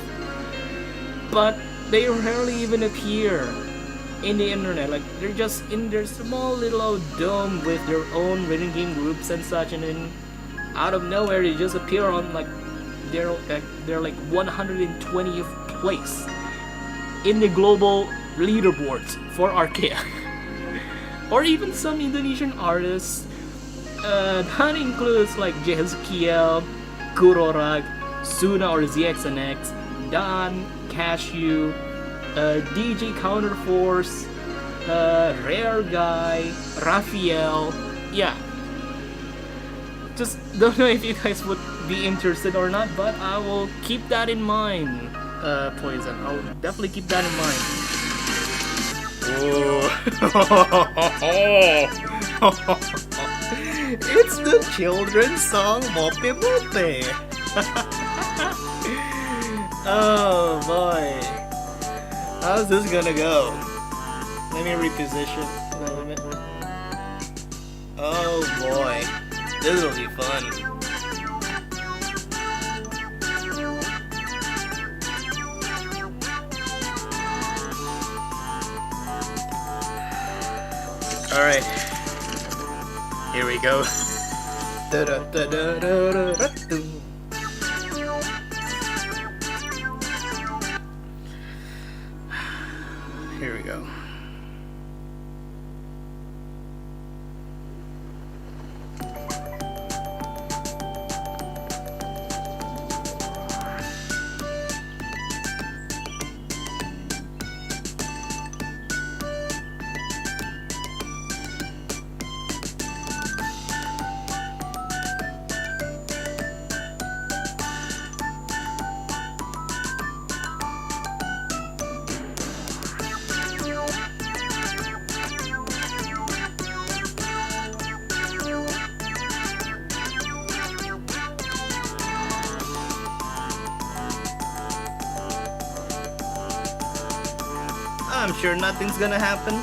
but they rarely even appear in the internet. Like, they're just in their small little dome with their own rhythm game groups and such, and then out of nowhere they just appear on like they're like 120th place in the global leaderboards for Archaea. Or even some Indonesian artists. That includes like Jehezkiel, Kurorag, Suna or ZXNX, Dan, Cashew, DJ Counterforce, Rare Guy, Raphael. Yeah. Just don't know if you guys would be interested or not, but I will keep that in mind, Poison. I'll definitely keep that in mind. Oh. It's the children's song Mope Mope. Oh boy. How's this gonna go? Let me reposition. Oh boy. This will be fun. Alright. Here we go. Here we go. I'm sure nothing's gonna happen.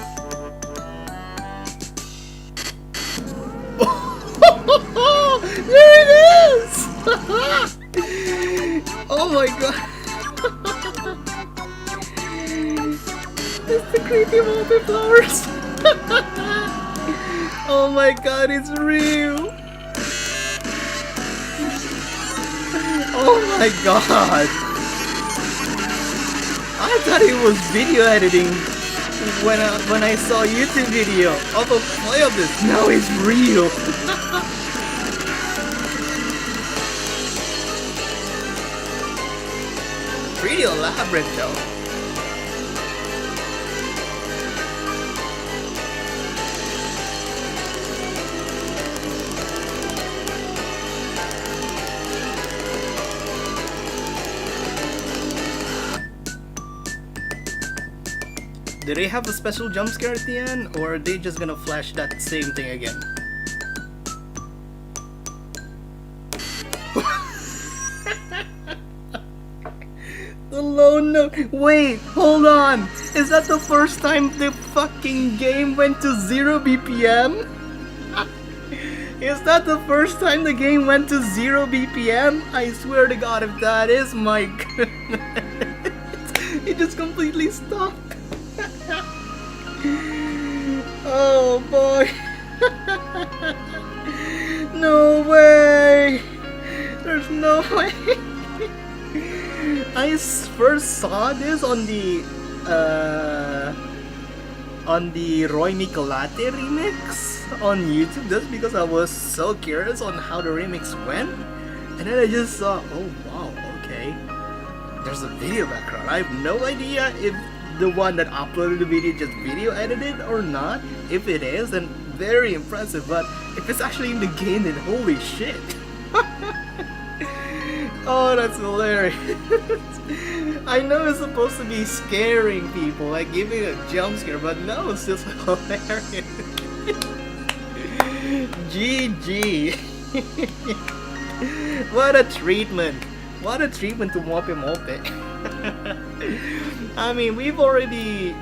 There it is! Oh my god! It's the creepy multi flowers! Oh my god, it's real! Oh my god! I thought it was video editing when I saw a YouTube video of a play of this. Now it's real! Pretty elaborate though. Do they have a special jump scare at the end, or are they just gonna flash that same thing again? The low note. Wait, hold on. Is that the first time the fucking game went to 0 BPM? Is that the first time the game went to 0 BPM? I swear to God, if that is, my goodness. It just completely stopped. Oh boy. No way. There's no way. I first saw this on the Roy Nicolate remix on YouTube just because I was so curious on how the remix went, and then I just saw, oh wow, okay, there's a video background. I have no idea if the one that uploaded the video just video edited or not. If it is, then very impressive, but if it's actually in the game, then holy shit. Oh, that's hilarious. I know it's supposed to be scaring people, like giving a jump scare, but no, it's just hilarious. GG. What a treatment. What a treatment to Mope Mope. I mean, we've already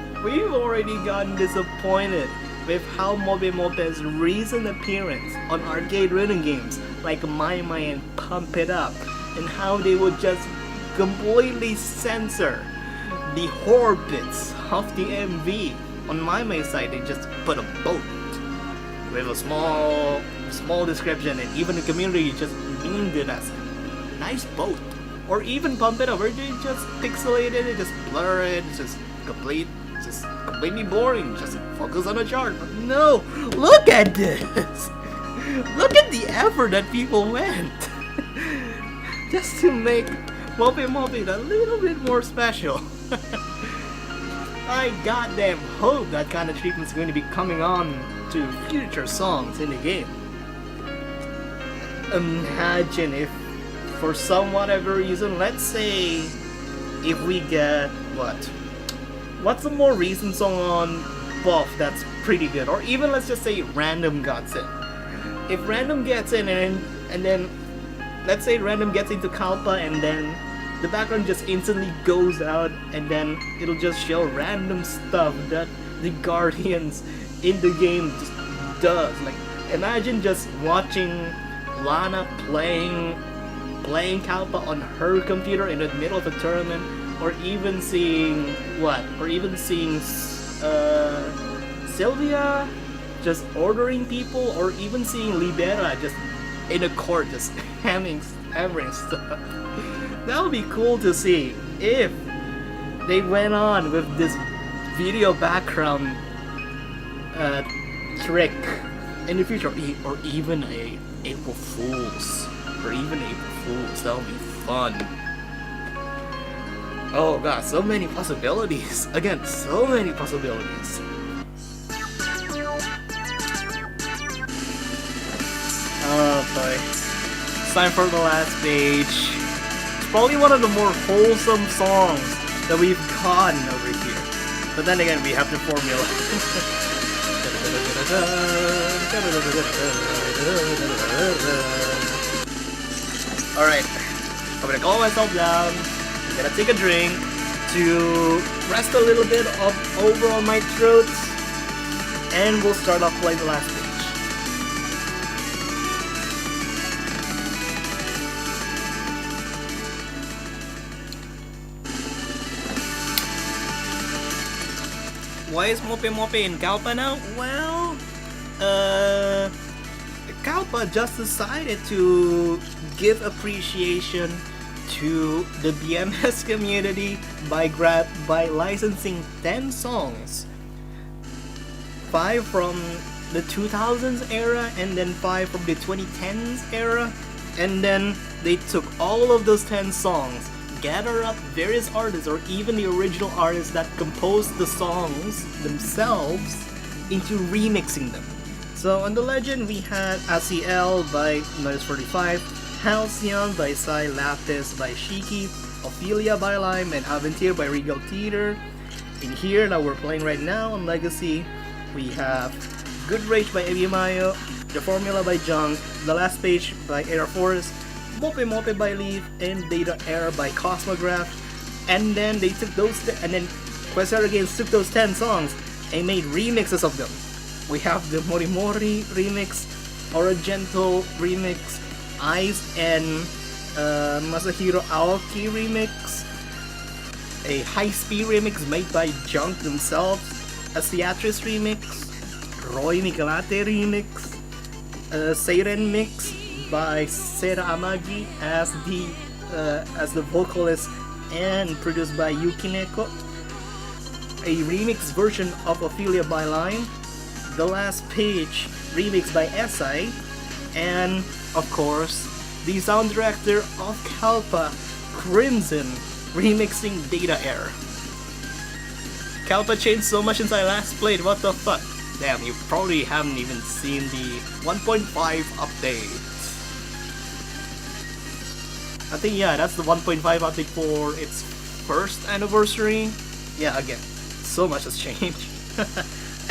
gotten disappointed with how Mope Mope's recent appearance on arcade rhythm games like My My and Pump It Up, and how they would just completely censor the horror bits of the MV. On My side, they just put a boat with a small description, and even the community just memed it as nice boat. Or even Pump It Up, where they just pixelated it, just blur it, just completely boring, just focus on the chart. But no, look at this! Look at the effort that people went just to make Mope Mope a little bit more special. I goddamn hope that kind of treatment is going to be coming on to future songs in the game. Imagine if, for some whatever reason, let's say if we get what's a more recent song on Buff that's pretty good, or even let's just say Random gets in. If Random gets in and then let's say Random gets into KALPA, and then the background just instantly goes out, and then it'll just show random stuff that the Guardians in the game just does. Like, imagine just watching Lana playing KALPA on her computer in the middle of a tournament, or even seeing Sylvia just ordering people, or even seeing Libera just in a court just hammering stuff. That would be cool to see if they went on with this video background trick in the future, or even a April Fools, that would be fun. Oh god, so many possibilities. Again, so many possibilities. Oh boy. It's time for the last page. It's probably one of the more wholesome songs that we've gotten over here. But then again, we have the formula. Alright. I'm gonna calm myself down. I'm gonna take a drink. to rest a little bit over on my throat, and we'll start off playing the last page. Why is Mope in KALPA now? Well, KALPA just decided to give appreciation to the BMS community by licensing 10 songs. 5 from the 2000s era and then 5 from the 2010s era, and then they took all of those 10 songs, gather up various artists or even the original artists that composed the songs themselves into remixing them. So on the legend we had ACL by Noise 45, Halcyon by Sai Lapis by Shiki, Ophelia by Lime, and Aventir by Regal Theater. In here that we're playing right now on Legacy, we have Good Rage by Ebimayo, The Formula by Jung, The Last Page by Air Force, Mope by Leaf, and Data Air by Cosmograph. And then they took those, and then Quesera Games took those 10 songs and made remixes of them. We have the Morimori remix, Origento remix, Ice and Masahiro Aoki remix, a High Speed remix made by Junk themselves, a Theatris remix, Roy Michelate remix, a Seiren mix by Sera Amagi as the vocalist and produced by Yukineko, a remix version of Ophelia by Lime, The Last Page remix by SI, and of course the sound director of KALPA, Crimson, remixing Data Air. KALPA changed so much since I last played, what the fuck? Damn, you probably haven't even seen the 1.5 update. I think, yeah, that's the 1.5 update for its first anniversary. Yeah, again, so much has changed.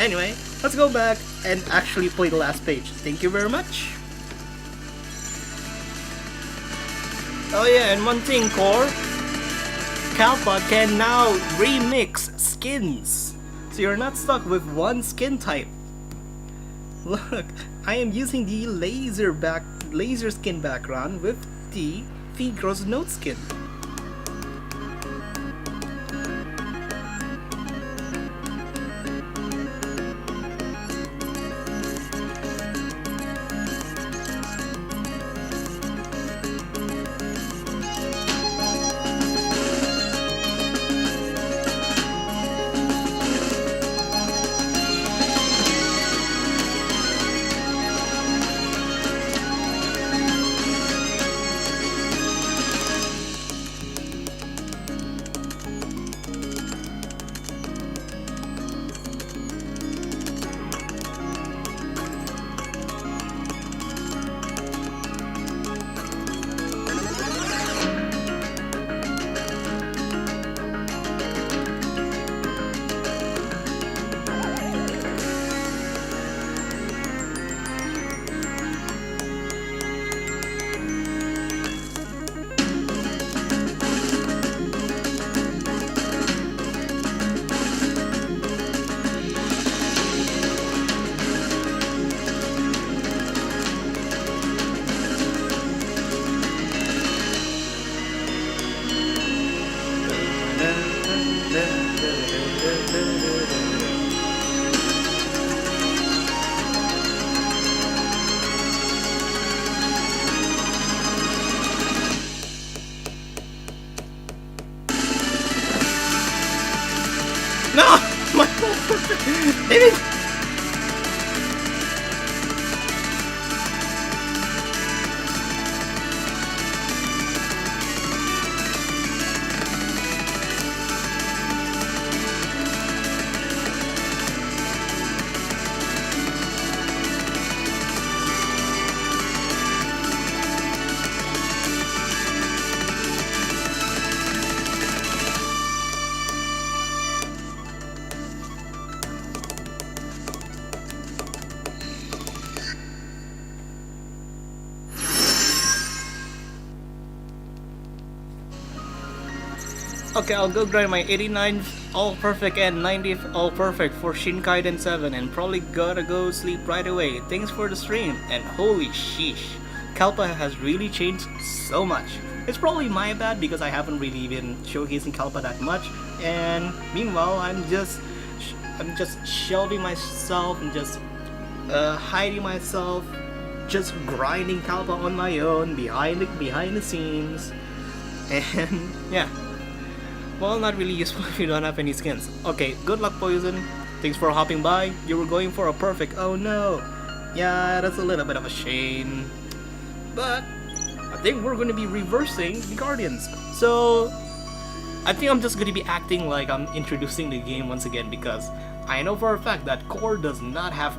Anyway, let's go back and actually play the last page. Thank you very much. Oh yeah, and one thing, Core. KALPA can now remix skins, so you're not stuck with one skin type. Look, I am using the laser skin background with the Figros Note skin. Damn it! Okay, I'll go grind my 89th all perfect and 90th all perfect for Shin Kaiden 7 and probably gotta go sleep right away. Thanks for the stream, and holy sheesh, KALPA has really changed so much. It's probably my bad because I haven't really been showcasing KALPA that much, and meanwhile I'm just shelving myself and just hiding myself, just grinding KALPA on my own behind the scenes, and yeah. Well, not really useful if you don't have any skins. Okay, good luck, Poison. Thanks for hopping by. You were going for a perfect. Oh no. Yeah, that's a little bit of a shame. But I think we're going to be reversing the Guardians. So I think I'm just going to be acting like I'm introducing the game once again, because I know for a fact that Core does not have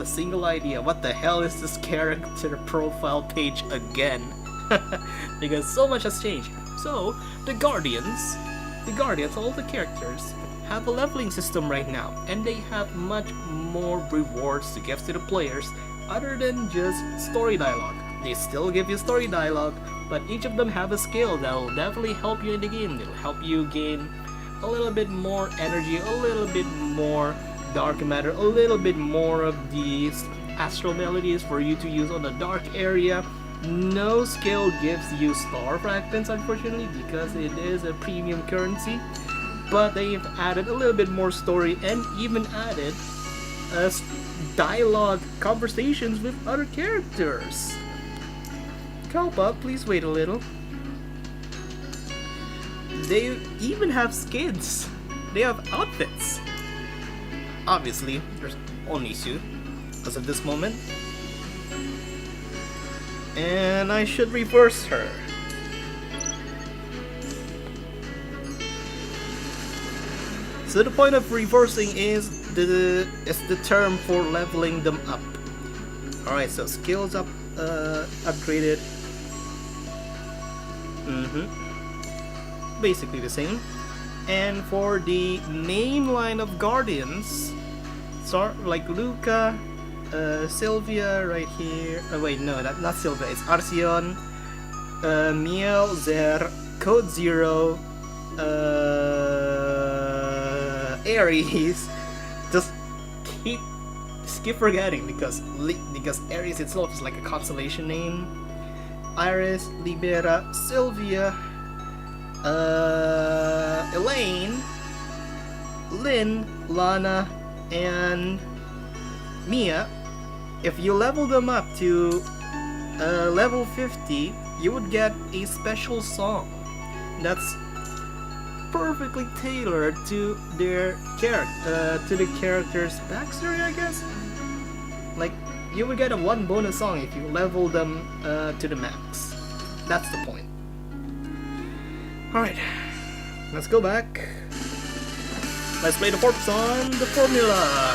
a single idea what the hell is this character profile page again. Because so much has changed. So, the Guardians, all the characters, have a leveling system right now, and they have much more rewards to give to the players other than just story dialogue. They still give you story dialogue, but each of them have a skill that will definitely help you in the game. They'll help you gain a little bit more energy, a little bit more dark matter, a little bit more of these astral melodies for you to use on the dark area. No skill gives you star fragments, unfortunately, because it is a premium currency, but they've added a little bit more story and even added dialogue conversations with other characters. KALPA, please wait a little. They even have skins. They have outfits. Obviously, there's only two as of this moment. And I should reverse her. So the point of reversing is the term for leveling them up. Alright, so skills up upgraded. Basically the same. And for the main line of Guardians, like Luca, Sylvia right here. Wait, no, not Sylvia. It's Arceon, Miel, Zer, Code Zero, Ares. Just keep forgetting because Ares itself is like a constellation name. Iris, Libera, Sylvia, Elaine, Lynn, Lana, and Mia. If you level them up to level 50, you would get a special song that's perfectly tailored to their the character's backstory, I guess. Like, you would get a one bonus song if you level them to the max. That's the point. Alright, let's go back. Let's play the Forps on the formula.